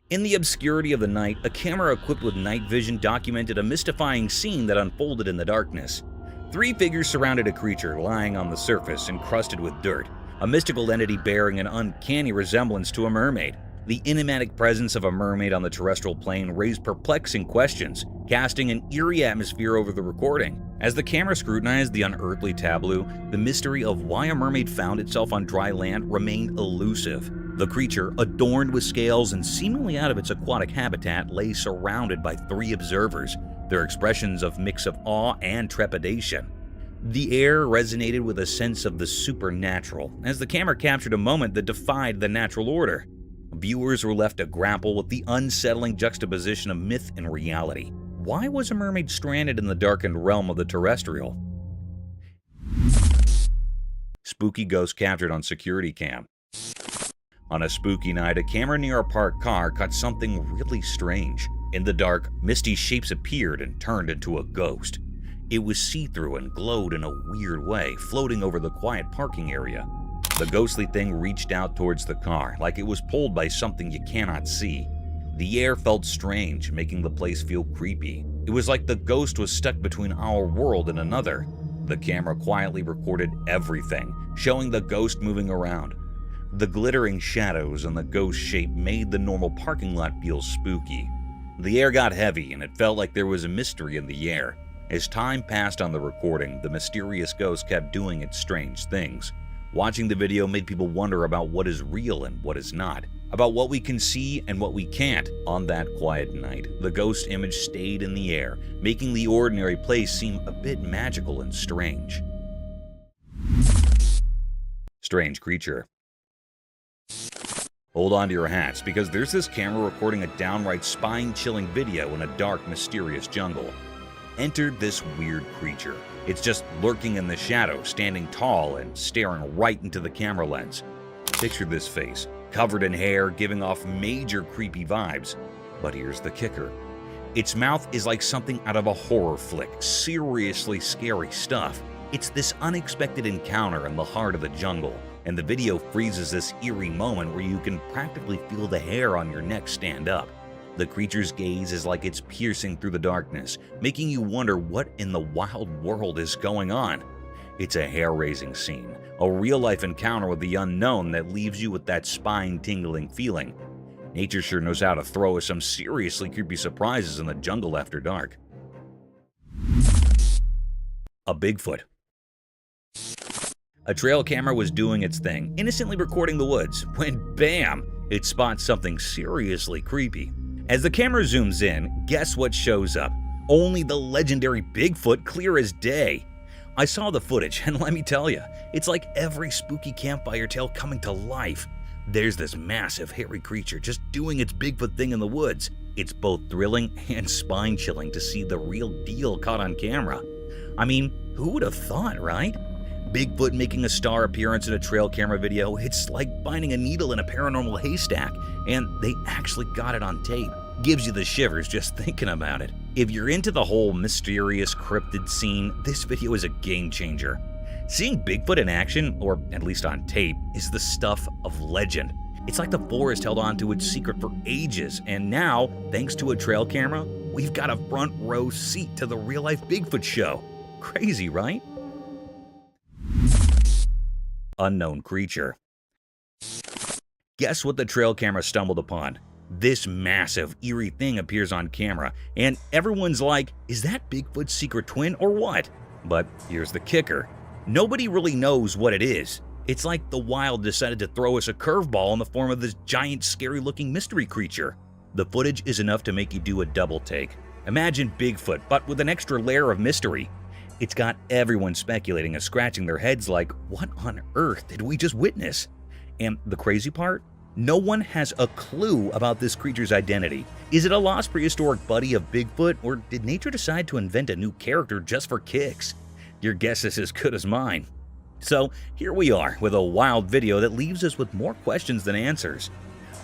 In the obscurity of the night, a camera equipped with night vision documented a mystifying scene that unfolded in the darkness. 3 figures surrounded a creature lying on the surface, encrusted with dirt, a mystical entity bearing an uncanny resemblance to a mermaid. The enigmatic presence of a mermaid on the terrestrial plane raised perplexing questions, casting an eerie atmosphere over the recording. As the camera scrutinized the unearthly tableau, the mystery of why a mermaid found itself on dry land remained elusive. The creature, adorned with scales and seemingly out of its aquatic habitat, lay surrounded by 3 observers, their expressions of mix of awe and trepidation. The air resonated with a sense of the supernatural, as the camera captured a moment that defied the natural order. Viewers were left to grapple with the unsettling juxtaposition of myth and reality. Why was a mermaid stranded in the darkened realm of the terrestrial? Spooky ghost captured on security cam. On a spooky night, a camera near a parked car caught something really strange. In the dark, misty shapes appeared and turned into a ghost. It was see-through and glowed in a weird way, floating over the quiet parking area. The ghostly thing reached out towards the car, like it was pulled by something you cannot see. The air felt strange, making the place feel creepy. It was like the ghost was stuck between our world and another. The camera quietly recorded everything, showing the ghost moving around. The glittering shadows and the ghost shape made the normal parking lot feel spooky. The air got heavy, and it felt like there was a mystery in the air. As time passed on the recording, the mysterious ghost kept doing its strange things. Watching the video made people wonder about what is real and what is not, about what we can see and what we can't. On that quiet night, the ghost image stayed in the air, making the ordinary place seem a bit magical and strange. Strange creature. Hold on to your hats, because there's this camera recording a downright spine-chilling video in a dark, mysterious jungle. Enter this weird creature. It's just lurking in the shadows, standing tall and staring right into the camera lens. Picture this face, covered in hair, giving off major creepy vibes. But here's the kicker. Its mouth is like something out of a horror flick, seriously scary stuff. It's this unexpected encounter in the heart of the jungle, and the video freezes this eerie moment where you can practically feel the hair on your neck stand up. The creature's gaze is like it's piercing through the darkness, making you wonder what in the wild world is going on. It's a hair-raising scene, a real-life encounter with the unknown that leaves you with that spine-tingling feeling. Nature sure knows how to throw us some seriously creepy surprises in the jungle after dark. A Bigfoot. A trail camera was doing its thing, innocently recording the woods, when bam, it spots something seriously creepy. As the camera zooms in, guess what shows up? Only the legendary Bigfoot, clear as day. I saw the footage, and let me tell you, it's like every spooky campfire tale coming to life. There's this massive, hairy creature just doing its Bigfoot thing in the woods. It's both thrilling and spine-chilling to see the real deal caught on camera. I mean, who would have thought, right? Bigfoot making a star appearance in a trail camera video, it's like finding a needle in a paranormal haystack, and they actually got it on tape. Gives you the shivers just thinking about it. If you're into the whole mysterious cryptid scene, this video is a game changer. Seeing Bigfoot in action, or at least on tape, is the stuff of legend. It's like the forest held on to its secret for ages, and now, thanks to a trail camera, we've got a front row seat to the real-life Bigfoot show. Crazy, right? Unknown creature. Guess what the trail camera stumbled upon? This massive, eerie thing appears on camera, and everyone's like, is that Bigfoot's secret twin or what? But here's the kicker. Nobody really knows what it is. It's like the wild decided to throw us a curveball in the form of this giant, scary-looking mystery creature. The footage is enough to make you do a double take. Imagine Bigfoot, but with an extra layer of mystery. It's got everyone speculating and scratching their heads like, what on earth did we just witness? And the crazy part? No one has a clue about this creature's identity. Is it a lost prehistoric buddy of Bigfoot, or did nature decide to invent a new character just for kicks? Your guess is as good as mine. So here we are with a wild video that leaves us with more questions than answers.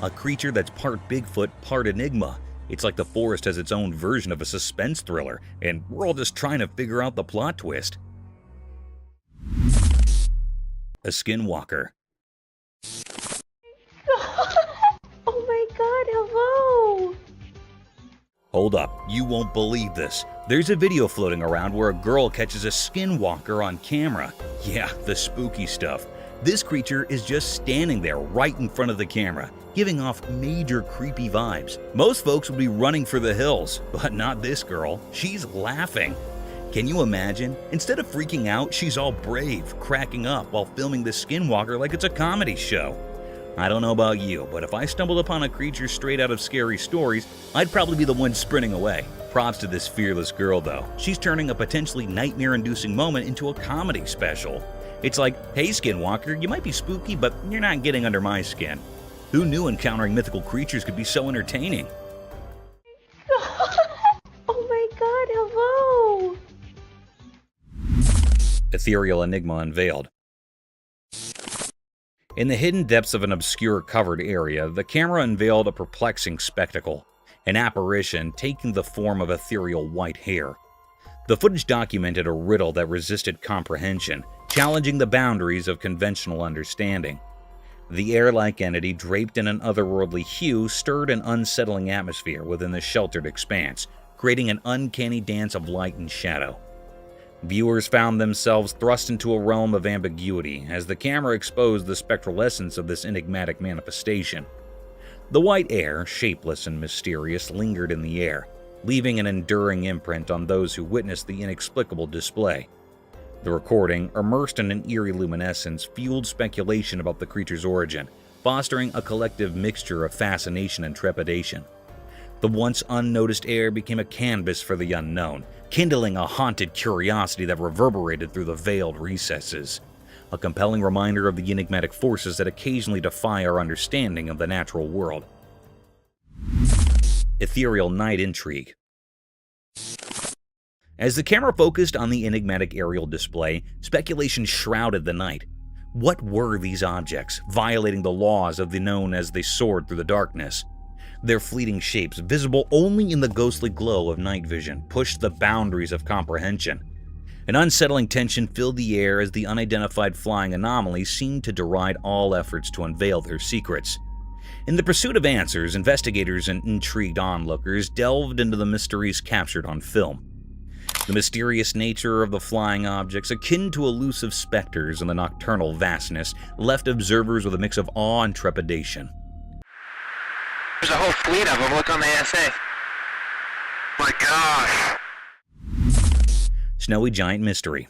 A creature that's part Bigfoot, part Enigma. It's like the forest has its own version of a suspense thriller, and we're all just trying to figure out the plot twist. A skinwalker. Oh my god, hello! Hold up, you won't believe this. There's a video floating around where a girl catches a skinwalker on camera. Yeah, the spooky stuff. This creature is just standing there right in front of the camera, giving off major creepy vibes. Most folks would be running for the hills, but not this girl. She's laughing. Can you imagine? Instead of freaking out, she's all brave, cracking up while filming the skinwalker like it's a comedy show. I don't know about you, but if I stumbled upon a creature straight out of scary stories, I'd probably be the one sprinting away. Props to this fearless girl though. She's turning a potentially nightmare-inducing moment into a comedy special. It's like, hey skinwalker, you might be spooky, but you're not getting under my skin. Who knew encountering mythical creatures could be so entertaining? Oh my god, hello! Ethereal enigma unveiled. In the hidden depths of an obscure covered area, the camera unveiled a perplexing spectacle, an apparition taking the form of ethereal white hair. The footage documented a riddle that resisted comprehension, challenging the boundaries of conventional understanding. The air-like entity, draped in an otherworldly hue, stirred an unsettling atmosphere within the sheltered expanse, creating an uncanny dance of light and shadow. Viewers found themselves thrust into a realm of ambiguity as the camera exposed the spectral essence of this enigmatic manifestation. The white air, shapeless and mysterious, lingered in the air, leaving an enduring imprint on those who witnessed the inexplicable display. The recording, immersed in an eerie luminescence, fueled speculation about the creature's origin, fostering a collective mixture of fascination and trepidation. The once unnoticed air became a canvas for the unknown, kindling a haunted curiosity that reverberated through the veiled recesses, a compelling reminder of the enigmatic forces that occasionally defy our understanding of the natural world. Ethereal night intrigue. As the camera focused on the enigmatic aerial display, speculation shrouded the night. What were these objects, violating the laws of the known as they soared through the darkness? Their fleeting shapes, visible only in the ghostly glow of night vision, pushed the boundaries of comprehension. An unsettling tension filled the air as the unidentified flying anomalies seemed to deride all efforts to unveil their secrets. In the pursuit of answers, investigators and intrigued onlookers delved into the mysteries captured on film. The mysterious nature of the flying objects, akin to elusive specters in the nocturnal vastness, left observers with a mix of awe and trepidation. There's a whole fleet of them. Look on the ASA. My gosh. Snowy giant mystery.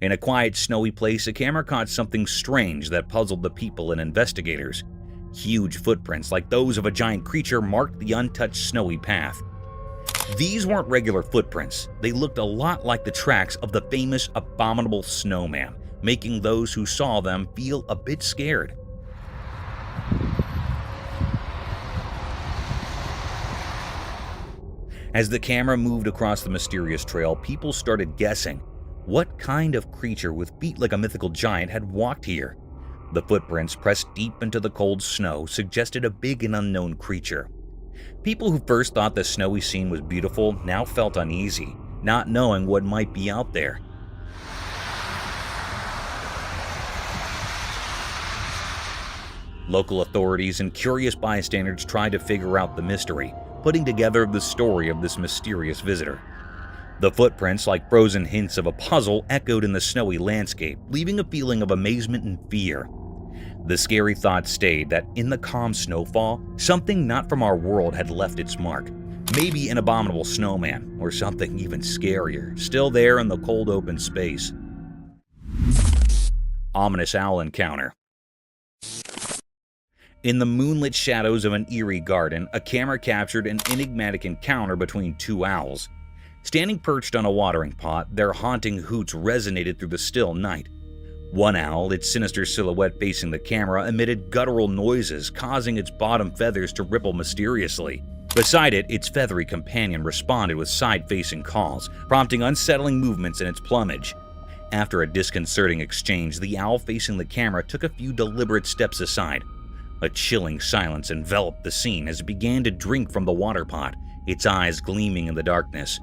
In a quiet, snowy place, a camera caught something strange that puzzled the people and investigators. Huge footprints, like those of a giant creature, marked the untouched snowy path. These weren't regular footprints. They looked a lot like the tracks of the famous abominable snowman, making those who saw them feel a bit scared. As the camera moved across the mysterious trail, people started guessing. What kind of creature with feet like a mythical giant had walked here? The footprints, pressed deep into the cold snow, suggested a big and unknown creature. People who first thought the snowy scene was beautiful now felt uneasy, not knowing what might be out there. Local authorities and curious bystanders tried to figure out the mystery, putting together the story of this mysterious visitor. The footprints, like frozen hints of a puzzle, echoed in the snowy landscape, leaving a feeling of amazement and fear. The scary thought stayed that in the calm snowfall, something not from our world had left its mark. Maybe an abominable snowman, or something even scarier, still there in the cold open space. Ominous owl encounter. In the moonlit shadows of an eerie garden, a camera captured an enigmatic encounter between two owls. Standing perched on a watering pot, their haunting hoots resonated through the still night. One owl, its sinister silhouette facing the camera, emitted guttural noises, causing its bottom feathers to ripple mysteriously. Beside it, its feathery companion responded with side-facing calls, prompting unsettling movements in its plumage. After a disconcerting exchange, the owl facing the camera took a few deliberate steps aside. A chilling silence enveloped the scene as it began to drink from the water pot, its eyes gleaming in the darkness.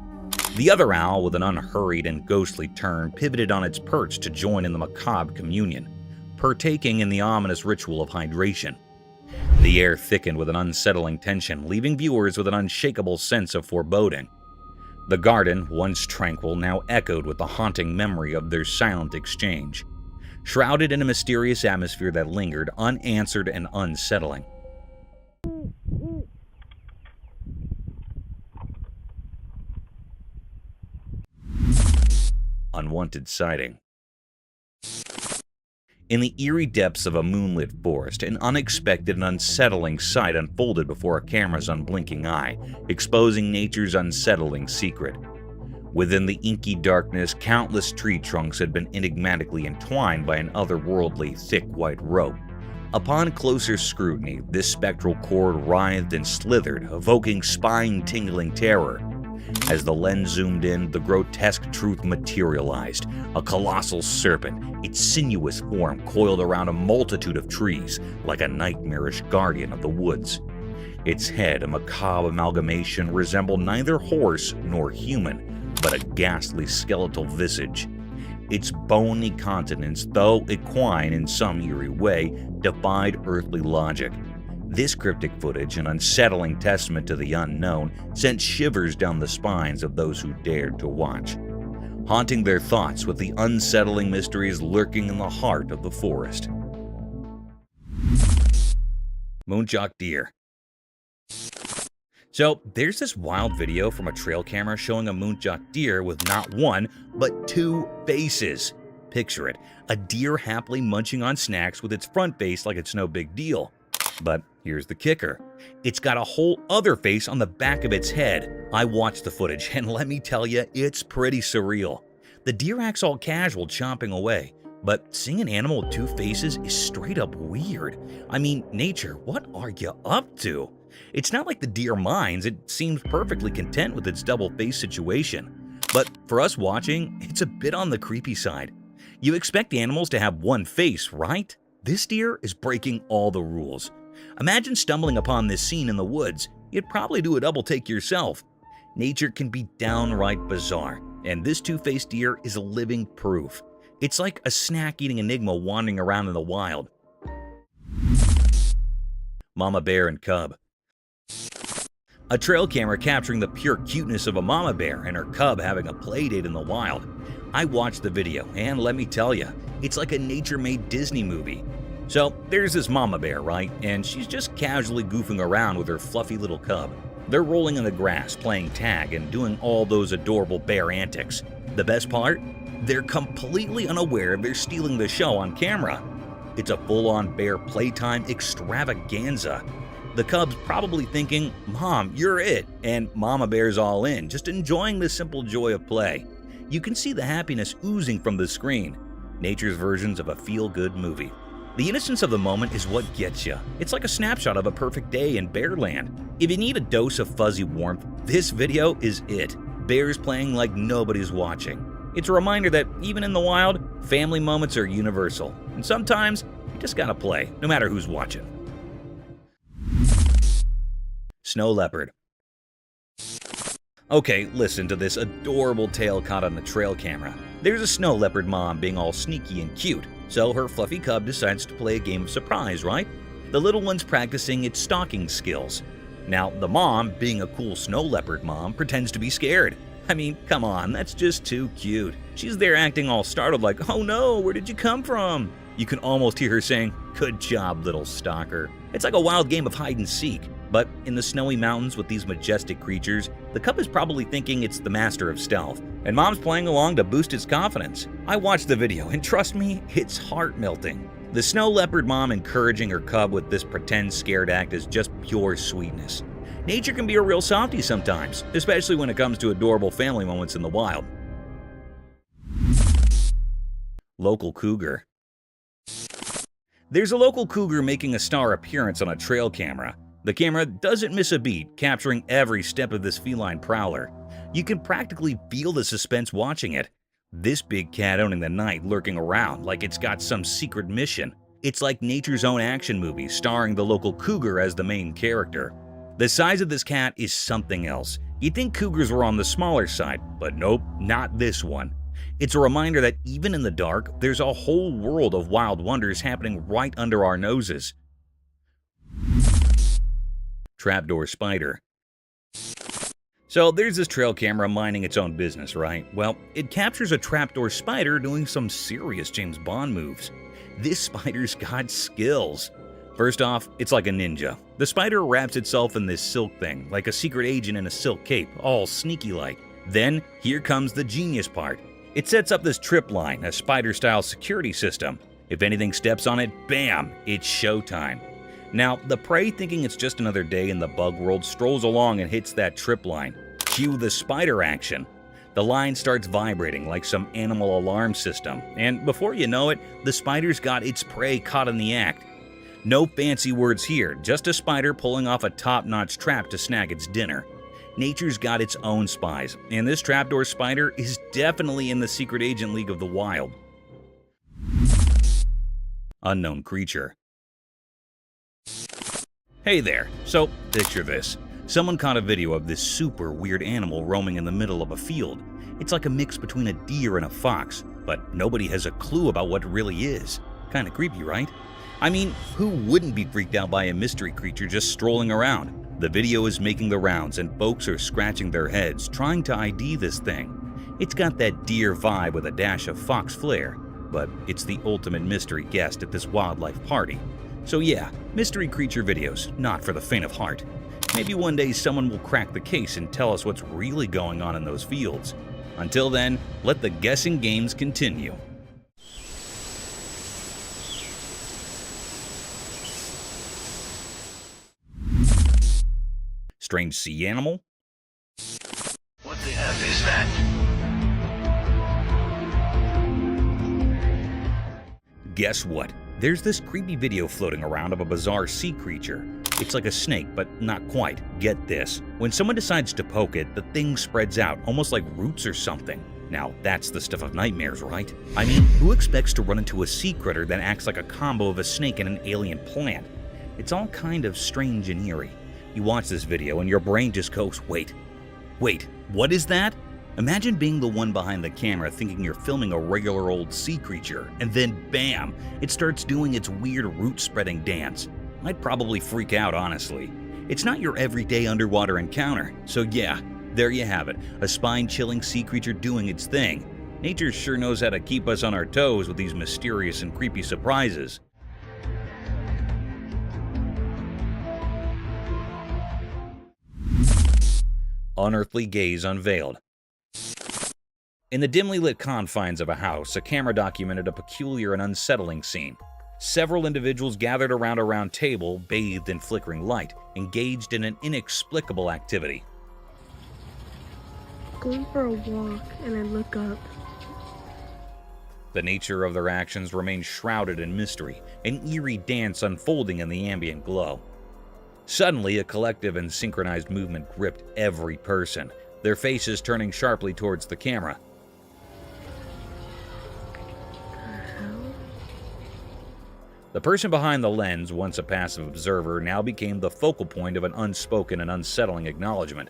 The other owl, with an unhurried and ghostly turn, pivoted on its perch to join in the macabre communion, partaking in the ominous ritual of hydration. The air thickened with an unsettling tension, leaving viewers with an unshakable sense of foreboding. The garden, once tranquil, now echoed with the haunting memory of their silent exchange, shrouded in a mysterious atmosphere that lingered, unanswered and unsettling. Unwanted sighting. In the eerie depths of a moonlit forest, an unexpected and unsettling sight unfolded before a camera's unblinking eye, exposing nature's unsettling secret. Within the inky darkness, countless tree trunks had been enigmatically entwined by an otherworldly, thick white rope. Upon closer scrutiny, this spectral cord writhed and slithered, evoking spine-tingling terror. As the lens zoomed in, the grotesque truth materialized. A colossal serpent, its sinuous form coiled around a multitude of trees, like a nightmarish guardian of the woods. Its head, a macabre amalgamation, resembled neither horse nor human, but a ghastly skeletal visage. Its bony countenance, though equine in some eerie way, defied earthly logic. This cryptic footage, an unsettling testament to the unknown, sent shivers down the spines of those who dared to watch, haunting their thoughts with the unsettling mysteries lurking in the heart of the forest. Muntjac deer. So there's this wild video from a trail camera showing a muntjac deer with not one, but two faces. Picture it, a deer happily munching on snacks with its front face like it's no big deal. But here's the kicker. It's got a whole other face on the back of its head. I watched the footage, and let me tell you, it's pretty surreal. The deer acts all casual, chomping away. But seeing an animal with two faces is straight up weird. I mean, nature, what are you up to? It's not like the deer minds, it seems perfectly content with its double face situation. But for us watching, it's a bit on the creepy side. You expect animals to have one face, right? This deer is breaking all the rules. Imagine stumbling upon this scene in the woods. You'd probably do a double take yourself. Nature can be downright bizarre, and this two-faced deer is a living proof. It's like a snack-eating enigma wandering around in the wild. Mama bear and cub. A trail camera capturing the pure cuteness of a mama bear and her cub having a play date in the wild. I watched the video, and let me tell you, it's like a nature-made Disney movie. So there's this mama bear, right? And she's just casually goofing around with her fluffy little cub. They're rolling in the grass, playing tag, and doing all those adorable bear antics. The best part? They're completely unaware they're stealing the show on camera. It's a full-on bear playtime extravaganza. The cub's probably thinking, "Mom, you're it," and Mama Bear's all in, just enjoying the simple joy of play. You can see the happiness oozing from the screen. Nature's versions of a feel-good movie. The innocence of the moment is what gets you. It's like a snapshot of a perfect day in Bearland. If you need a dose of fuzzy warmth, this video is it. Bears playing like nobody's watching. It's a reminder that even in the wild, family moments are universal. And sometimes, you just gotta play, no matter who's watching. Snow leopard. Okay, listen to this adorable tale caught on the trail camera. There's a snow leopard mom being all sneaky and cute, so her fluffy cub decides to play a game of surprise, right? The little one's practicing its stalking skills. Now, the mom, being a cool snow leopard mom, pretends to be scared. I mean, come on, that's just too cute. She's there acting all startled like, "Oh no, where did you come from?" You can almost hear her saying, "Good job, little stalker." It's like a wild game of hide and seek. But in the snowy mountains with these majestic creatures, the cub is probably thinking it's the master of stealth, and mom's playing along to boost its confidence. I watched the video, and trust me, it's heart-melting. The snow leopard mom encouraging her cub with this pretend scared act is just pure sweetness. Nature can be a real softie sometimes, especially when it comes to adorable family moments in the wild. Local cougar. There's a local cougar making a star appearance on a trail camera. The camera doesn't miss a beat, capturing every step of this feline prowler. You can practically feel the suspense watching it. This big cat owning the night, lurking around like it's got some secret mission. It's like nature's own action movie, starring the local cougar as the main character. The size of this cat is something else. You'd think cougars were on the smaller side, but nope, not this one. It's a reminder that even in the dark, there's a whole world of wild wonders happening right under our noses. Trapdoor spider. So there's this trail camera minding its own business, right? Well, it captures a trapdoor spider doing some serious James Bond moves. This spider's got skills. First off, it's like a ninja. The spider wraps itself in this silk thing, like a secret agent in a silk cape, all sneaky-like. Then, here comes the genius part. It sets up this trip line, a spider-style security system. If anything steps on it, bam, it's showtime. Now, the prey, thinking it's just another day in the bug world, strolls along and hits that trip line. Cue the spider action. The line starts vibrating like some animal alarm system, and before you know it, the spider's got its prey caught in the act. No fancy words here, just a spider pulling off a top-notch trap to snag its dinner. Nature's got its own spies, and this trapdoor spider is definitely in the secret agent league of the wild. Unknown creature. Hey there, so picture this. Someone caught a video of this super weird animal roaming in the middle of a field. It's like a mix between a deer and a fox, but nobody has a clue about what it really is. Kinda creepy, right? I mean, who wouldn't be freaked out by a mystery creature just strolling around? The video is making the rounds and folks are scratching their heads trying to ID this thing. It's got that deer vibe with a dash of fox flair, but it's the ultimate mystery guest at this wildlife party. So yeah, mystery creature videos, not for the faint of heart. Maybe one day someone will crack the case and tell us what's really going on in those fields. Until then, let the guessing games continue. Strange sea animal? What the F is that? Guess what? There's this creepy video floating around of a bizarre sea creature. It's like a snake, but not quite. Get this. When someone decides to poke it, the thing spreads out, almost like roots or something. Now, that's the stuff of nightmares, right? I mean, who expects to run into a sea critter that acts like a combo of a snake and an alien plant? It's all kind of strange and eerie. You watch this video and your brain just goes, wait, what is that? Imagine being the one behind the camera thinking you're filming a regular old sea creature, and then bam, it starts doing its weird root-spreading dance. I'd probably freak out, honestly. It's not your everyday underwater encounter, so yeah, there you have it, a spine-chilling sea creature doing its thing. Nature sure knows how to keep us on our toes with these mysterious and creepy surprises. Unearthly gaze unveiled. In the dimly lit confines of a house, a camera documented a peculiar and unsettling scene. Several individuals gathered around a round table, bathed in flickering light, engaged in an inexplicable activity. Going for a walk, and I look up. The nature of their actions remained shrouded in mystery, an eerie dance unfolding in the ambient glow. Suddenly, a collective and synchronized movement gripped every person, their faces turning sharply towards the camera. The person behind the lens, once a passive observer, now became the focal point of an unspoken and unsettling acknowledgement.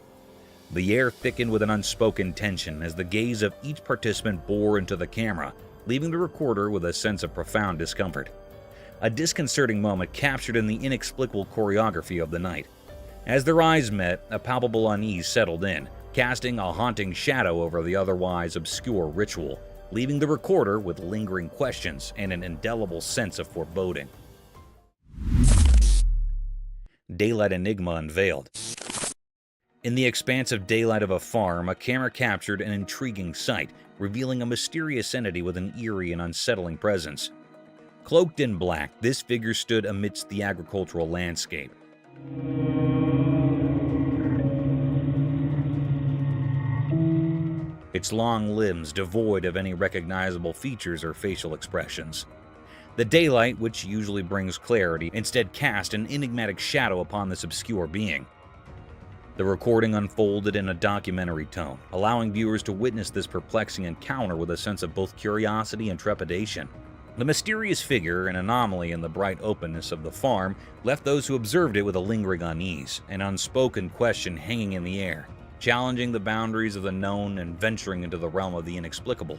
The air thickened with an unspoken tension as the gaze of each participant bore into the camera, leaving the recorder with a sense of profound discomfort. A disconcerting moment captured in the inexplicable choreography of the night. As their eyes met, a palpable unease settled in, casting a haunting shadow over the otherwise obscure ritual, leaving the recorder with lingering questions and an indelible sense of foreboding. Daylight enigma unveiled. In the expansive daylight of a farm, a camera captured an intriguing sight, revealing a mysterious entity with an eerie and unsettling presence. Cloaked in black, this figure stood amidst the agricultural landscape. Its long limbs devoid of any recognizable features or facial expressions. The daylight, which usually brings clarity, instead cast an enigmatic shadow upon this obscure being. The recording unfolded in a documentary tone, allowing viewers to witness this perplexing encounter with a sense of both curiosity and trepidation. The mysterious figure, an anomaly in the bright openness of the farm, left those who observed it with a lingering unease, an unspoken question hanging in the air, challenging the boundaries of the known and venturing into the realm of the inexplicable.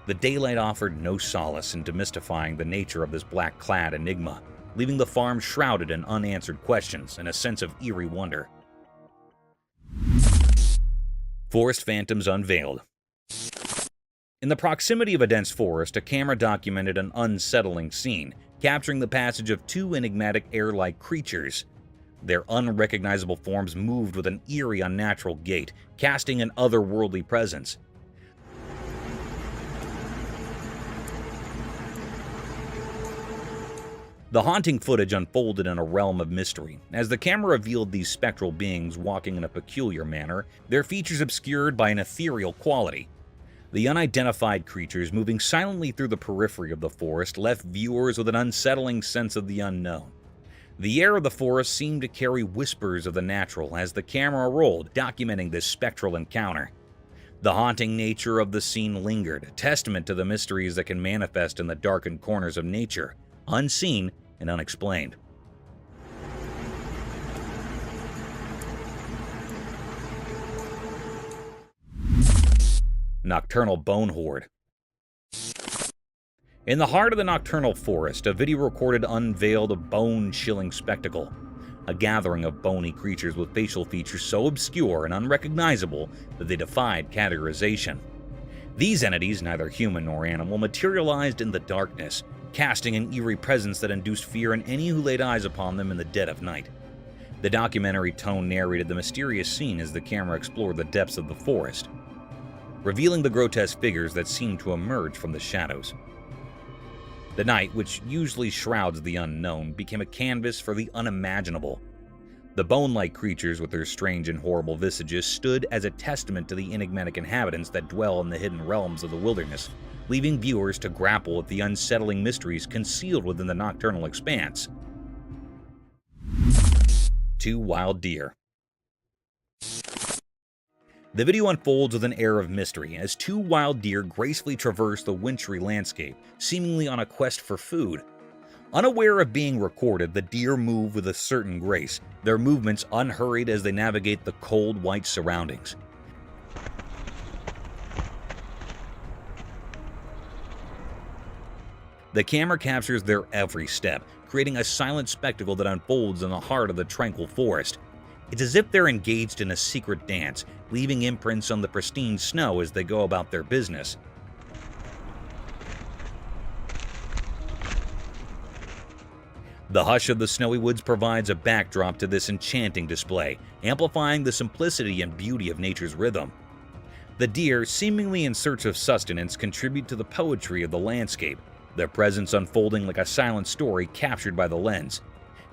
The daylight offered no solace in demystifying the nature of this black-clad enigma, leaving the farm shrouded in unanswered questions and a sense of eerie wonder. Forest phantoms unveiled. In the proximity of a dense forest, a camera documented an unsettling scene, capturing the passage of two enigmatic air-like creatures. Their unrecognizable forms moved with an eerie, unnatural gait, casting an otherworldly presence. The haunting footage unfolded in a realm of mystery, as the camera revealed these spectral beings walking in a peculiar manner, their features obscured by an ethereal quality. The unidentified creatures moving silently through the periphery of the forest left viewers with an unsettling sense of the unknown. The air of the forest seemed to carry whispers of the natural as the camera rolled, documenting this spectral encounter. The haunting nature of the scene lingered, a testament to the mysteries that can manifest in the darkened corners of nature, unseen and unexplained. Nocturnal bone horde. In the heart of the nocturnal forest, a video recorded unveiled a bone-chilling spectacle. A gathering of bony creatures with facial features so obscure and unrecognizable that they defied categorization. These entities, neither human nor animal, materialized in the darkness, casting an eerie presence that induced fear in any who laid eyes upon them in the dead of night. The documentary tone narrated the mysterious scene as the camera explored the depths of the forest, revealing the grotesque figures that seemed to emerge from the shadows. The night, which usually shrouds the unknown, became a canvas for the unimaginable. The bone-like creatures with their strange and horrible visages stood as a testament to the enigmatic inhabitants that dwell in the hidden realms of the wilderness, leaving viewers to grapple with the unsettling mysteries concealed within the nocturnal expanse. 2 wild deer. The video unfolds with an air of mystery as 2 wild deer gracefully traverse the wintry landscape, seemingly on a quest for food. Unaware of being recorded, the deer move with a certain grace, their movements unhurried as they navigate the cold, white surroundings. The camera captures their every step, creating a silent spectacle that unfolds in the heart of the tranquil forest. It's as if they're engaged in a secret dance, leaving imprints on the pristine snow as they go about their business. The hush of the snowy woods provides a backdrop to this enchanting display, amplifying the simplicity and beauty of nature's rhythm. The deer, seemingly in search of sustenance, contribute to the poetry of the landscape, their presence unfolding like a silent story captured by the lens.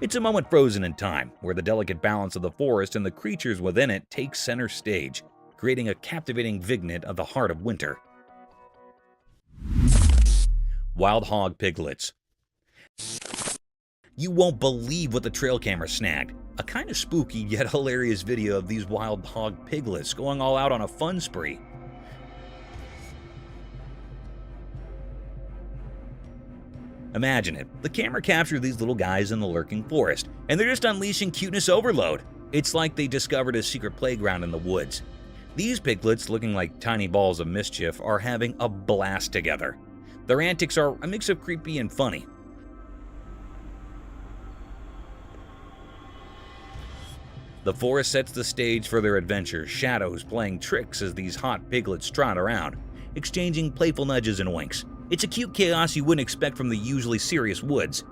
It's a moment frozen in time, where the delicate balance of the forest and the creatures within it take center stage, creating a captivating vignette of the heart of winter. Wild hog piglets. You won't believe what the trail camera snagged. A kind of spooky yet hilarious video of these wild hog piglets going all out on a fun spree. Imagine it. The camera captured these little guys in the lurking forest, and they're just unleashing cuteness overload. It's like they discovered a secret playground in the woods. These piglets, looking like tiny balls of mischief, are having a blast together. Their antics are a mix of creepy and funny. The forest sets the stage for their adventure, shadows playing tricks as these hot piglets trot around, exchanging playful nudges and winks. It's a cute chaos you wouldn't expect from the usually serious woods.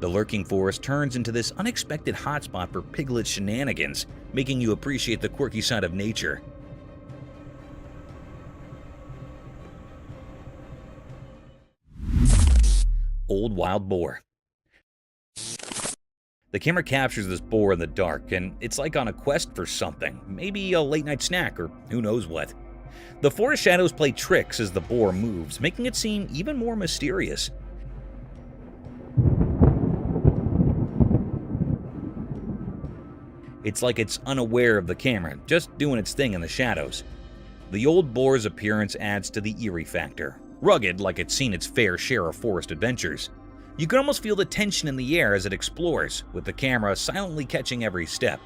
The lurking forest turns into this unexpected hotspot for piglet shenanigans, making you appreciate the quirky side of nature. Old wild boar. The camera captures this boar in the dark, and it's like on a quest for something, maybe a late-night snack or who knows what. The forest shadows play tricks as the boar moves, making it seem even more mysterious. It's like it's unaware of the camera, just doing its thing in the shadows. The old boar's appearance adds to the eerie factor, rugged like it's seen its fair share of forest adventures. You can almost feel the tension in the air as it explores, with the camera silently catching every step.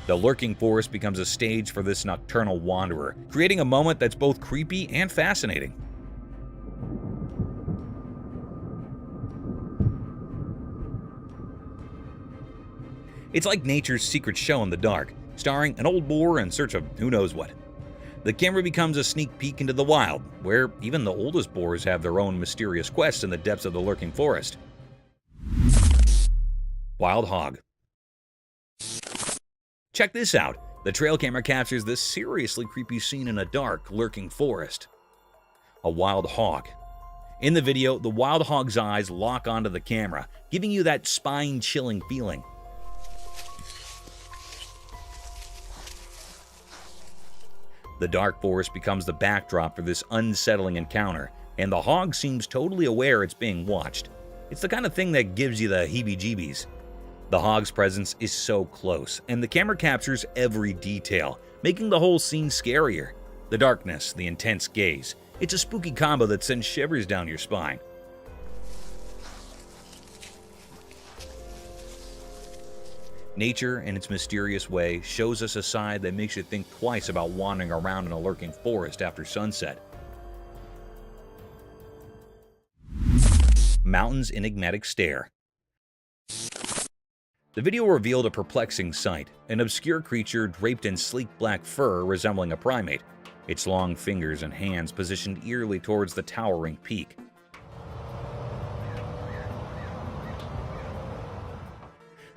The lurking forest becomes a stage for this nocturnal wanderer, creating a moment that's both creepy and fascinating. It's like nature's secret show in the dark, starring an old boar in search of who knows what. The camera becomes a sneak peek into the wild, where even the oldest boars have their own mysterious quests in the depths of the lurking forest. Wild hog. Check this out. The trail camera captures this seriously creepy scene in a dark, lurking forest. A wild hog. In the video, the wild hog's eyes lock onto the camera, giving you that spine-chilling feeling. The dark forest becomes the backdrop for this unsettling encounter, and the hog seems totally aware it's being watched. It's the kind of thing that gives you the heebie-jeebies. The hog's presence is so close, and the camera captures every detail, making the whole scene scarier. The darkness, the intense gaze. It's a spooky combo that sends shivers down your spine. Nature, in its mysterious way, shows us a side that makes you think twice about wandering around in a lurking forest after sunset. Mountain's enigmatic stare. The video revealed a perplexing sight, an obscure creature draped in sleek black fur resembling a primate, its long fingers and hands positioned eerily towards the towering peak.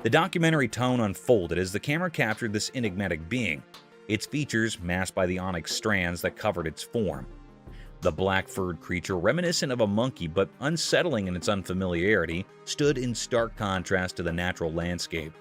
The documentary tone unfolded as the camera captured this enigmatic being, its features masked by the onyx strands that covered its form. The black-furred creature, reminiscent of a monkey but unsettling in its unfamiliarity, stood in stark contrast to the natural landscape.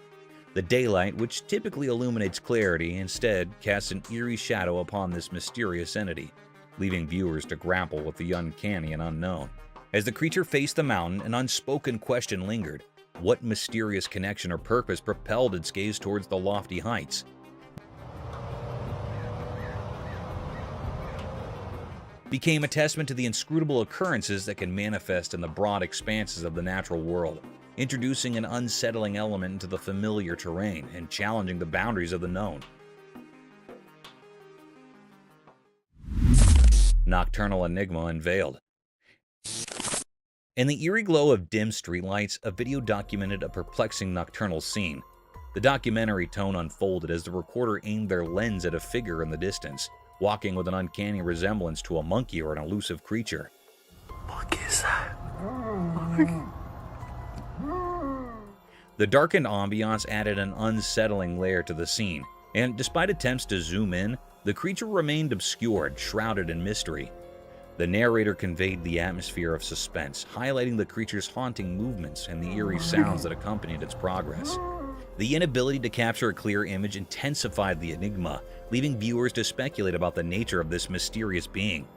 The daylight, which typically illuminates clarity, instead cast an eerie shadow upon this mysterious entity, leaving viewers to grapple with the uncanny and unknown. As the creature faced the mountain, an unspoken question lingered. What mysterious connection or purpose propelled its gaze towards the lofty heights? Became a testament to the inscrutable occurrences that can manifest in the broad expanses of the natural world, introducing an unsettling element into the familiar terrain and challenging the boundaries of the known. Nocturnal Enigma unveiled. In the eerie glow of dim streetlights, a video documented a perplexing nocturnal scene. The documentary tone unfolded as the recorder aimed their lens at a figure in the distance, walking with an uncanny resemblance to a monkey or an elusive creature. What is that? The darkened ambiance added an unsettling layer to the scene, and despite attempts to zoom in, the creature remained obscured, shrouded in mystery. The narrator conveyed the atmosphere of suspense, highlighting the creature's haunting movements and the eerie sounds that accompanied its progress. The inability to capture a clear image intensified the enigma, leaving viewers to speculate about the nature of this mysterious being.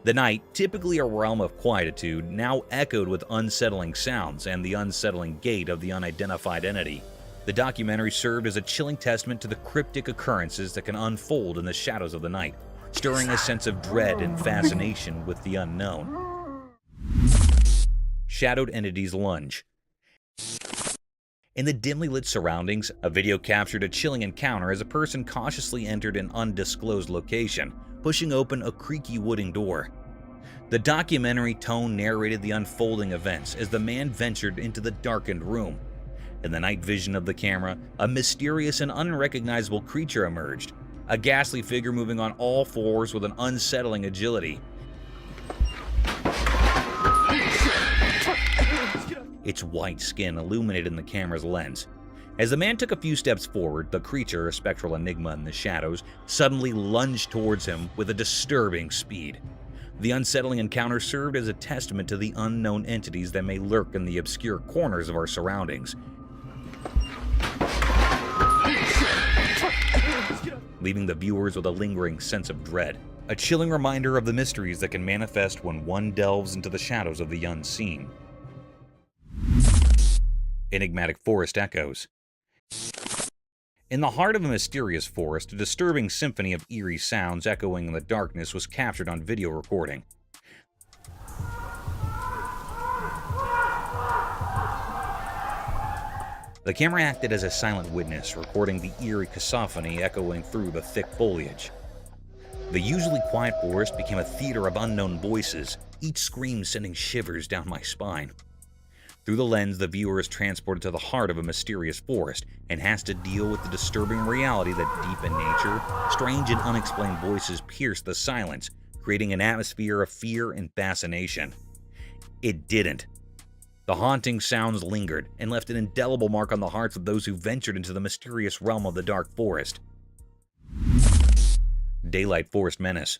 The night, typically a realm of quietude, now echoed with unsettling sounds and the unsettling gait of the unidentified entity. The documentary served as a chilling testament to the cryptic occurrences that can unfold in the shadows of the night, stirring a sense of dread and fascination with the unknown. Shadowed entities lunge. In the dimly lit surroundings, a video captured a chilling encounter as a person cautiously entered an undisclosed location, pushing open a creaky wooden door. The documentary tone narrated the unfolding events as the man ventured into the darkened room. In the night vision of the camera, a mysterious and unrecognizable creature emerged, a ghastly figure moving on all fours with an unsettling agility. Its white skin illuminated in the camera's lens. As the man took a few steps forward, the creature, a spectral enigma in the shadows, suddenly lunged towards him with a disturbing speed. The unsettling encounter served as a testament to the unknown entities that may lurk in the obscure corners of our surroundings, leaving the viewers with a lingering sense of dread, a chilling reminder of the mysteries that can manifest when one delves into the shadows of the unseen. Enigmatic forest echoes. In the heart of a mysterious forest, a disturbing symphony of eerie sounds echoing in the darkness was captured on video recording. The camera acted as a silent witness, recording the eerie cacophony echoing through the thick foliage. The usually quiet forest became a theater of unknown voices, each scream sending shivers down my spine. Through the lens, the viewer is transported to the heart of a mysterious forest and has to deal with the disturbing reality that deep in nature, strange and unexplained voices pierce the silence, creating an atmosphere of fear and fascination. It didn't. The haunting sounds lingered and left an indelible mark on the hearts of those who ventured into the mysterious realm of the dark forest. Daylight Forest Menace.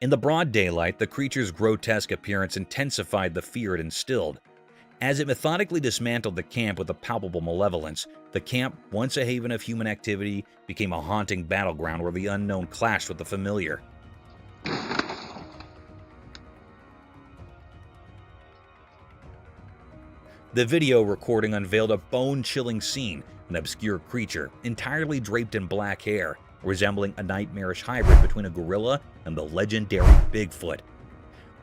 In the broad daylight, the creature's grotesque appearance intensified the fear it instilled. As it methodically dismantled the camp with a palpable malevolence, the camp, once a haven of human activity, became a haunting battleground where the unknown clashed with the familiar. The video recording unveiled a bone-chilling scene, an obscure creature, entirely draped in black hair, resembling a nightmarish hybrid between a gorilla and the legendary Bigfoot.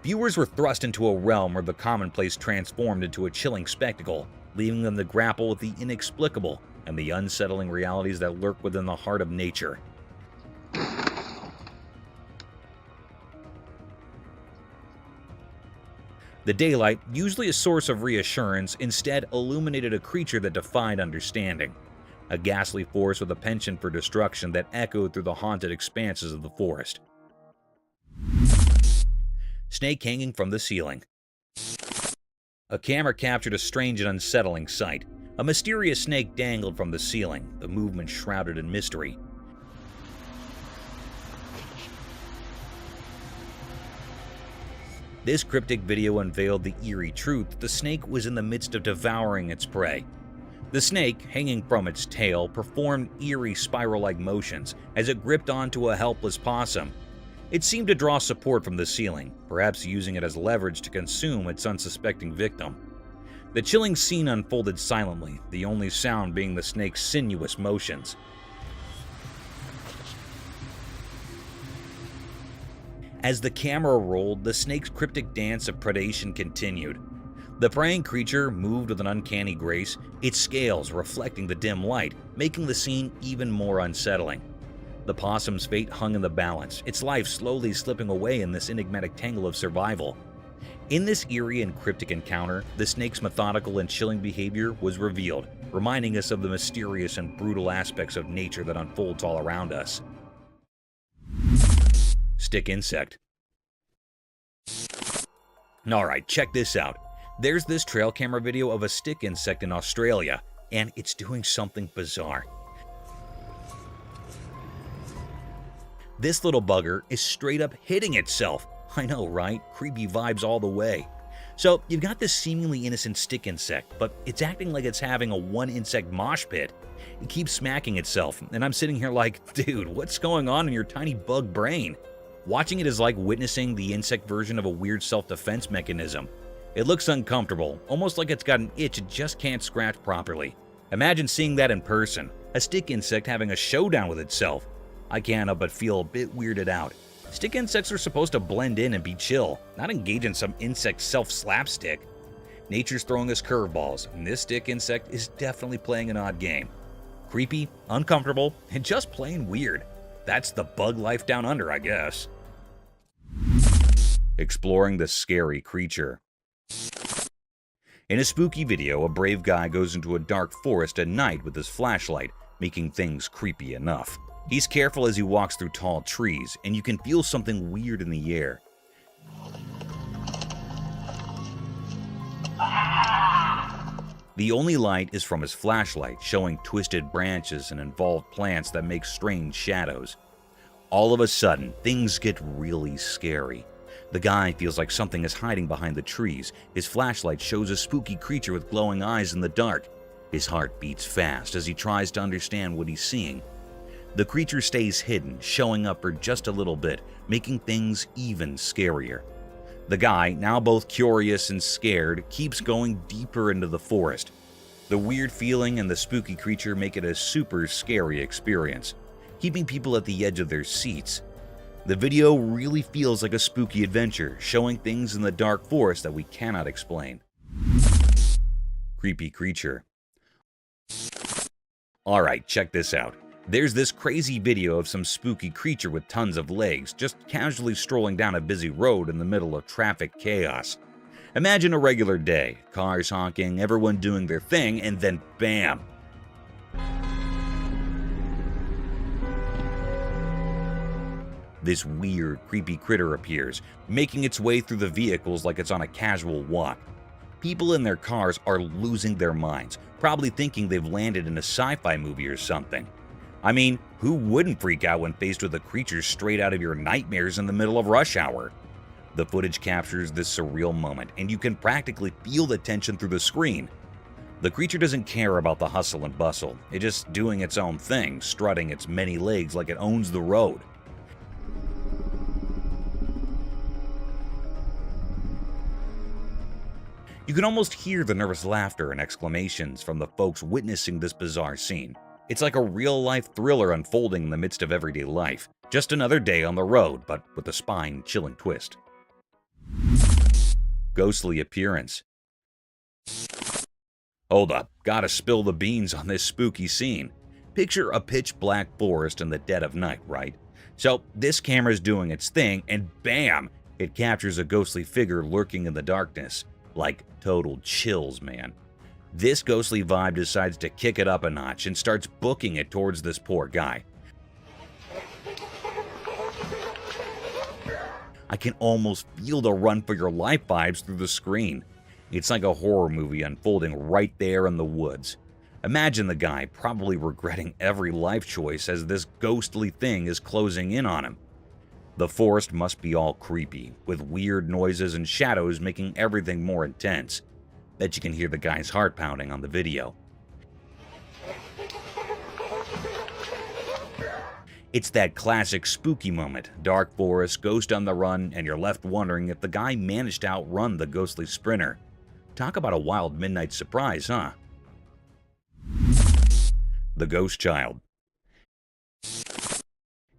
Viewers were thrust into a realm where the commonplace transformed into a chilling spectacle, leaving them to grapple with the inexplicable and the unsettling realities that lurk within the heart of nature. The daylight, usually a source of reassurance, instead illuminated a creature that defied understanding. A ghastly force with a penchant for destruction that echoed through the haunted expanses of the forest. Snake hanging from the ceiling. A camera captured a strange and unsettling sight. A mysterious snake dangled from the ceiling, the movement shrouded in mystery. This cryptic video unveiled the eerie truth that the snake was in the midst of devouring its prey. The snake, hanging from its tail, performed eerie spiral-like motions as it gripped onto a helpless possum. It seemed to draw support from the ceiling, perhaps using it as leverage to consume its unsuspecting victim. The chilling scene unfolded silently, the only sound being the snake's sinuous motions. As the camera rolled, the snake's cryptic dance of predation continued. The preying creature moved with an uncanny grace, its scales reflecting the dim light, making the scene even more unsettling. The possum's fate hung in the balance, its life slowly slipping away in this enigmatic tangle of survival. In this eerie and cryptic encounter, the snake's methodical and chilling behavior was revealed, reminding us of the mysterious and brutal aspects of nature that unfolds all around us. Stick insect. Alright, check this out. There's this trail camera video of a stick insect in Australia, and it's doing something bizarre. This little bugger is straight up hitting itself. I know, right? Creepy vibes all the way. So, you've got this seemingly innocent stick insect, but it's acting like it's having a one-insect mosh pit. It keeps smacking itself, and I'm sitting here like, dude, what's going on in your tiny bug brain? Watching it is like witnessing the insect version of a weird self-defense mechanism. It looks uncomfortable, almost like it's got an itch it just can't scratch properly. Imagine seeing that in person, a stick insect having a showdown with itself. I can't help but feel a bit weirded out. Stick insects are supposed to blend in and be chill, not engage in some insect self-slapstick. Nature's throwing us curveballs, and this stick insect is definitely playing an odd game. Creepy, uncomfortable, and just plain weird. That's the bug life down under, I guess. Exploring the scary creature. In a spooky video, a brave guy goes into a dark forest at night with his flashlight, making things creepy enough. He's careful as he walks through tall trees, and you can feel something weird in the air. The only light is from his flashlight, showing twisted branches and involved plants that make strange shadows. All of a sudden, things get really scary. The guy feels like something is hiding behind the trees. His flashlight shows a spooky creature with glowing eyes in the dark. His heart beats fast as he tries to understand what he's seeing. The creature stays hidden, showing up for just a little bit, making things even scarier. The guy, now both curious and scared, keeps going deeper into the forest. The weird feeling and the spooky creature make it a super scary experience, keeping people at the edge of their seats. The video really feels like a spooky adventure, showing things in the dark forest that we cannot explain. Creepy creature. Alright, check this out. There's this crazy video of some spooky creature with tons of legs just casually strolling down a busy road in the middle of traffic chaos. Imagine a regular day, cars honking, everyone doing their thing, and then bam! This weird, creepy critter appears, making its way through the vehicles like it's on a casual walk. People in their cars are losing their minds, probably thinking they've landed in a sci-fi movie or something. I mean, who wouldn't freak out when faced with a creature straight out of your nightmares in the middle of rush hour? The footage captures this surreal moment, and you can practically feel the tension through the screen. The creature doesn't care about the hustle and bustle. It's just doing its own thing, strutting its many legs like it owns the road. You can almost hear the nervous laughter and exclamations from the folks witnessing this bizarre scene. It's like a real-life thriller unfolding in the midst of everyday life. Just another day on the road, but with a spine-chilling twist. Ghostly appearance. Hold up, gotta spill the beans on this spooky scene. Picture a pitch-black forest in the dead of night, right? So this camera's doing its thing, and bam! It captures a ghostly figure lurking in the darkness. Like total chills, man. This ghostly vibe decides to kick it up a notch and starts booking it towards this poor guy. I can almost feel the run for your life vibes through the screen. It's like a horror movie unfolding right there in the woods. Imagine the guy probably regretting every life choice as this ghostly thing is closing in on him. The forest must be all creepy, with weird noises and shadows making everything more intense. Bet you can hear the guy's heart pounding on the video. It's that classic spooky moment, dark forest, ghost on the run, and you're left wondering if the guy managed to outrun the ghostly sprinter. Talk about a wild midnight surprise, huh? The Ghost Child.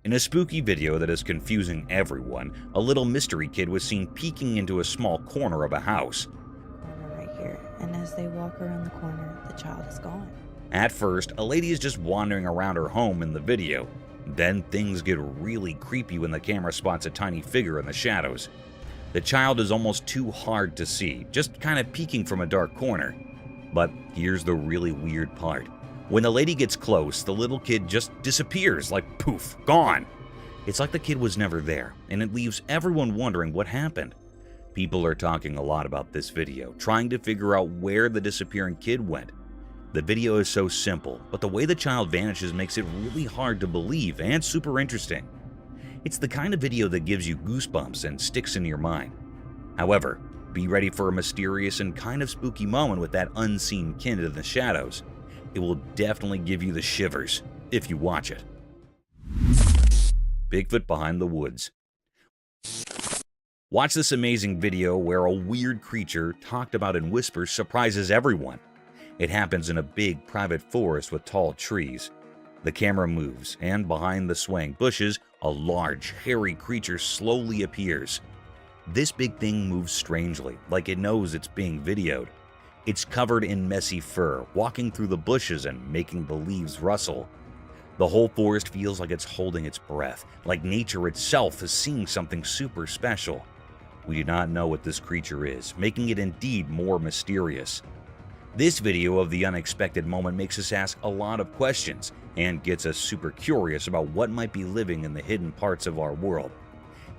In a spooky video that is confusing everyone, a little mystery kid was seen peeking into a small corner of a house. Right here, and as they walk around the corner, the child is gone. At first, a lady is just wandering around her home in the video. Then things get really creepy when the camera spots a tiny figure in the shadows. The child is almost too hard to see, just kind of peeking from a dark corner. But here's the really weird part. When the lady gets close, the little kid just disappears, like poof, gone. It's like the kid was never there, and it leaves everyone wondering what happened. People are talking a lot about this video, trying to figure out where the disappearing kid went. The video is so simple, but the way the child vanishes makes it really hard to believe and super interesting. It's the kind of video that gives you goosebumps and sticks in your mind. However, be ready for a mysterious and kind of spooky moment with that unseen kid in the shadows. It will definitely give you the shivers if you watch it. Bigfoot Behind the Woods. Watch this amazing video where a weird creature talked about in whispers surprises everyone. It happens in a big private forest with tall trees. The camera moves, and behind the swaying bushes, a large, hairy creature slowly appears. This big thing moves strangely, like it knows it's being videoed. It's covered in messy fur, walking through the bushes and making the leaves rustle. The whole forest feels like it's holding its breath, like nature itself is seeing something super special. We do not know what this creature is, making it indeed more mysterious. This video of the unexpected moment makes us ask a lot of questions and gets us super curious about what might be living in the hidden parts of our world.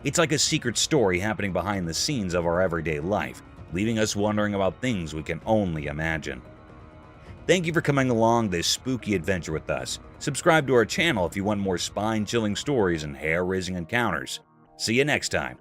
It's like a secret story happening behind the scenes of our everyday life, leaving us wondering about things we can only imagine. Thank you for coming along this spooky adventure with us. Subscribe to our channel if you want more spine-chilling stories and hair-raising encounters. See you next time.